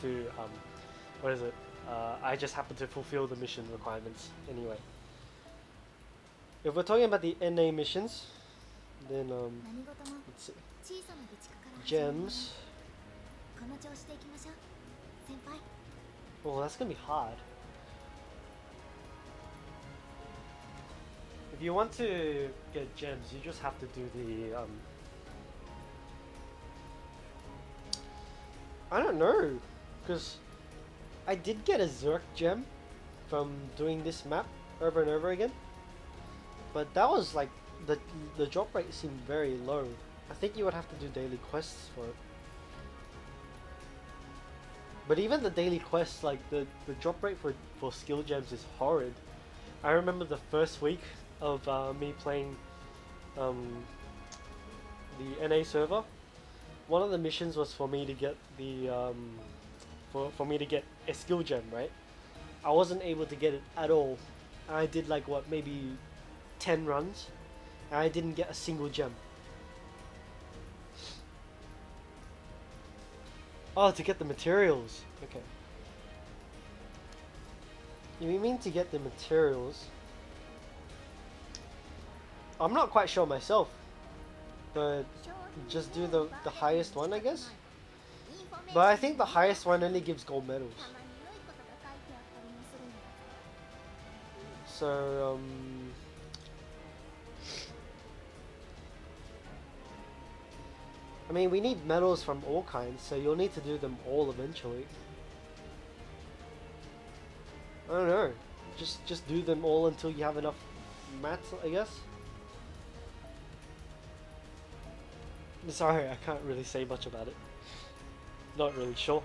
to what is it? I just happen to fulfill the mission requirements anyway. If we're talking about the NA missions, then let's see. Gems. Oh, that's gonna be hard. If you want to get gems, you just have to do the I don't know, because I did get a Zerk gem from doing this map over and over again, but that was like the drop rate seemed very low. I think you would have to do daily quests for it. But even the daily quests, like the drop rate for skill gems is horrid. I remember the first week of me playing the NA server. One of the missions was for me to get the for me to get a skill gem, right? I wasn't able to get it at all. I did like what, maybe 10 runs, and I didn't get a single gem. Oh, to get the materials. Okay. You mean to get the materials? I'm not quite sure myself, but just do the highest one, I guess. But I think the highest one only gives gold medals. So I mean, we need medals from all kinds, so you'll need to do them all eventually. I don't know. Just do them all until you have enough mats, I guess. Sorry, I can't really say much about it. Not really sure.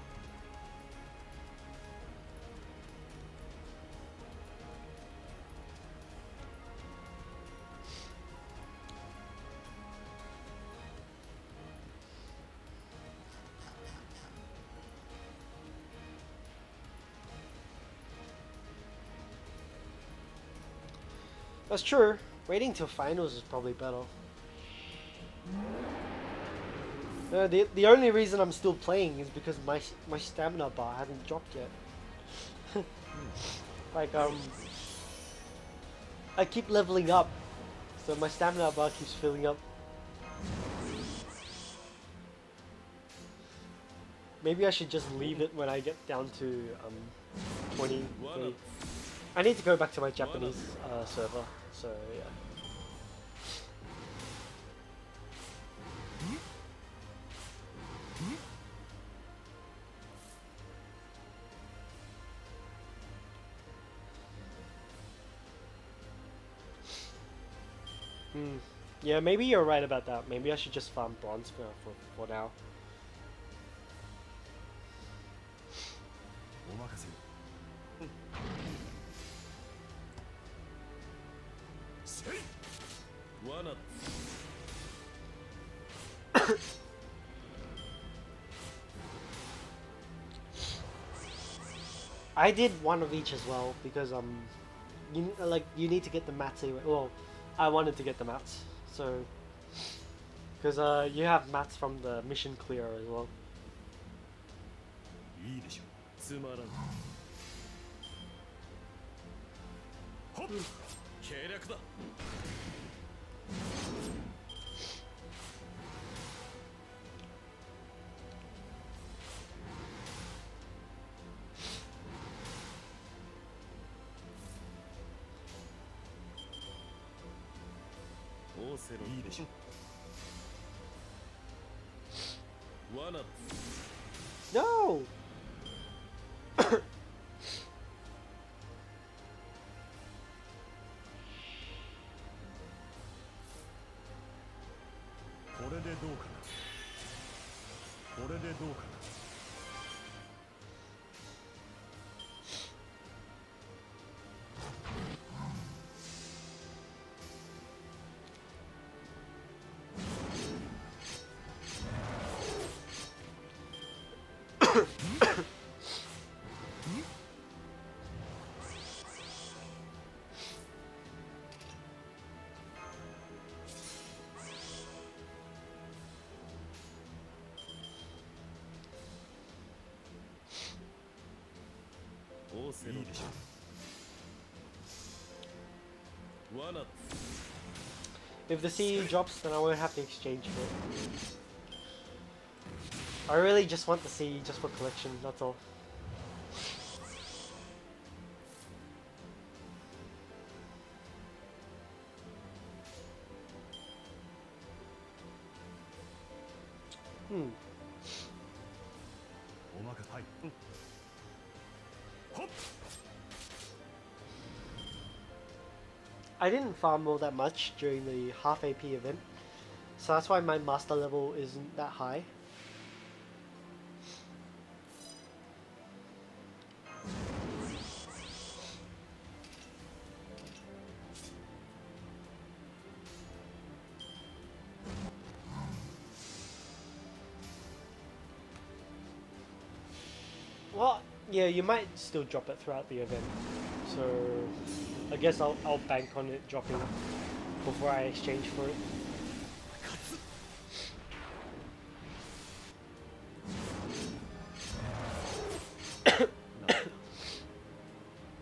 That's true. Waiting till finals is probably better. The only reason I'm still playing is because my stamina bar hasn't dropped yet. Like I keep leveling up, so my stamina bar keeps filling up. Maybe I should just leave it when I get down to 20. 30. I need to go back to my Japanese server, so yeah. Yeah, maybe you're right about that. Maybe I should just farm bronze for now. I did one of each as well because you need to get the mats anyway. Well, I wanted to get the mats, so because you have mats from the mission clear as well. いいでしょう。つまらん。ほっ、計略だ。オーセロいいでしょう。罠だ。 No! これでどうかな。これでどうかな。オーセロいいでしょう。罠だ。 If the CE drops, then I won't have to exchange for it. I really just want the CE just for collection, that's all. Hmm. おまかはい。ほっ。 I didn't farm all that much during the half AP event, so that's why my master level isn't that high. Well, yeah, you might still drop it throughout the event, so I guess I'll bank on it dropping before I exchange for it.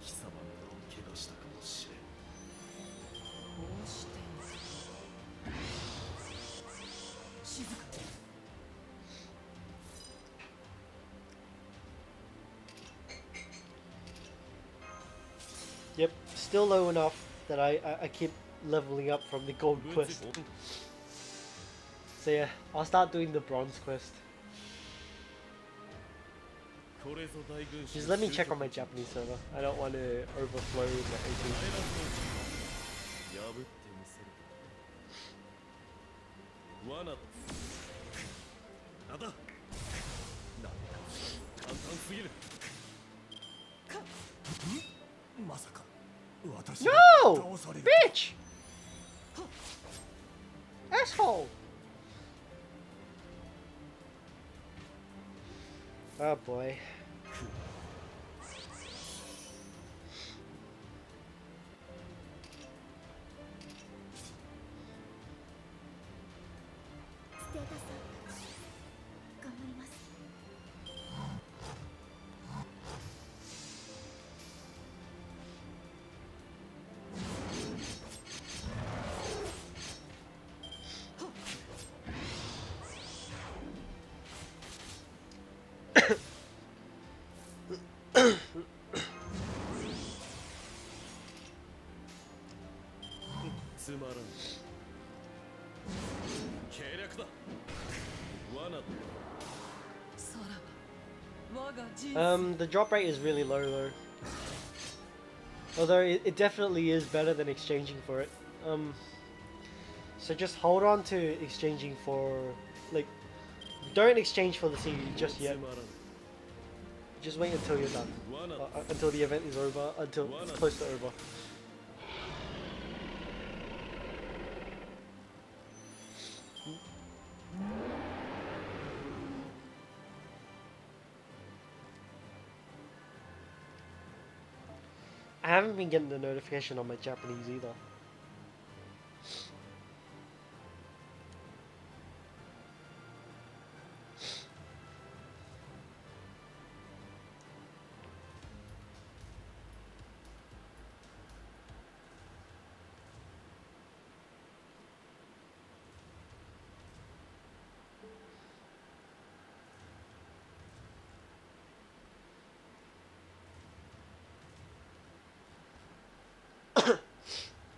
貴様の名を怪我したかもしれん。こうして静かに。 Yep, still low enough that I keep leveling up from the gold quest. So yeah, I'll start doing the bronze quest. これぞ大軍師 Just let me check on my Japanese server. I don't want to overflow my AP. 破ってみせる。罠だ。なんだ。なんだ。簡単すぎる。まさか私が No! 倒される。 Bitch! Asshole! Oh boy. ステータスアップ頑張ります つまらん。計略だ。罠だ。さらば我が人生。 The drop rate is really low though. Although it definitely is better than exchanging for it. So just hold on to exchanging for, like, don't exchange for the CE just yet. つまらん。 Just wait until you're done. 罠だ。 Until the event is over, until it's close to over. I haven't been getting the notification on my Japanese either.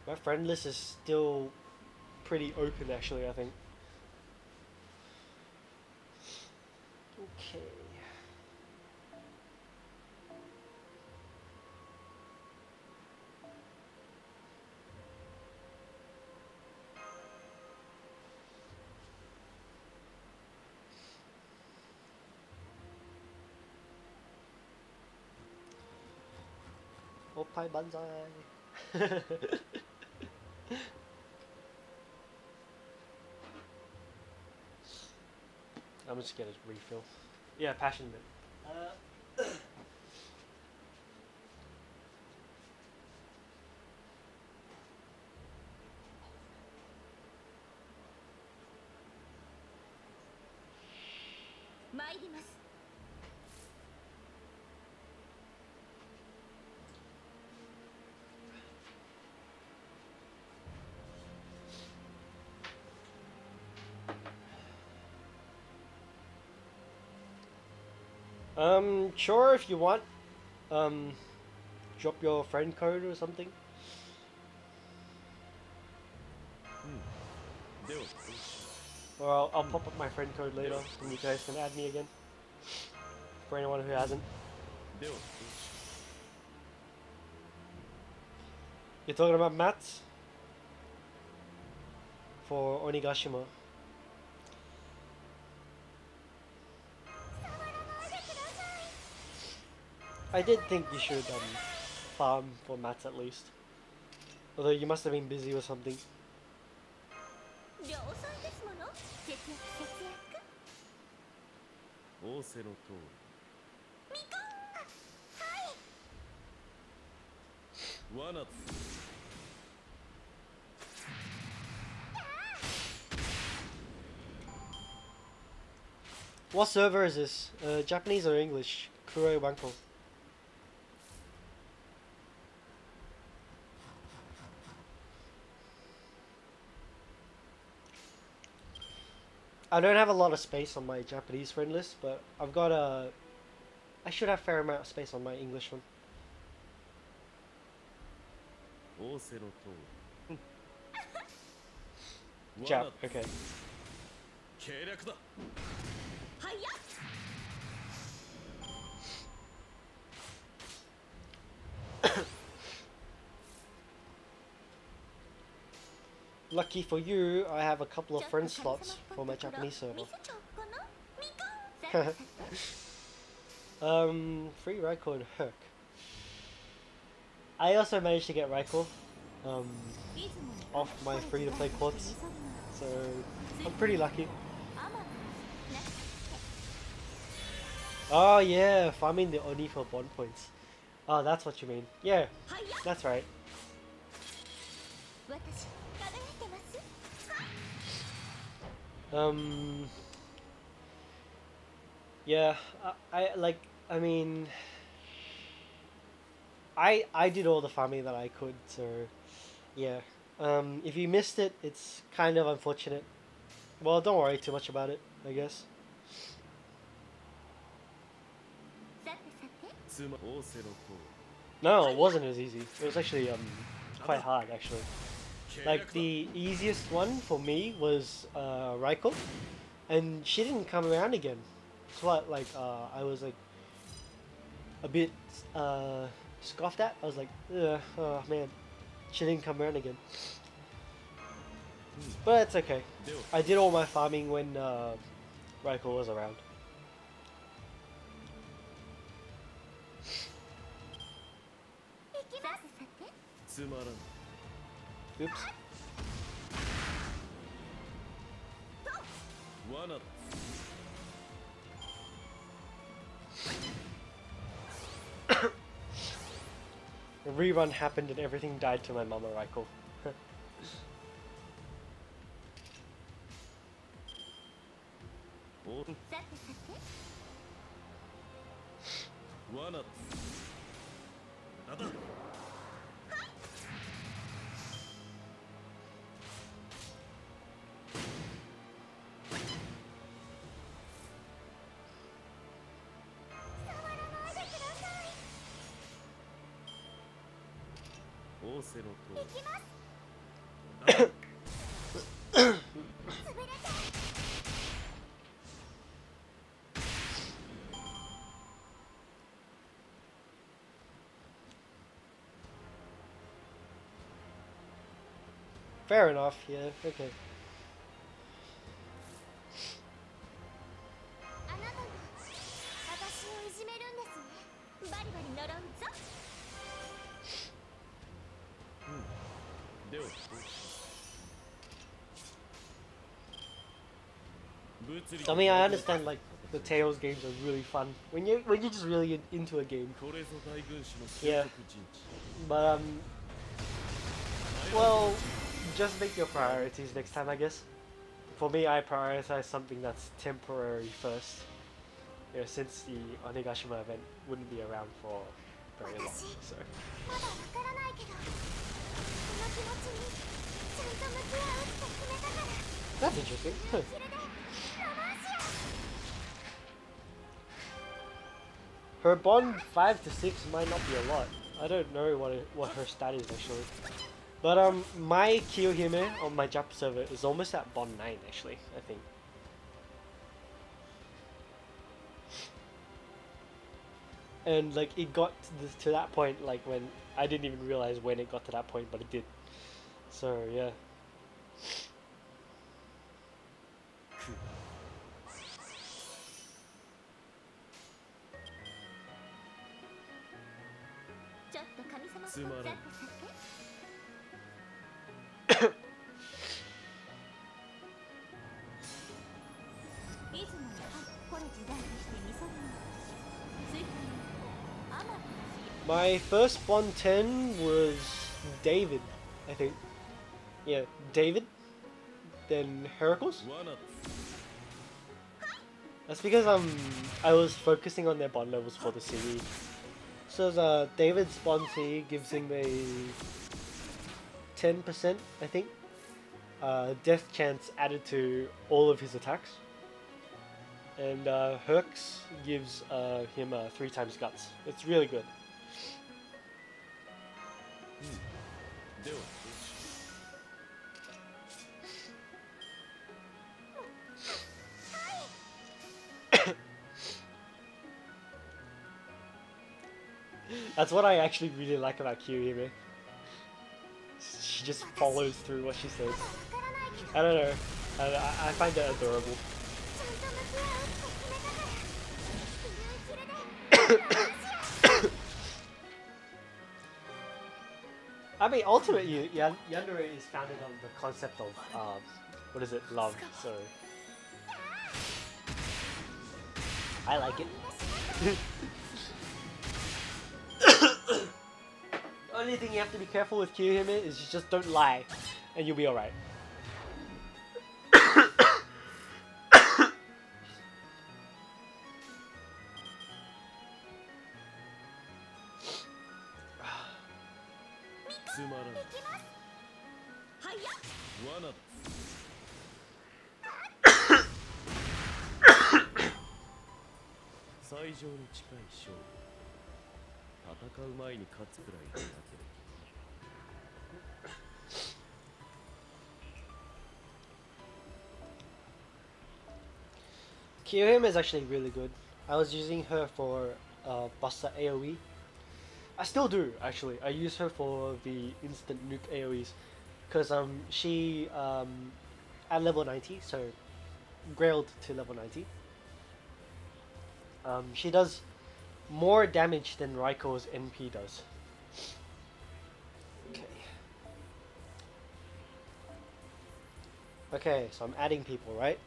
My friend list is still pretty open, actually, I think. Okay. Oppai Banzai. I'm just gonna refill. Yeah, passion bit.参ります。 Sure, if you want. Drop your friend code or something. では Or I'll pop up my friend code later and you guys can add me again. For anyone who hasn't. では You're talking about mats? For Onigashima. I did think you should farm for mats at least. Although you must have been busy or something. 量産ですもの。節約節約。仰せの通みかん。はい。り罠だ What server is this? Japanese or English? Kuro Banko. I don't have a lot of space on my Japanese friend list, but I've got a... I should have a fair amount of space on my English one. 仰せの通り Jap, 罠だ okay. 計略だ はいや。 Lucky for you, I have a couple of friend slots for my Japanese server. 見せちゃおうかな。みかん。さてさて。 Free Raiko and Herc. I also managed to get Raiko off my free-to-play quads, so I'm pretty lucky. Oh yeah, farming the Oni for bond points. Oh, that's what you mean. Yeah, that's right. 私輝いてます。 Yeah, I mean, I did all the farming that I could, so yeah. If you missed it, it's kind of unfortunate. Well, don't worry too much about it, I guess. さてさて。 つま仰せの通 No, it wasn't as easy. It was actually quite hard actually. り Like the easiest one for me was Raiko, and she didn't come around again. So what? Like I was like a bit scoffed at. I was like, ugh, oh man, she didn't come around again. But it's okay. では I did all my farming when Raiko was around. 行きます。さてさて。つまらん Oops. 罠だ A rerun happened and everything died to my mama Raiko. おさてさて。 罠だなんだ 仰せの通り 行きます。Fair enough, yeah, okay. あなたが私をいじめるんですね。バリバリ呪うぞ。では物理 I mean, I understand like the Tales games are really fun when you're just really into a game. これぞ大軍師の Yeah. 聖徳陣地 But well, just make your priorities next time, I guess. For me, I prioritize something that's temporary first. You know, since the Onigashima event wouldn't be around for very long, so. まだわからないけど、その気持ちにちゃんと向き合うって決めたから。 That's interesting. キルでロマンシア。 Her bond 5 to 6 might not be a lot. I don't know what her stat is actually. But my Kiyohime on my Jap server is almost at bond 9 actually, I think. And like it got to that point like when I didn't even realize when it got to that point, but it did. So yeah. ちょっと神様っぽつまらんくざっとさけ。いつもこれ時代としてみそぎのついてアマテ My first bond 10 was David, I think. Yeah, David. Then Heracles. 罠 That's because I was focusing on their bond levels for the CD. So David's bond C gives him a 10%, I think. Death chance added to all of his attacks. And Herx gives him 3 times guts. It's really good. では That's what I actually really like about Kiyohime. She just follows through what she says. I don't know. I find it adorable. ちゃんと向き合うって決めたから。ブルーキルでロマンシア。 I mean, ultimately, Yandere is founded on the concept of, what is it, love, so... I like it. Only thing you have to be careful with Kiyohime is you just don't lie, and you'll be alright. Tsumaran. はいや。罠だ最上に近い勝負戦う前に勝つくらいでなければ Kiyohime is actually really good. I was using her for Buster AoE. I still do, actually. I use her for the instant nuke AoEs. Because she, at level 90, so grailed to level 90. She does more damage than Raiko's NP does. Okay. Okay, so I'm adding people, right?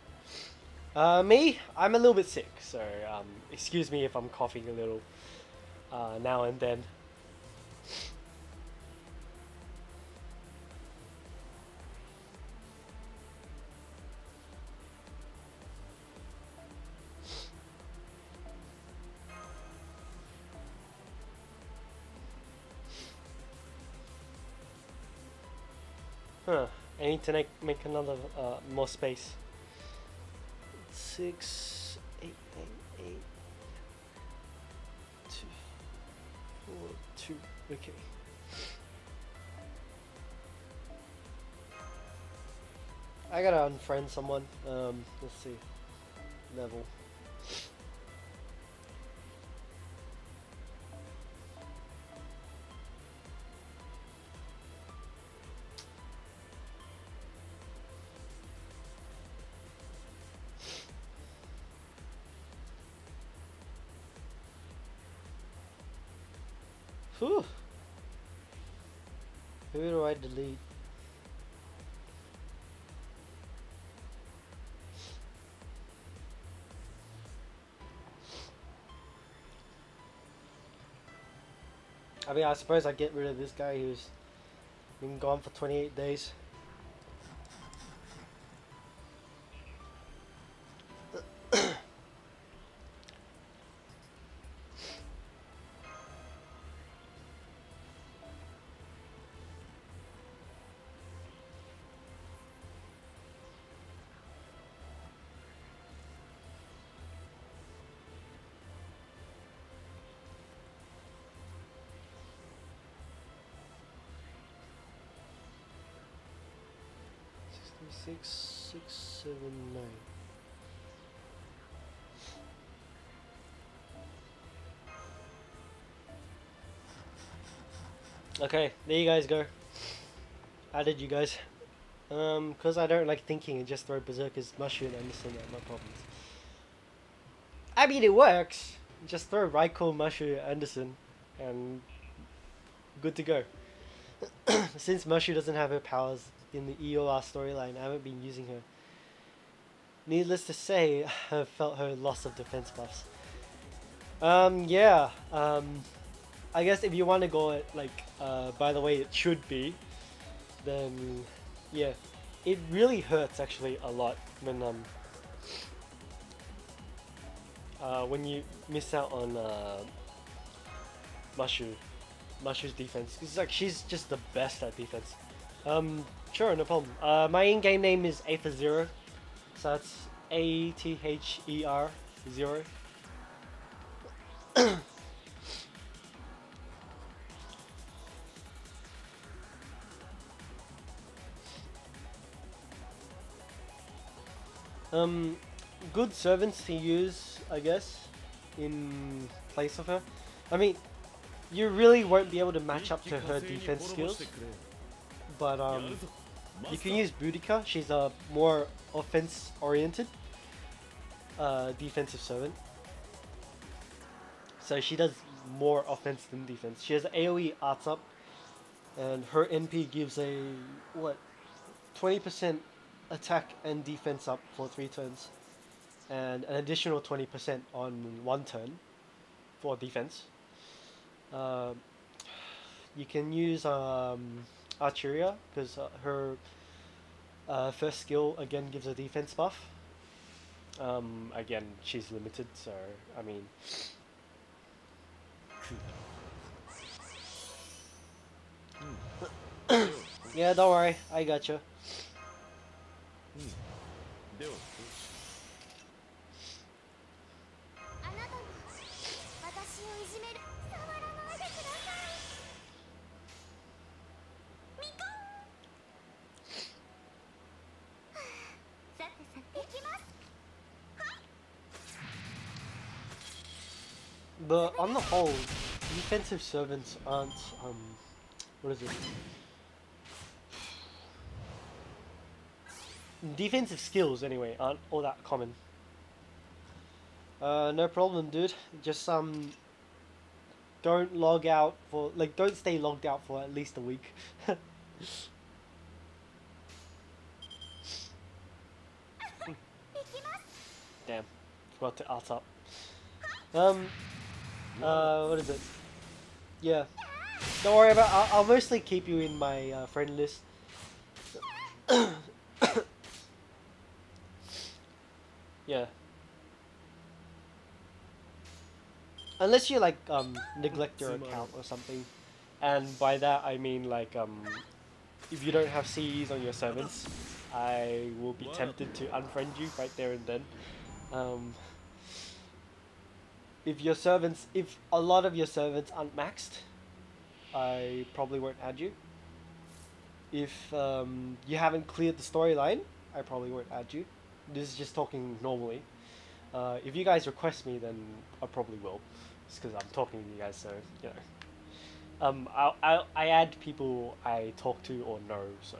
Me, I'm a little bit sick, so excuse me if I'm coughing a little now and then. Huh, I need to make another more space. 6, 8, 9, 8, 2, 4, 2, okay. I gotta unfriend someone. Let's see. Level. Whew. Who do I delete? I mean, I suppose I get rid of this guy who's been gone for 28 days. Six, 7, 9. Okay, there you guys go. Added you guys. Because I don't like thinking and just throw Berserkers, Mushu, and Anderson at my problems. I mean, it works. Just throw Raikou, Mushu, Anderson, and good to go. Since Mushu doesn't have her powers in the EOR storyline, I haven't been using her. Needless to say, I felt her loss of defense buffs. Yeah. I guess if you want to go it like, by the way it should be, then yeah, it really hurts actually a lot when you miss out on Mushu's defense. It's like she's just the best at defense. Sure, no problem. My in-game name is Aether0, so that's ATHER 0. Good servants to use, I guess, in place of her. I mean, you really won't be able to match up to her defense skills, but you can use Boudica. She's a more offense-oriented defensive servant, so she does more offense than defense. She has AoE arts up, and her NP gives a 20% attack and defense up for 3 turns, and an additional 20% on 1 turn for defense. You can use Archeria because her first skill again gives a defense buff. Again, she's limited, so I mean. Yeah, don't worry, I gotcha. ではあなたも私をいじめる触らないでくださいミコンさてさて行きます But on the whole, defensive servants aren't what is it? Defensive skills anyway aren't all that common. No problem, dude. Just don't log out for don't stay logged out for at least a week. Damn, forgot to alt up. What is it? Yeah, don't worry about. I'll mostly keep you in my friend list. Yeah. Unless you like neglect your account or something, and by that I mean like if you don't have CEs on your servants, I will be tempted to unfriend you right there and then. If a lot of your servants aren't maxed, I probably won't add you. If you haven't cleared the storyline, I probably won't add you. This is just talking normally. If you guys request me, then I probably will. It's because I'm talking to you guys, so you know. I add people I talk to or know, so.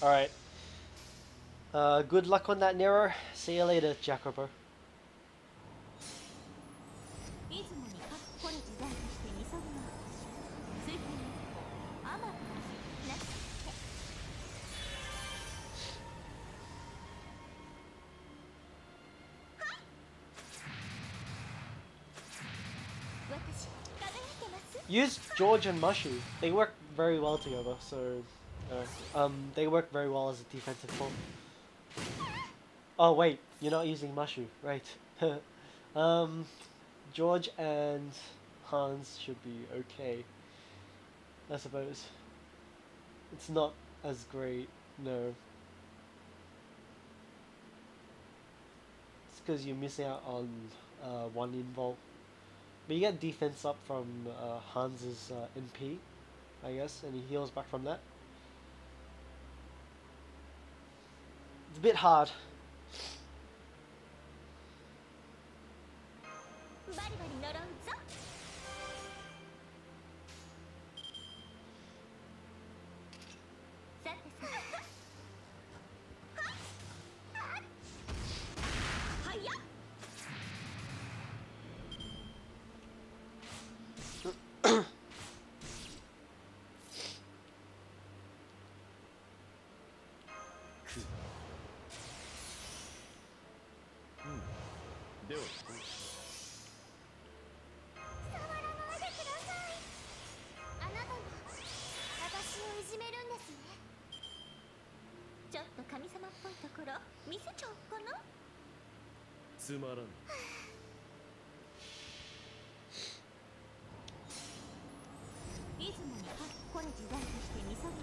All right. Good luck on that, Nero. See you later, Jacobo. 出雲に各これ自在としてみそぎの私追加にあまたなって私輝いてます Use George and Mushu. They work very well together, so they work very well as a defensive form. Oh wait, you're not using Mushu, right? George and Hans should be okay, I suppose. It's not as great, no. It's because you're missing out on one invuln. But you get defense up from Hans's NP, I guess, and he heals back from that. It's a bit hard. バリバリ呪うぞさてさはやっ では触らないでくださいあなたが私をいじめるんですねちょっと神様っぽいところ見せちゃおうかなつまらん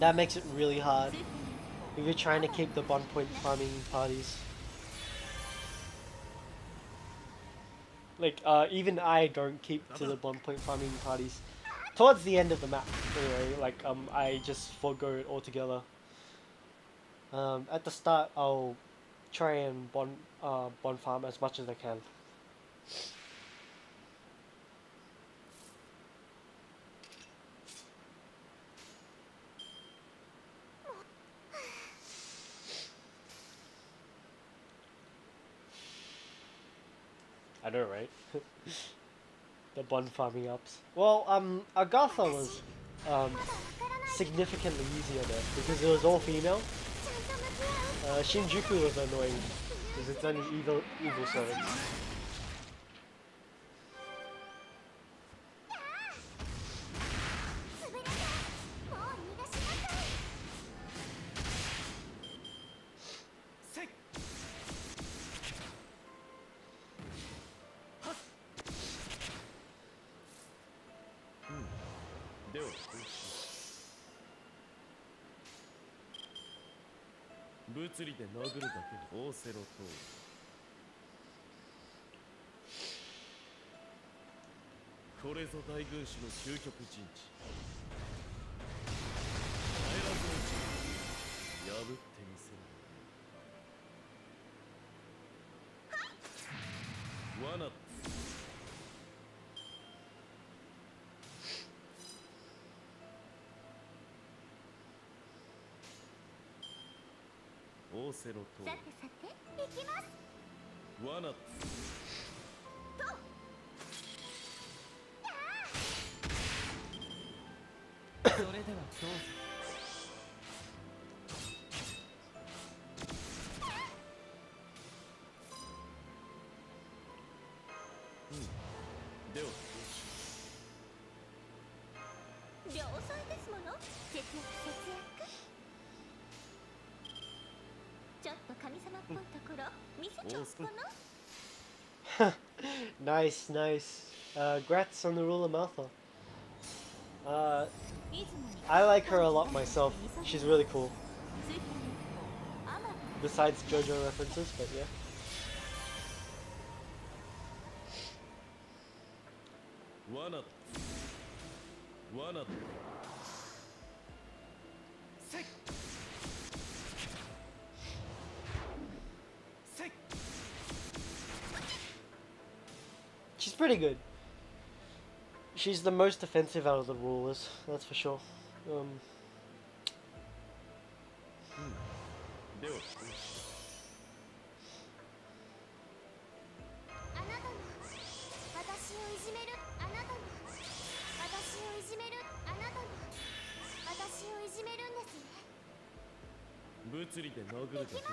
That makes it really hard if you're trying to keep the bond point farming parties. Like, even I don't keep to the bond point farming parties. Towards the end of the map, anyway, like, I just forgo it altogether. At the start, I'll try and bond farm as much as I can. I know, right? The bond farming ups. Well, Agatha was significantly easier there because it was all female. Shinjuku was annoying because it's only evil servants.物理で殴るだけでオーセロとこれぞ大軍師の究極陣地帰らずの地破ってみせる罠オーセロとさてさて行きます罠それではどうぞでは良妻ですもの節約ちょっと神様っぽいところ見せちゃおうかな Nice, nice. Grats on the ruler Maltha. I like her a lot myself. She's really cool. Besides JoJo references, but yeah. 罠だ。せいせい She's pretty good. She's the most defensive out of the rulers, that's for sure. では、あなたも私をいじめるあなたも私をいじめるあなたも私をいじめるんですね。物理で殴るだけの戦い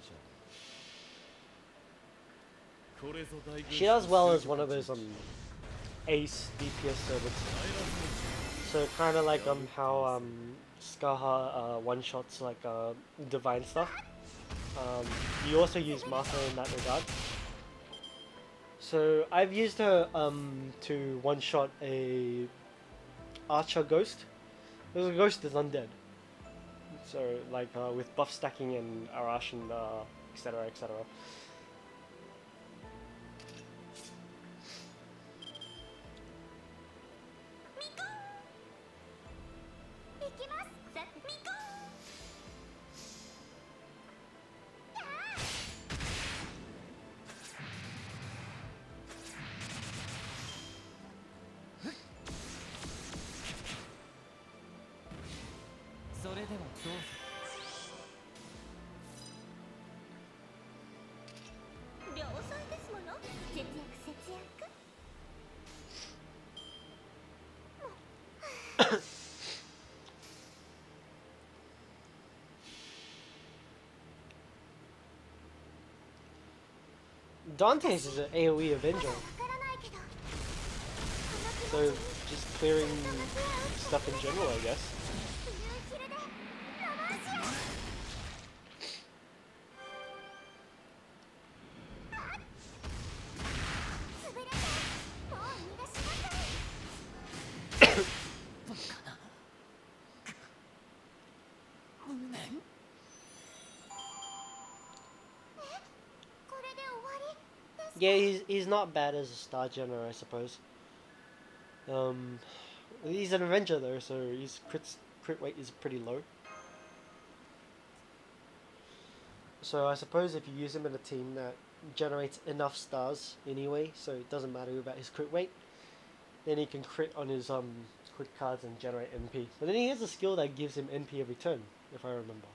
じゃ。これぞ大軍。 She does well as one of those ace DPS servants. So kind of like how Skaha one shots like divine stuff. You also use Martha in that regard. So I've used her to one shot a archer ghost. The ghost is undead. So like with buff stacking and Arash and etc etc. 行きますさてミコそれではどうぞ。良妻ですもの節約節約 Dante's is an AoE Avenger, わからないけど so just clearing stuff in general, I guess. ブルーヒルでロマンシア潰れてもう逃がしなさいバカな。無念。これで終わり Yeah, he's not bad as a star general, I suppose. He's an Avenger though, so his crit rate is pretty low. So I suppose if you use him in a team that generates enough stars anyway, so it doesn't matter about his crit rate, then he can crit on his crit cards and generate NP. But then he has a skill that gives him NP every turn, if I remember.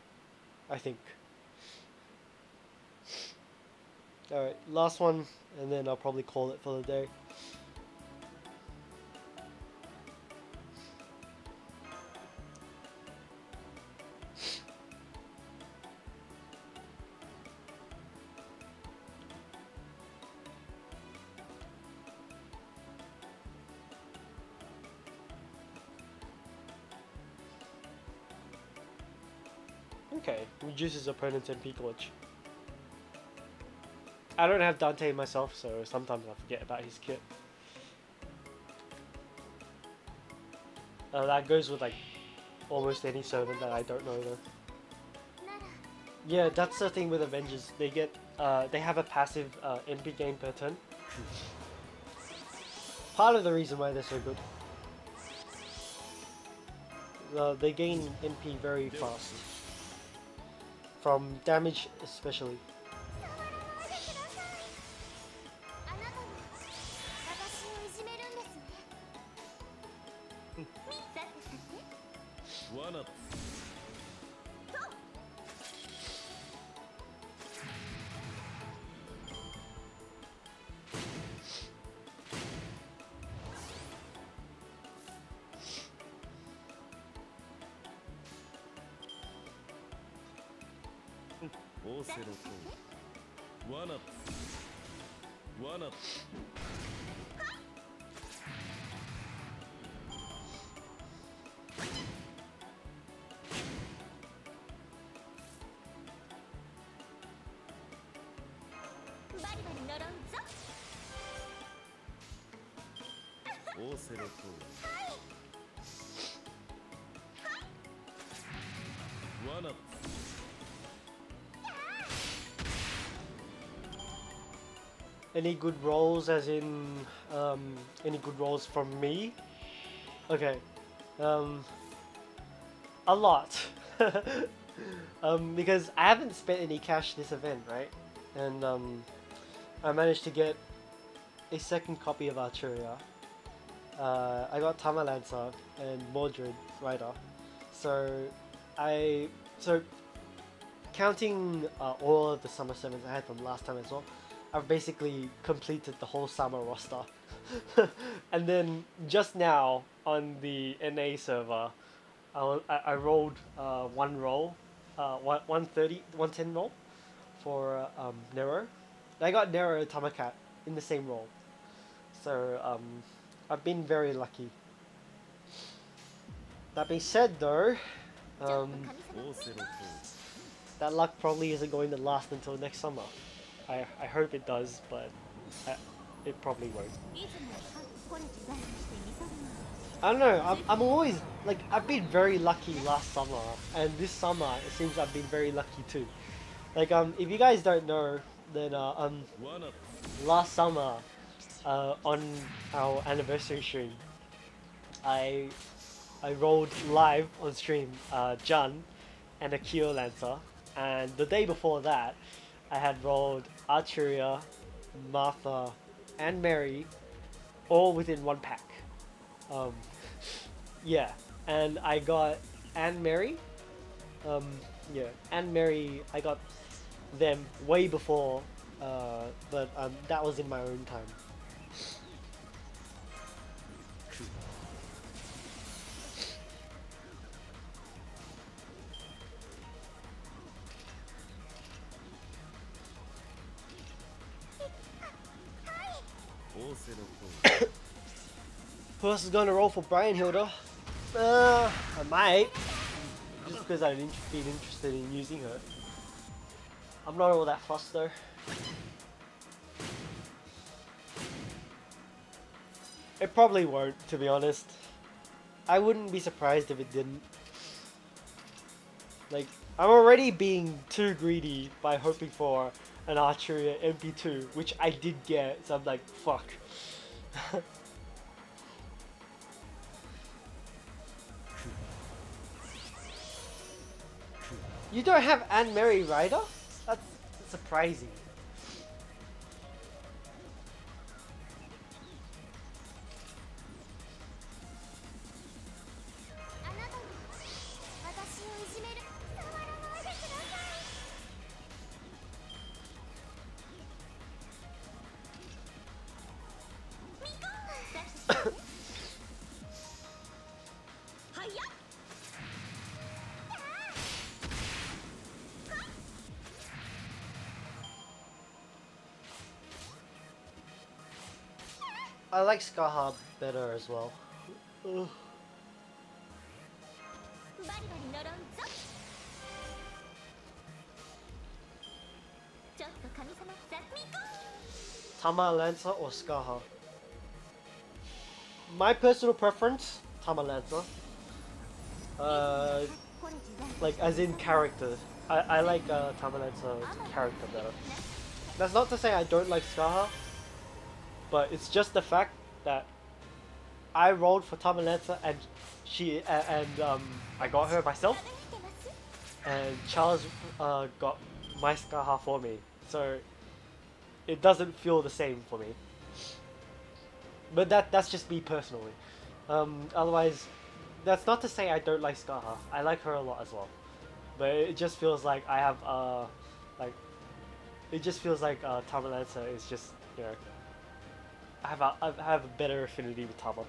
I think. Alright, last one, and then I'll probably call it for the day. Okay, reduces opponent's MP glitch. I don't have Dante myself, so sometimes I forget about his kit. That goes with like almost any servant that I don't know though. なら Yeah, that's the thing with Avengers. They get they have a passive MP gain per turn. Part of the reason why they're so good. They gain MP very fast. From damage especially. あなたも私をいじめるんですねさてさて罠だ。オーセロと罠だ。罠だ。 バリバリ呪うぞオーセロと罠だ。 Any good rolls as in any good rolls from me? Okay. A lot. Because I haven't spent any cash this event, right? And I managed to get a second copy of Arturia. I got Tama Lancer and Mordred Rider. So counting all of the Summer 7s I had from last time as well, I've basically completed the whole summer roster. And then just now on the NA server, I rolled one roll, 110 roll for Nero. I got Nero and Tamakat in the same roll. So I've been very lucky. That being said though, that luck probably isn't going to last until next summer. I hope it does, but it probably won't. I don't know, I'm always, like, I've been very lucky last summer, and this summer it seems I've been very lucky too. Like, if you guys don't know, then last summer, on our anniversary stream, I rolled live on stream Jun and a Kyo Lancer, and the day before that I had rolled Arturia, Martha and Mary all within one pack. Yeah, and I got Anne Mary. Yeah, Anne Mary, I got them way before, but that was in my own time. Who else is going to roll for Brian Hilda? I might, just because I've been interested in using her. I'm not all that fussed though. It probably won't, to be honest. I wouldn't be surprised if it didn't. Like, I'm already being too greedy by hoping for an Arturia MP2, which I did get, so I'm like, fuck. You don't have Anne Mary Rider? That's surprising. I like Skaha better as well. Ugh. Tama Lancer or Skaha? My personal preference, Tama Lancer. Like as in character. I like Tama Lancer's character better. That's not to say I don't like Skaha, but it's just the fact that I rolled for Tama Lancer and I got her myself, and Charles got my Skaha for me, so it doesn't feel the same for me. But that's just me personally. Otherwise, that's not to say I don't like Skaha. I like her a lot as well, but it just feels like I have it just feels like Tama Lancer is just, you know, I have a better affinity with Tama.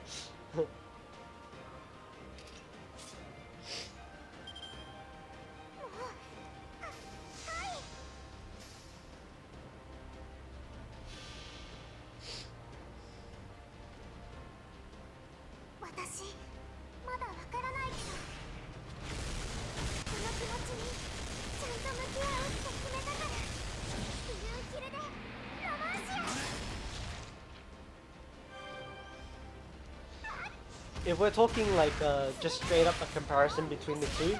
If we're talking like just straight up a comparison between the two,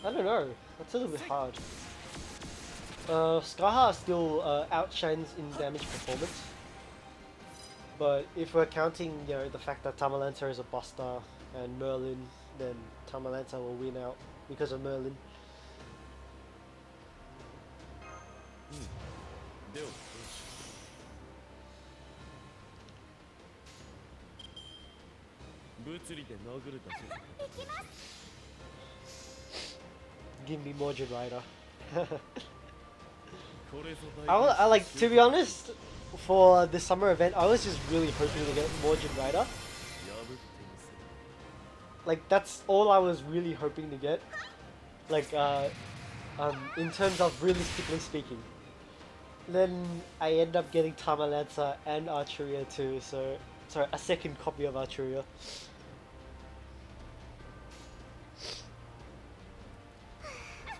I don't know. That's a little bit hard. Skaha still outshines in damage performance, But if we're counting, you know, the fact that Tamalanta is a buster and Merlin, then Tamalanta will win out because of Merlin. では物理で殴るだけだ。 Give me Morgan Rider. これぞ I like, to be honest, for the summer event, I was just really hoping to get Morgan Rider. 破ってみせる。 Like, that's all I was really hoping to get. Like, in terms of realistically speaking. Then I end up getting Tamalanta and Archeria too, so sorry, a second copy of Archeria.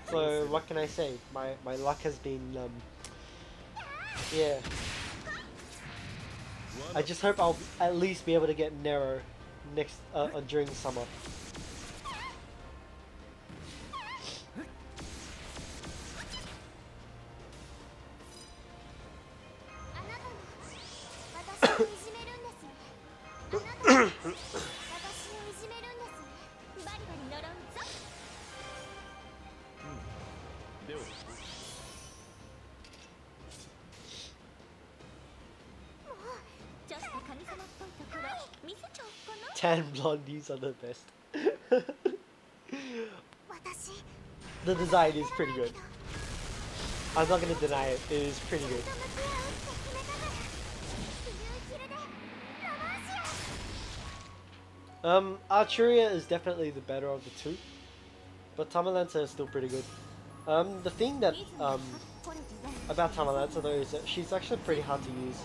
So what can I say? My luck has been yeah. I just hope I'll at least be able to get Nero next during summer. Tan blondies are the best. The design is pretty good. I'm not gonna deny it. It is pretty good. Archeria is definitely the better of the two, but Tamalanta is still pretty good. The thing that about Tamalanta though is that she's actually pretty hard to use.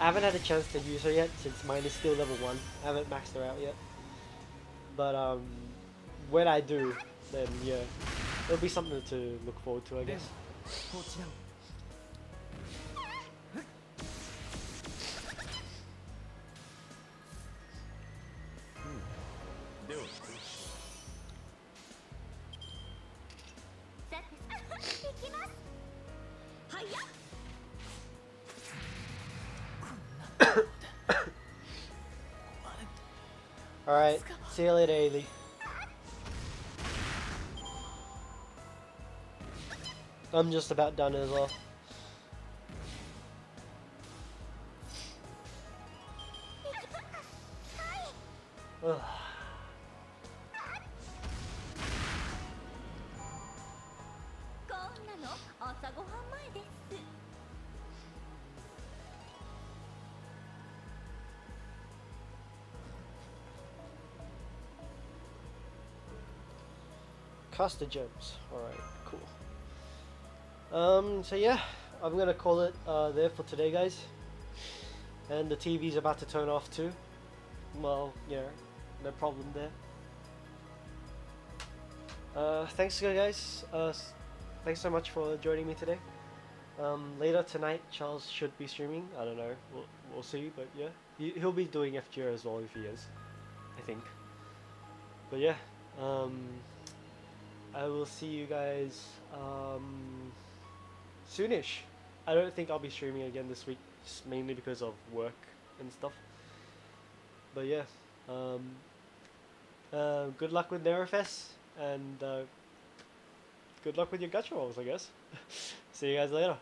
I haven't had a chance to use her yet since mine is still level 1. I haven't maxed her out yet. But when I do, then yeah, it'll be something to look forward to, I guess. Alright, see you later, Ailey. I'm just about done as well. Ugh. Caster gems. Alright, cool. So yeah, I'm gonna call it there for today, guys. And the TV's about to turn off too. Well, yeah, no problem there. Thanks guys. Thanks so much for joining me today. Later tonight, Charles should be streaming. I don't know. We'll see, but yeah, he'll be doing FGR as well if he is, I think. But yeah, I will see you guys soonish. I don't think I'll be streaming again this week, just mainly because of work and stuff. But yeah, good luck with Nerofest, and good luck with your gacha rolls, I guess. See you guys later.